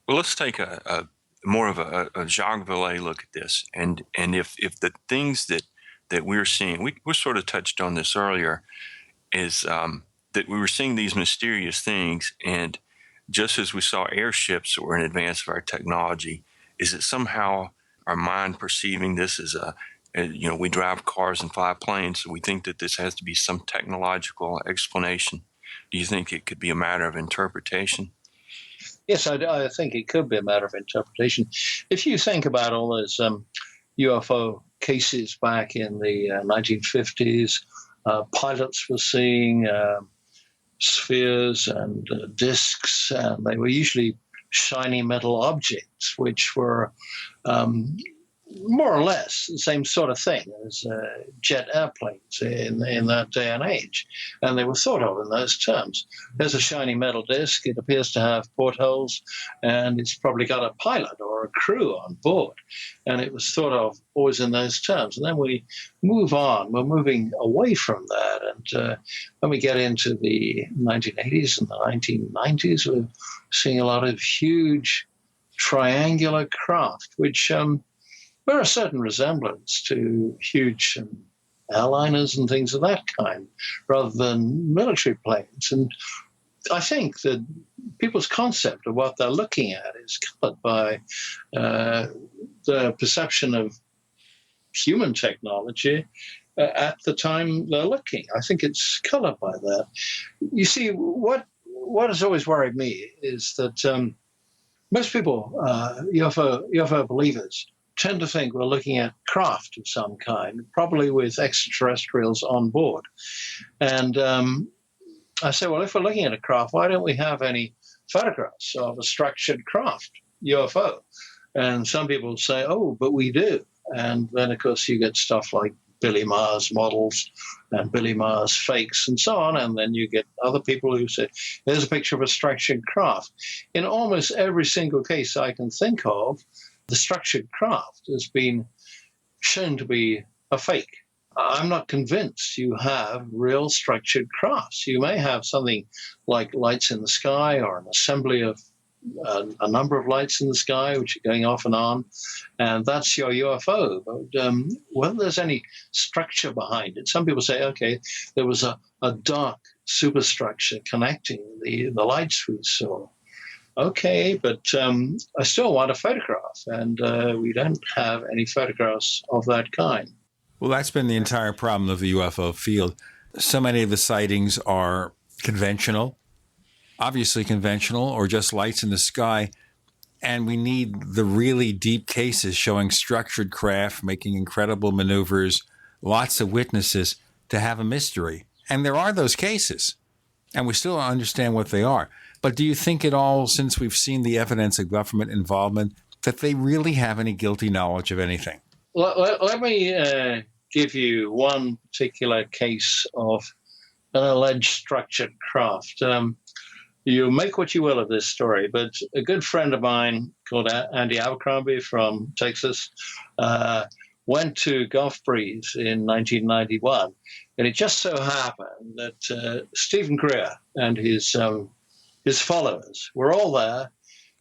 Well, let's take a more of a Jacques Vallée look at this. And if the things that we're seeing, we sort of touched on this earlier, is that we were seeing these mysterious things, and just as we saw airships that were in advance of our technology, is it somehow our mind perceiving this as we drive cars and fly planes, so we think that this has to be some technological explanation? Do you think it could be a matter of interpretation? Yes, I think it could be a matter of interpretation. If you think about all those UFO cases back in the 1950s, pilots were seeing spheres and discs, and they were usually shiny metal objects, which were more or less the same sort of thing as jet airplanes in that day and age. And they were thought of in those terms. There's a shiny metal disc. It appears to have portholes, and it's probably got a pilot or a crew on board. And it was thought of always in those terms. And then we move on. We're moving away from that. And when we get into the 1980s and the 1990s, we're seeing a lot of huge triangular craft, which bear a certain resemblance to huge airliners and things of that kind, rather than military planes. And I think that people's concept of what they're looking at is colored by the perception of human technology at the time they're looking. I think it's colored by that. You see, what has always worried me is that most people, UFO believers, tend to think we're looking at craft of some kind, probably with extraterrestrials on board. And I say, well, if we're looking at a craft, why don't we have any photographs of a structured craft, UFO? And some people say, oh, but we do. And then, of course, you get stuff like Billy Mars models and Billy Mars fakes and so on. And then you get other people who say, there's a picture of a structured craft. In almost every single case I can think of, the structured craft has been shown to be a fake. I'm not convinced you have real structured crafts. You may have something like lights in the sky or an assembly of a number of lights in the sky which are going off and on, and that's your UFO. But whether there's any structure behind it, some people say, okay, there was a dark superstructure connecting the lights we saw. Okay, but I still want a photograph, and we don't have any photographs of that kind. Well, that's been the entire problem of the UFO field. So many of the sightings are conventional, obviously conventional, or just lights in the sky. And we need the really deep cases showing structured craft, making incredible maneuvers, lots of witnesses to have a mystery. And there are those cases, and we still don't understand what they are. But do you think at all, since we've seen the evidence of government involvement, that they really have any guilty knowledge of anything? Let me give you one particular case of an alleged structured craft. You make what you will of this story, but a good friend of mine called Andy Abercrombie from Texas went to Gulf Breeze in 1991, and it just so happened that Stephen Greer and his followers were all there,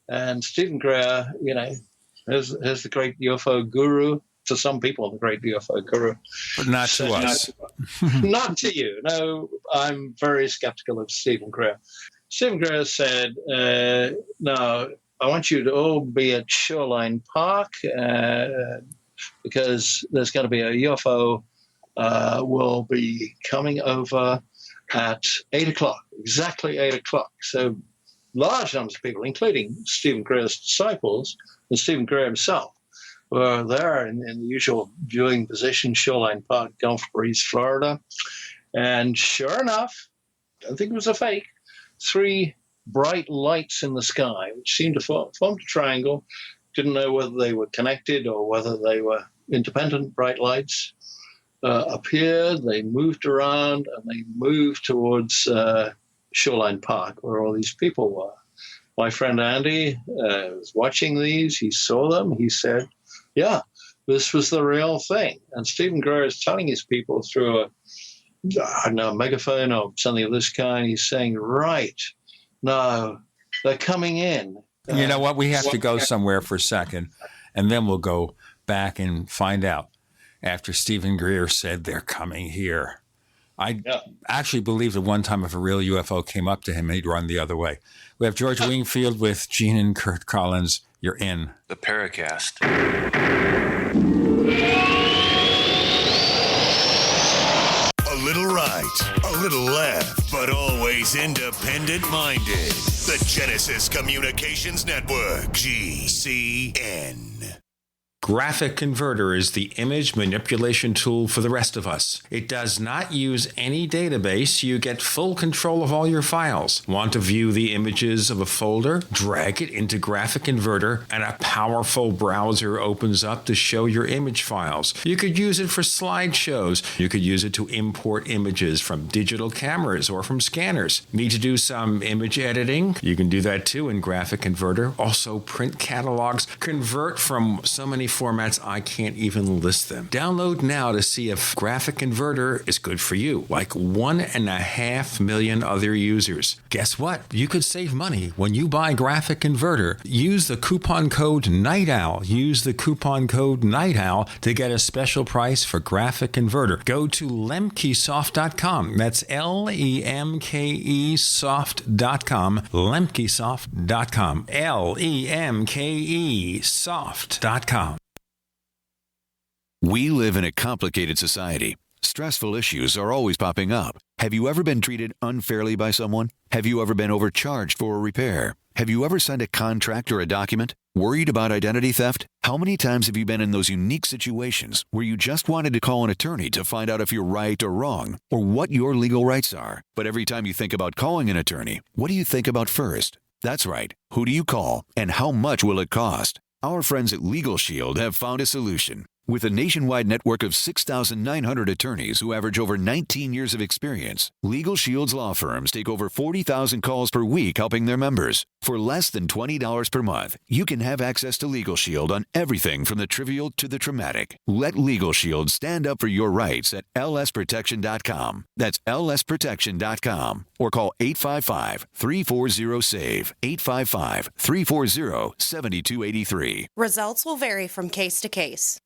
and Stephen Greer, is the great UFO guru. To some people, the great UFO guru. But not to us. Not to you. No, I'm very skeptical of Stephen Greer. Stephen Greer said, no, I want you to all be at Shoreline Park because there's going to be a UFO will be coming over at 8 o'clock, exactly 8 o'clock. So large numbers of people, including Stephen Greer's disciples and Stephen Greer himself, were there in the usual viewing position, Shoreline Park, Gulf Breeze, Florida. And sure enough, I don't think it was a fake, 3 bright lights in the sky, which seemed to form a triangle. Didn't know whether they were connected or whether they were independent bright lights. Appeared, they moved around, and they moved towards Shoreline Park, where all these people were. My friend Andy was watching these. He saw them. He said, yeah, this was the real thing. And Stephen Greer is telling his people through a megaphone or something of this kind. He's saying, right, no, they're coming in. You know what? We have to go somewhere for a second, and then we'll go back and find out. After Stephen Greer said they're coming here. I actually believe that one time if a real UFO came up to him, he'd run the other way. We have George Wingfield with Gene and Curt Collins. You're in the Paracast. A little right, a little left, but always independent-minded. The Genesis Communications Network, GCN. Graphic Converter is the image manipulation tool for the rest of us. It does not use any database. You get full control of all your files. Want to view the images of a folder? Drag it into Graphic Converter and a powerful browser opens up to show your image files. You could use it for slideshows. You could use it to import images from digital cameras or from scanners. Need to do some image editing? You can do that too in Graphic Converter. Also print catalogs. Convert from so many formats I can't even list them. Download now to see if Graphic Converter is good for you, like 1.5 million other users. Guess what? You could save money when you buy Graphic Converter. Use the coupon code Night Owl. Use the coupon code Night Owl to get a special price for Graphic Converter. Go to lemkesoft.com. That's LEMKE soft.com. lemkesoft.com. LEMKE soft.com. We live in a complicated society. Stressful issues are always popping up. Have you ever been treated unfairly by someone? Have you ever been overcharged for a repair? Have you ever signed a contract or a document? Worried about identity theft? How many times have you been in those unique situations where you just wanted to call an attorney to find out if you're right or wrong, or what your legal rights are? But every time you think about calling an attorney, what do you think about first? That's right. Who do you call, and how much will it cost? Our friends at Legal Shield have found a solution. With a nationwide network of 6,900 attorneys who average over 19 years of experience, Legal Shield's law firms take over 40,000 calls per week helping their members. For less than $20 per month, you can have access to Legal Shield on everything from the trivial to the traumatic. Let Legal Shield stand up for your rights at lsprotection.com. That's lsprotection.com. Or call 855-340-SAVE, 855-340-7283. Results will vary from case to case.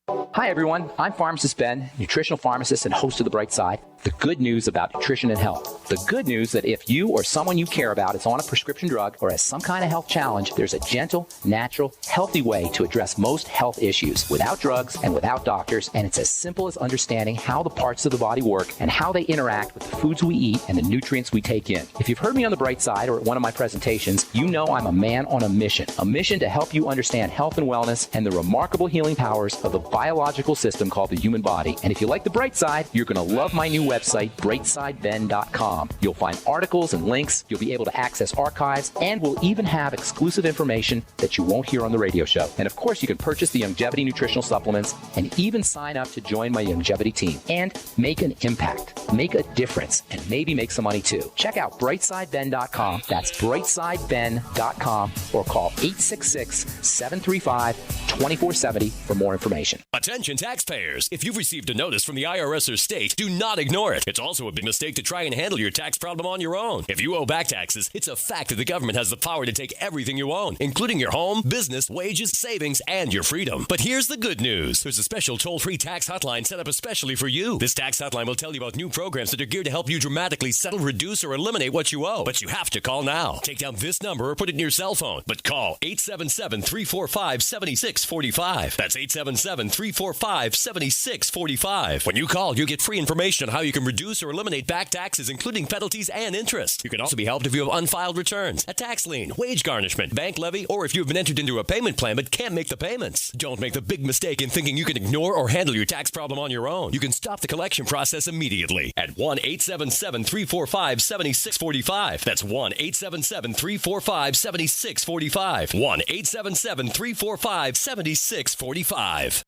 Hi, everyone. I'm Pharmacist Ben, nutritional pharmacist and host of The Bright Side. The good news about nutrition and health. The good news that if you or someone you care about is on a prescription drug or has some kind of health challenge, there's a gentle, natural, healthy way to address most health issues without drugs and without doctors. And it's as simple as understanding how the parts of the body work and how they interact with the foods we eat and the nutrients we take in. If you've heard me on The Bright Side or at one of my presentations, you know I'm a man on a mission to help you understand health and wellness and the remarkable healing powers of the biological system called the human body. And if you like The Bright Side, you're going to love my new website, brightsideben.com. You'll find articles and links, you'll be able to access archives, and we'll even have exclusive information that you won't hear on the radio show. And of course, you can purchase the Youngevity nutritional supplements and even sign up to join my Youngevity team and make an impact, make a difference, and maybe make some money too. Check out brightsideben.com. That's brightsideben.com or call 866-735-2470 for more information. Attention taxpayers. If you've received a notice from the IRS or state, do not ignore it. It's also a big mistake to try and handle your tax problem on your own. If you owe back taxes, it's a fact that the government has the power to take everything you own, including your home, business, wages, savings, and your freedom. But here's the good news. There's a special toll-free tax hotline set up especially for you. This tax hotline will tell you about new programs that are geared to help you dramatically settle, reduce, or eliminate what you owe. But you have to call now. Take down this number or put it in your cell phone. But call 877-345-7645. That's 877-345-7645. When you call, you'll get free information on how you can reduce or eliminate back taxes, including penalties and interest. You can also be helped if you have unfiled returns, a tax lien, wage garnishment, bank levy, or if you've been entered into a payment plan but can't make the payments. Don't make the big mistake in thinking you can ignore or handle your tax problem on your own. You can stop the collection process immediately at 1-877-345-7645. That's 1-877-345-7645. 1-877-345-7645.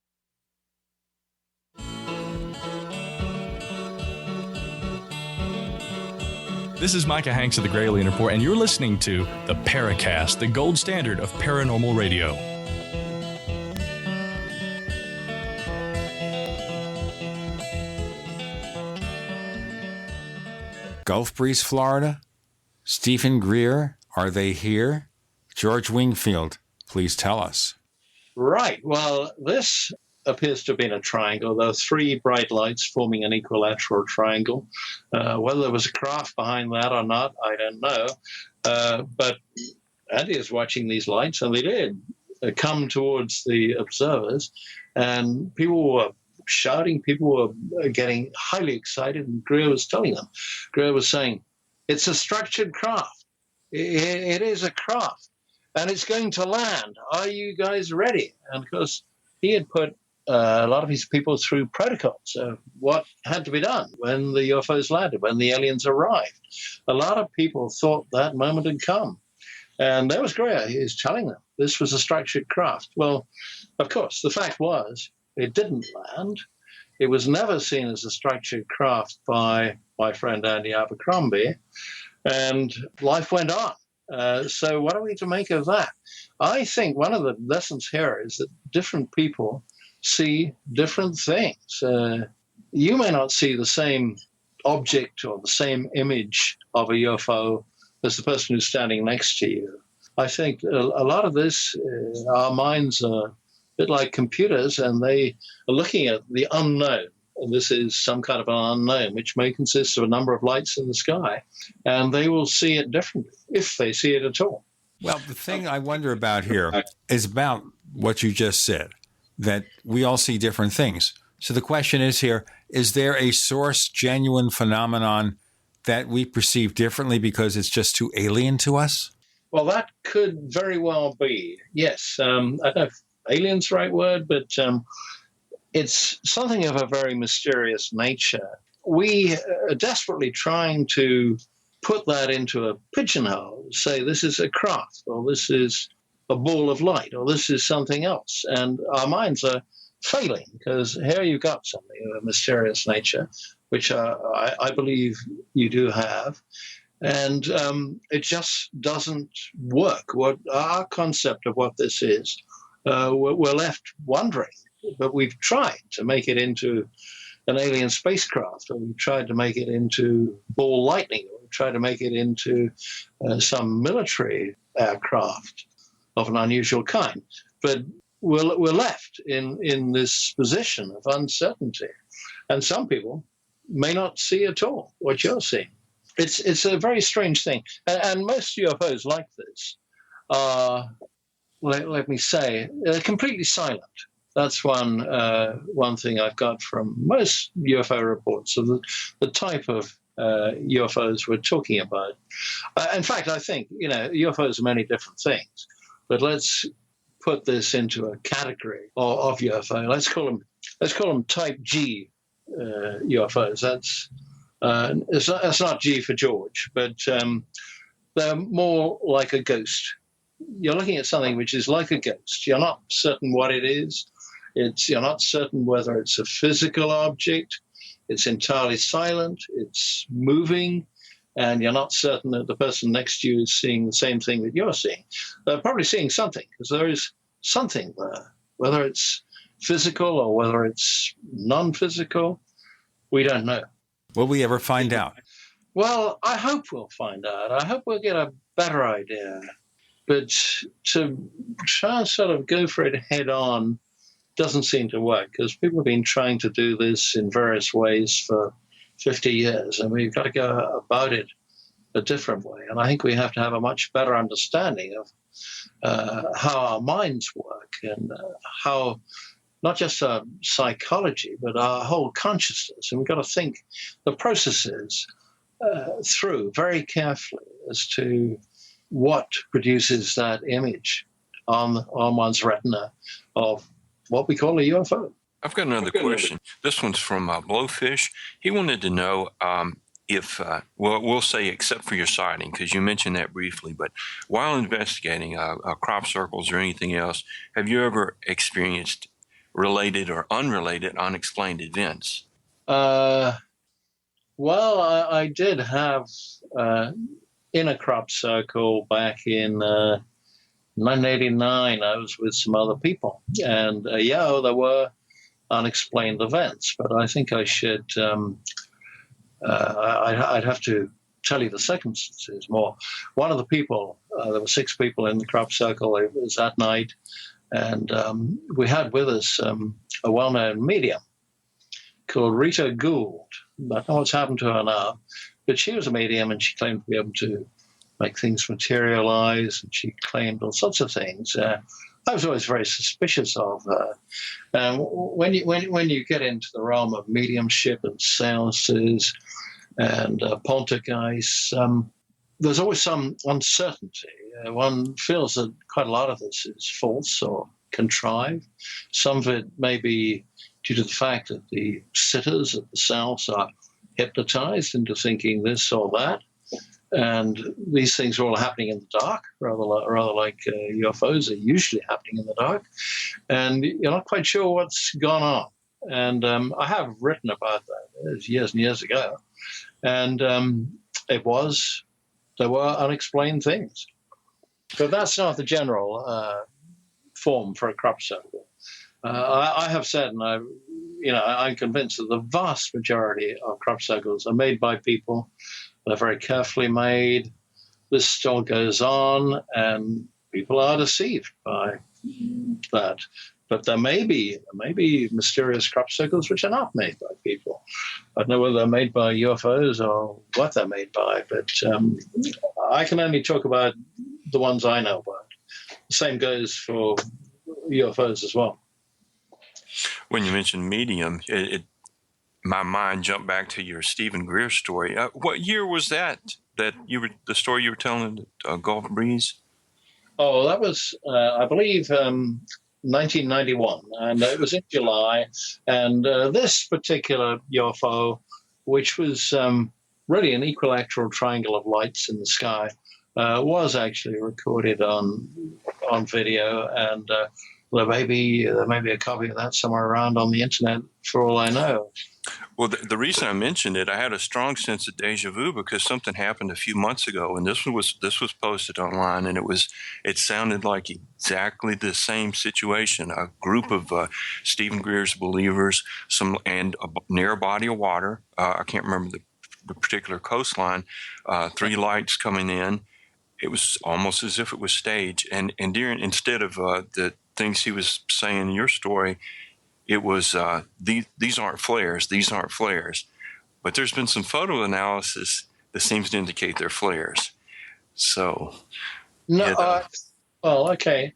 This is Micah Hanks of the Gralien Report, and you're listening to the Paracast, the gold standard of paranormal radio. Gulf Breeze, Florida. Stephen Greer, are they here? George Wingfield, please tell us. Right. Well, this appears to have been a triangle. There are three bright lights forming an equilateral triangle. Whether there was a craft behind that or not, I don't know. But Andy is watching these lights, and they did come towards the observers, and people were shouting, people were getting highly excited, and Greer was telling them. Greer was saying, it's a structured craft. It is a craft, and it's going to land. Are you guys ready? And of course, he had put a lot of his people through protocols of what had to be done when the UFOs landed, when the aliens arrived. A lot of people thought that moment had come. And that was Greer. He was telling them this was a structured craft. Well, of course, the fact was it didn't land. It was never seen as a structured craft by my friend Andy Abercrombie, and life went on. So what are we to make of that? I think one of the lessons here is that different people see different things. You may not see the same object or the same image of a UFO as the person who's standing next to you. I think a lot of this, our minds are a bit like computers, and they are looking at the unknown. And this is some kind of an unknown, which may consist of a number of lights in the sky, and they will see it differently, if they see it at all. Well, the thing I wonder about here is about what you just said, that we all see different things. So the question is here, is there a source, genuine phenomenon that we perceive differently because it's just too alien to us? Well, that could very well be, yes. I don't know if alien's the right word, but it's something of a very mysterious nature. We are desperately trying to put that into a pigeonhole, say this is a craft, or this is a ball of light, or this is something else. And our minds are failing, because here you've got something of a mysterious nature, which I believe you do have. And it just doesn't work. What our concept of what this is, we're left wondering. But we've tried to make it into an alien spacecraft, or we've tried to make it into ball lightning, or we've tried to make it into some military aircraft of an unusual kind. But we're left in this position of uncertainty. And some people may not see at all what you're seeing. It's a very strange thing. And most UFOs like this are, let me say, completely silent. That's one thing I've got from most UFO reports of the type of UFOs we're talking about. In fact, I think, UFOs are many different things, but let's put this into a category of UFO. Let's call them Type G UFOs. That's not G for George, but they're more like a ghost. You're looking at something which is like a ghost. You're not certain what it is. You're not certain whether it's a physical object. It's entirely silent. It's moving, and you're not certain that the person next to you is seeing the same thing that you're seeing. They're probably seeing something, because there is something there. Whether it's physical or whether it's non-physical, we don't know. Will we ever find out? Well, I hope we'll find out. I hope we'll get a better idea. But to try and sort of go for it head on doesn't seem to work, because people have been trying to do this in various ways for 50 years, and we've got to go about it a different way. And I think we have to have a much better understanding of how our minds work and how not just our psychology, but our whole consciousness. And we've got to think the processes through very carefully as to what produces that image on one's retina of what we call a UFO. I've got another question. This one's from Blowfish. He wanted to know if, we'll say except for your sighting, because you mentioned that briefly, but while investigating crop circles or anything else, have you ever experienced related or unrelated unexplained events? Well, I did have in a crop circle back in 1989. I was with some other people, and there were unexplained events, but I think I should I'd have to tell you the circumstances more. One of the people, there were 6 people in the crop circle. It was at night, and we had with us a well-known medium called Rita Gould. I don't know what's happened to her now, but she was a medium, and she claimed to be able to make things materialize, and she claimed all sorts of things. I was always very suspicious of her. When you get into the realm of mediumship and seances and poltergeists, there's always some uncertainty. One feels that quite a lot of this is false or contrived. Some of it may be due to the fact that the sitters at the seance are hypnotized into thinking this or that. And these things are all happening in the dark, rather like UFOs are usually happening in the dark. And you're not quite sure what's gone on. And I have written about that. It was years and years ago. And there were unexplained things. But that's not the general form for a crop circle. I have said, and I'm convinced that the vast majority of crop circles are made by people. They're very carefully made. This still goes on, and people are deceived by that. But there may be mysterious crop circles which are not made by people. I don't know whether they're made by UFOs or what they're made by, but I can only talk about the ones I know about. The same goes for UFOs as well. When you mentioned medium, my mind jumped back to your Stephen Greer story. What year was that the story you were telling at Gulf Breeze? Oh, that was, I believe, 1991, and it was in July. And this particular UFO, which was really an equilateral triangle of lights in the sky, was actually recorded on video, and there may be a copy of that somewhere around on the internet, for all I know. Well, the reason I mentioned it, I had a strong sense of deja vu because something happened a few months ago, and this was posted online, and it sounded like exactly the same situation. A group of Stephen Greer's believers, and a near a body of water. I can't remember the particular coastline. 3 lights coming in. It was almost as if it was staged, and instead of the things he was saying in your story, it was these aren't flares, these aren't flares. But there's been some photo analysis that seems to indicate they're flares. So, no, well, okay.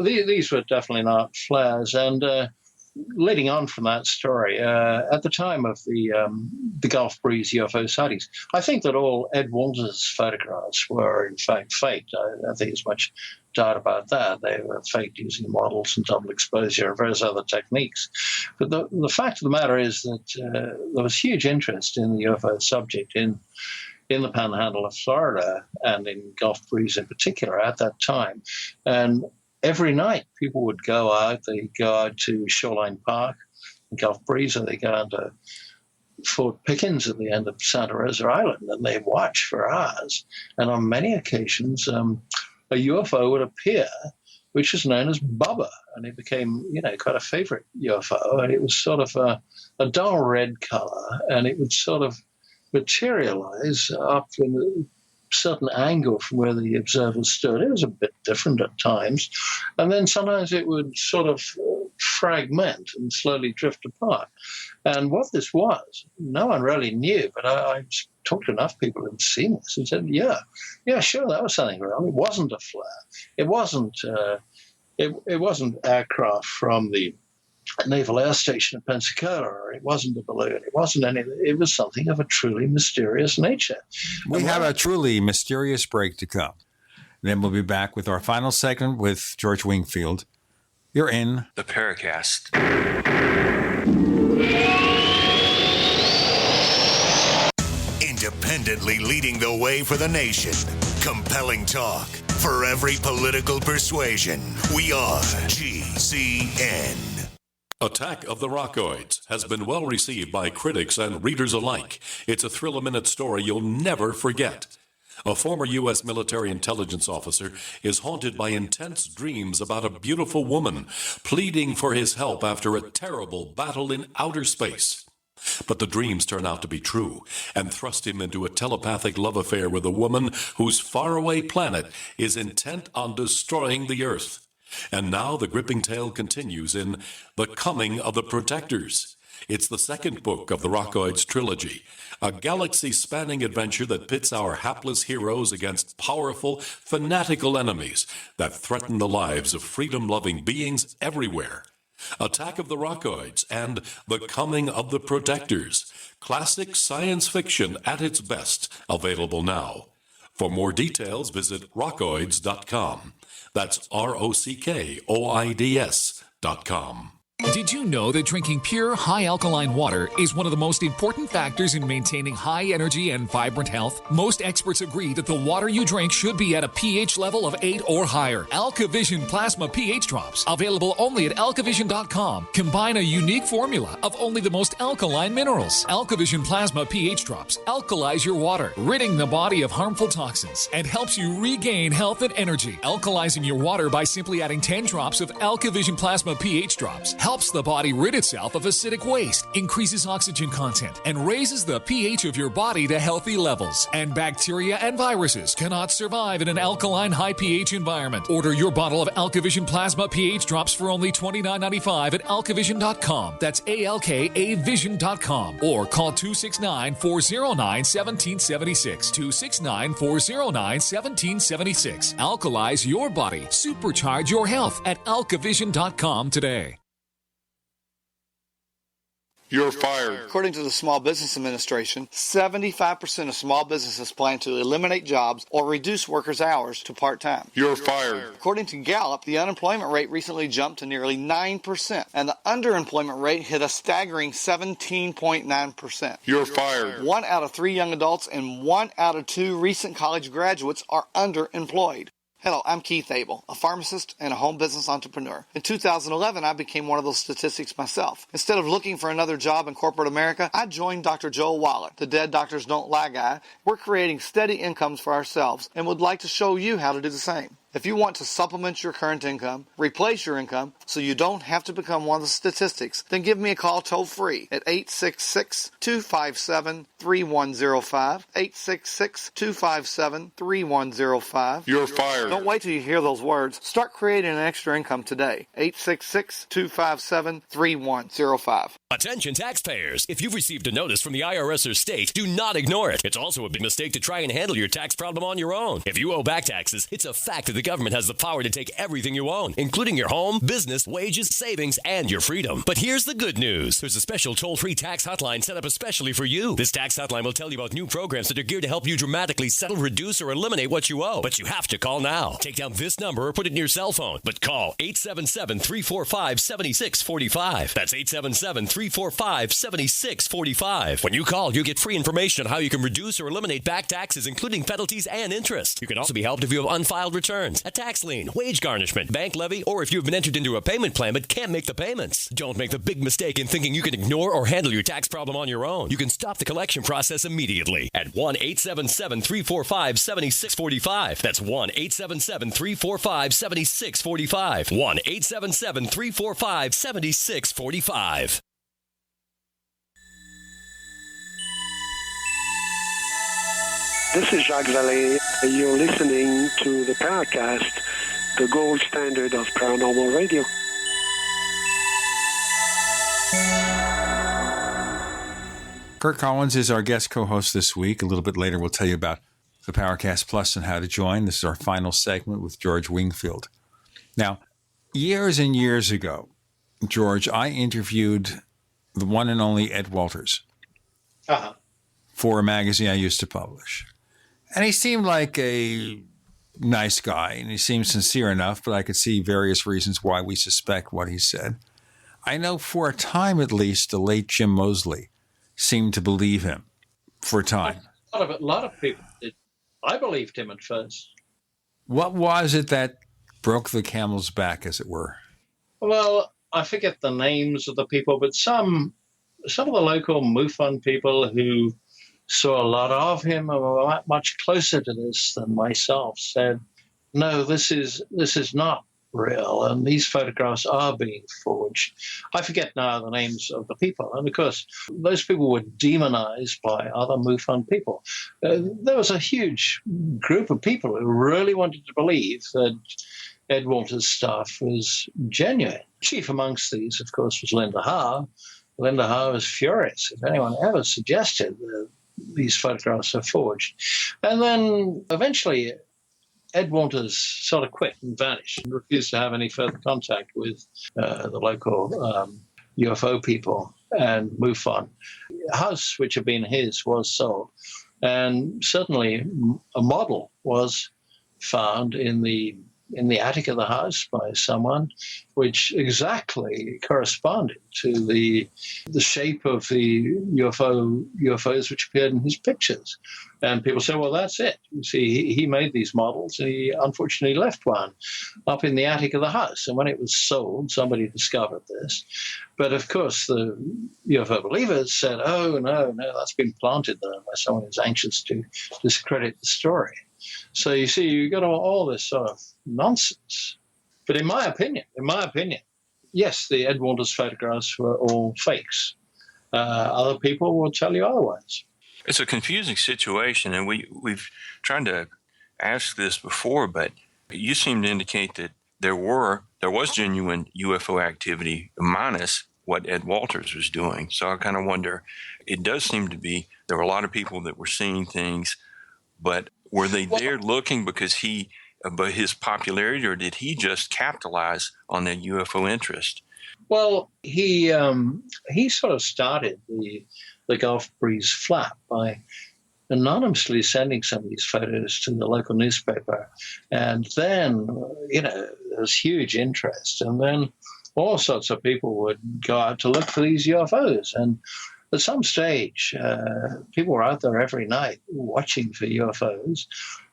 These were definitely not flares. And leading on from that story, at the time of the Gulf Breeze UFO sightings, I think that all Ed Walter's photographs were in fact faked. I think there's much doubt about that. They were faked using models and double exposure and various other techniques. But the fact of the matter is that there was huge interest in the UFO subject in the Panhandle of Florida and in Gulf Breeze in particular at that time. And every night people would go out. They'd go out to Shoreline Park in Gulf Breeze, or they go down to Fort Pickens at the end of Santa Rosa Island, and they'd watch for hours. And on many occasions, a UFO would appear, which is known as Bubba, and it became, quite a favorite UFO. And it was sort of a dull red color, and it would sort of materialize up in a certain angle from where the observer stood. It was a bit different at times. And then sometimes it would sort of fragment and slowly drift apart. And what this was, no one really knew, but I talked to enough people who'd seen this and said, yeah, sure, that was something wrong. It wasn't a flare. It wasn't it wasn't aircraft from the Naval Air Station at Pensacola, or it wasn't a balloon. It wasn't anything. It was something of a truly mysterious nature. We have a truly mysterious break to come. Then we'll be back with our final segment with George Wingfield. You're in the Paracast. Independently leading the way for the nation. Compelling talk for every political persuasion. We are GCN. Attack of the Rockoids has been well received by critics and readers alike. It's a thrill-a-minute story you'll never forget. A former U.S. military intelligence officer is haunted by intense dreams about a beautiful woman pleading for his help after a terrible battle in outer space. But the dreams turn out to be true and thrust him into a telepathic love affair with a woman whose faraway planet is intent on destroying the Earth. And now the gripping tale continues in The Coming of the Protectors. It's the second book of the Rockoids trilogy, a galaxy-spanning adventure that pits our hapless heroes against powerful, fanatical enemies that threaten the lives of freedom-loving beings everywhere. Attack of the Rockoids and The Coming of the Protectors, classic science fiction at its best, available now. For more details, visit rockoids.com. That's ROCKOIDS.com. Did you know that drinking pure, high-alkaline water is one of the most important factors in maintaining high energy and vibrant health? Most experts agree that the water you drink should be at a pH level of 8 or higher. AlkaVision Plasma pH Drops, available only at alkavision.com, combine a unique formula of only the most alkaline minerals. AlkaVision Plasma pH Drops alkalize your water, ridding the body of harmful toxins, and helps you regain health and energy. Alkalizing your water by simply adding 10 drops of AlkaVision Plasma pH Drops helps the body rid itself of acidic waste, increases oxygen content, and raises the pH of your body to healthy levels. And bacteria and viruses cannot survive in an alkaline high pH environment. Order your bottle of AlkaVision Plasma pH Drops for only $29.95 at alkavision.com. That's ALKAvision.com. Or call 269-409-1776. 269-409-1776. Alkalize your body. Supercharge your health at alkavision.com today. You're fired. According to the Small Business Administration, 75% of small businesses plan to eliminate jobs or reduce workers' hours to part-time. You're fired. According to Gallup, the unemployment rate recently jumped to nearly 9%, and the underemployment rate hit a staggering 17.9%. You're fired. 1 out of 3 young adults and 1 out of 2 recent college graduates are underemployed. Hello, I'm Keith Abel, a pharmacist and a home business entrepreneur. In 2011, I became one of those statistics myself. Instead of looking for another job in corporate America, I joined Dr. Joel Wallach, the Dead Doctors Don't Lie guy. We're creating steady incomes for ourselves and would like to show you how to do the same. If you want to supplement your current income, replace your income, so you don't have to become one of the statistics, then give me a call toll-free at 866-257-3105, 866-257-3105. You're fired. Don't wait till you hear those words. Start creating an extra income today. 866-257-3105. Attention taxpayers. If you've received a notice from the IRS or state, do not ignore it. It's also a big mistake to try and handle your tax problem on your own. If you owe back taxes, it's a fact that the government has the power to take everything you own, including your home, business, wages, savings, and your freedom. But here's the good news. There's a special toll-free tax hotline set up especially for you. This tax hotline will tell you about new programs that are geared to help you dramatically settle, reduce, or eliminate what you owe. But you have to call now. Take down this number or put it in your cell phone. But call 877-345-7645. That's 877-345-7645. When you call, you get free information on how you can reduce or eliminate back taxes, including penalties and interest. You can also be helped if you have unfiled returns, a tax lien, wage garnishment, bank levy, or if you've been entered into a payment plan but can't make the payments. Don't make the big mistake in thinking you can ignore or handle your tax problem on your own. You can stop the collection process immediately at 1-877-345-7645. That's 1-877-345-7645. 1-877-345-7645. This is Jacques Vallée. You're listening to the Paracast, the gold standard of paranormal radio. Curt Collins is our guest co-host this week. A little bit later, we'll tell you about the Paracast Plus and how to join. This is our final segment with George Wingfield. Now, years and years ago, George, I interviewed the one and only Ed Walters for a magazine I used to publish. And he seemed like a nice guy, and he seemed sincere enough, but I could see various reasons why we suspect what he said. I know for a time, at least, the late Jim Moseley seemed to believe him for a time. A lot of people did. I believed him at first. What was it that broke the camel's back, as it were? Well, I forget the names of the people, but some of the local MUFON people who saw a lot of him and were much closer to this than myself said, no, this is not real, and these photographs are being forged. I forget now the names of the people, and of course, those people were demonized by other MUFON people. There was a huge group of people who really wanted to believe that Ed Walters' stuff was genuine. Chief amongst these, of course, was Linda Howe. Linda Howe was furious if anyone ever suggested that these photographs are forged. And then eventually Ed Walters sort of quit and vanished and refused to have any further contact with the local UFO people and MUFON. The house, which had been his, was sold. And certainly a model was found in the attic of the house by someone, which exactly corresponded to the shape of the UFOs which appeared in his pictures. And people say, well, that's it. You see, he made these models, and he unfortunately left one up in the attic of the house. And when it was sold, somebody discovered this. But of course, the UFO believers said, oh, no, that's been planted there by someone who's anxious to discredit the story. So you see, you got all this sort of nonsense. But in my opinion, yes, the Ed Walters photographs were all fakes. Other people will tell you otherwise. It's a confusing situation, and we've tried to ask this before, but you seem to indicate that there was genuine UFO activity minus what Ed Walters was doing. So I kind of wonder, it does seem to be there were a lot of people that were seeing things, but were they there looking because his popularity, or did he just capitalize on that UFO interest? Well, he sort of started the Gulf Breeze flap by anonymously sending some of these photos to the local newspaper. And then, there was huge interest. And then all sorts of people would go out to look for these UFOs. And at some stage, people were out there every night watching for UFOs,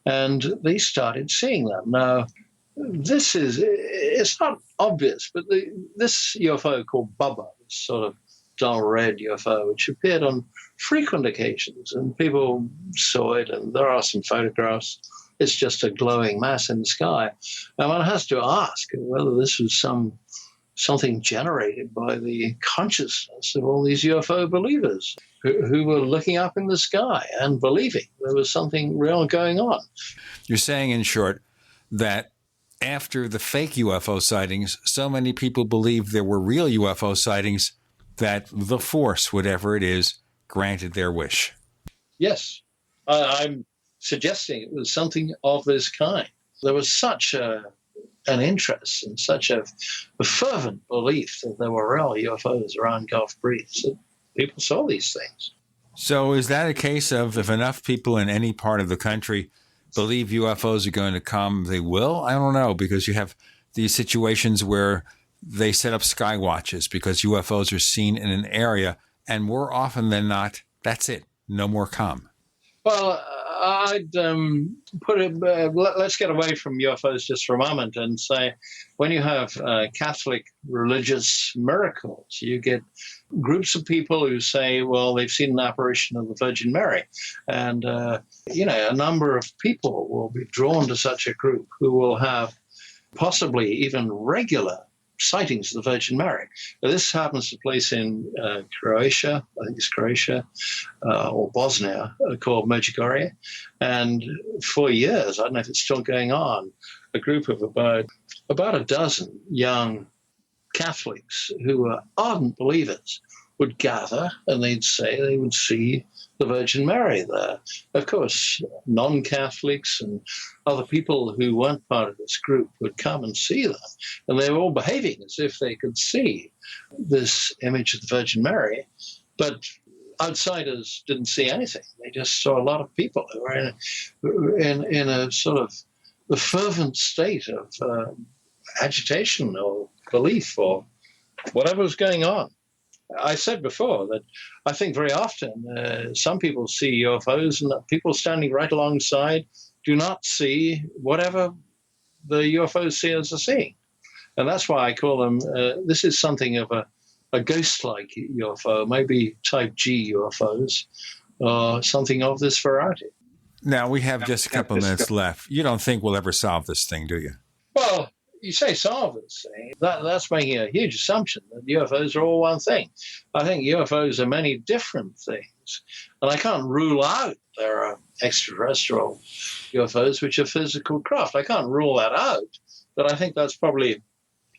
and they started seeing them. Now, it's not obvious, but this UFO called Bubba, this sort of dull red UFO, which appeared on frequent occasions, and people saw it, and there are some photographs It's just a glowing mass in the sky. And one has to ask whether this was something generated by the consciousness of all these UFO believers who were looking up in the sky and believing there was something real going on. You're saying, in short, that after the fake UFO sightings, so many people believed there were real UFO sightings that the force, whatever it is, granted their wish. Yes, I'm suggesting it was something of this kind. There was such an interest and such a fervent belief that there were real UFOs around Gulf Breeze that people saw these things. So is that a case of if enough people in any part of the country believe UFOs are going to come, they will? I don't know, because you have these situations where they set up sky watches because UFOs are seen in an area, and more often than not, that's it. No more come. Well, I'd put it, let's get away from UFOs just for a moment and say when you have Catholic religious miracles, you get groups of people who say, well, they've seen an apparition of the Virgin Mary. And, a number of people will be drawn to such a group who will have possibly even regular sightings of the Virgin Mary. Now, this happens to place in Croatia, I think it's Croatia, or Bosnia, called Medjugorje. And for years, I don't know if it's still going on, a group of about a dozen young Catholics who were ardent believers would gather and they'd say they would see the Virgin Mary there. Of course, non-Catholics and other people who weren't part of this group would come and see them. And they were all behaving as if they could see this image of the Virgin Mary. But outsiders didn't see anything. They just saw a lot of people who were in a sort of a fervent state of agitation or belief or whatever was going on. I said before that I think very often some people see UFOs and people standing right alongside do not see whatever the UFO seers are seeing. And that's why I call them, this is something of a ghost-like UFO, maybe type G UFOs, or something of this variety. Now, we have just a couple of minutes left. You don't think we'll ever solve this thing, do you? Well, you say solve this thing. That's making a huge assumption that UFOs are all one thing. I think UFOs are many different things. And I can't rule out there are extraterrestrial UFOs which are physical craft. I can't rule that out. But I think that's probably,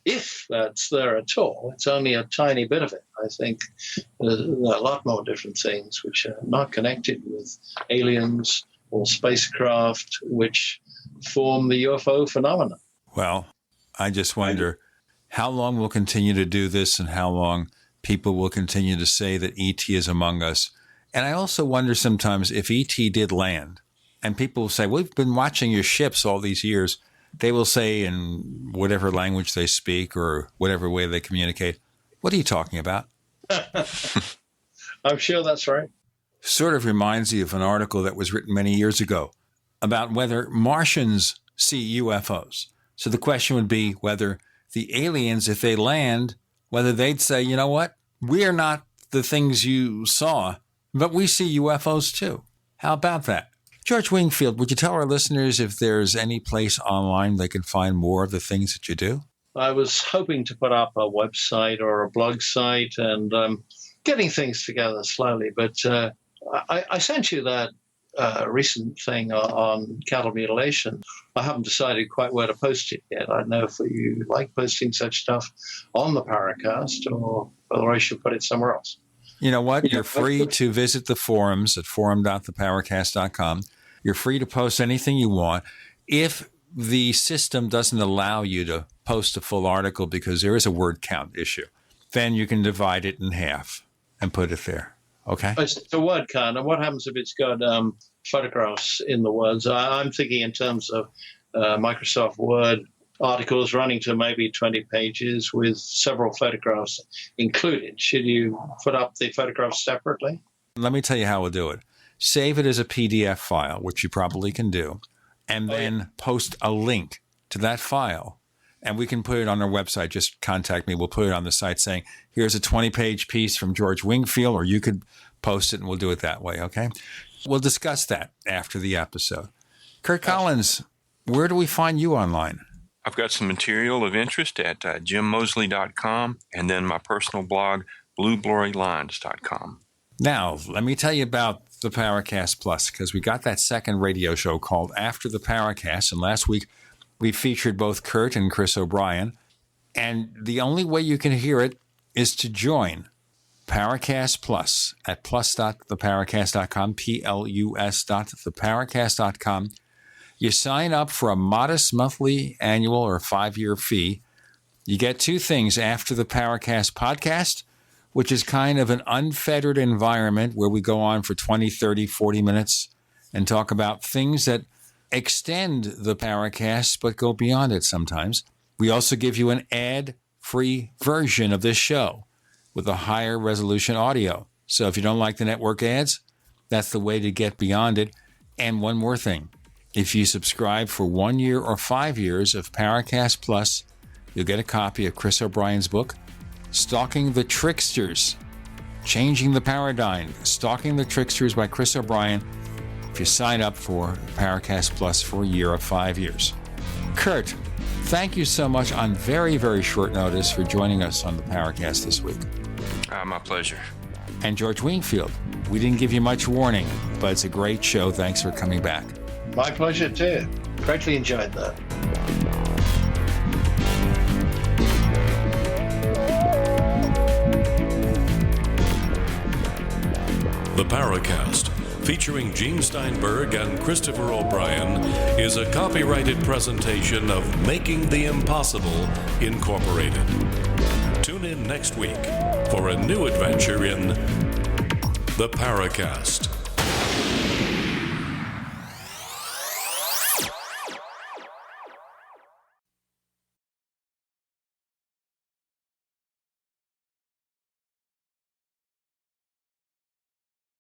if that's there at all, it's only a tiny bit of it. I think there are a lot more different things which are not connected with aliens or spacecraft which form the UFO phenomenon. Well, I just wonder how long we'll continue to do this and how long people will continue to say that ET is among us. And I also wonder sometimes if ET did land and people will say, we've been watching your ships all these years. They will say in whatever language they speak or whatever way they communicate, what are you talking about? I'm sure that's right. Sort of reminds you of an article that was written many years ago about whether Martians see UFOs. So the question would be whether the aliens, if they land, whether they'd say, you know what, we are not the things you saw, but we see UFOs too. How about that? George Wingfield, would you tell our listeners if there's any place online they can find more of the things that you do? I was hoping to put up a website or a blog site and getting things together slowly, but I sent you that recent thing on cattle mutilation. I haven't decided quite where to post it yet. I don't know if you like posting such stuff on the Paracast or whether I should put it somewhere else. You know what? You're free to visit the forums at forum.theparacast.com. You're free to post anything you want. If the system doesn't allow you to post a full article because there is a word count issue, then you can divide it in half and put it there. Okay. It's a word count. And what happens if it's got photographs in the words? I'm thinking in terms of Microsoft Word articles running to maybe 20 pages with several photographs included. Should you put up the photographs separately? Let me tell you how we'll do it. Save it as a PDF file, which you probably can do, and then post a link to that file. And we can put it on our website. Just contact me. We'll put it on the site saying, here's a 20-page piece from George Wingfield, or you could post it and we'll do it that way, okay? We'll discuss that after the episode. Curt Collins, where do we find you online? I've got some material of interest at jimmosley.com and then my personal blog, blueblurrylines.com. Now, let me tell you about the Paracast Plus, because we got that second radio show called After the Paracast, and last week we featured both Curt and Chris O'Brien, and the only way you can hear it is to join Paracast Plus at plus.theparacast.com, plus.theparacast.com. You sign up for a modest monthly, annual, or 5-year fee. You get two things after the Paracast podcast, which is kind of an unfettered environment where we go on for 20, 30, 40 minutes and talk about things that extend the Paracast but go beyond it sometimes. We also give you an ad-free version of this show with a higher resolution audio. So if you don't like the network ads, that's the way to get beyond it. And one more thing. If you subscribe for 1 year or 5 years of Paracast Plus, you'll get a copy of Chris O'Brien's book, Stalking the Tricksters, Changing the Paradigm, Stalking the Tricksters by Chris O'Brien, if you sign up for Paracast Plus for a year or 5 years. Curt, thank you so much on very, very short notice for joining us on the Paracast this week. My pleasure. And George Wingfield, we didn't give you much warning, but it's a great show. Thanks for coming back. My pleasure, too. Greatly enjoyed that. The Paracast, featuring Gene Steinberg and Christopher O'Brien, is a copyrighted presentation of Making the Impossible, Incorporated. Tune in next week for a new adventure in The Paracast.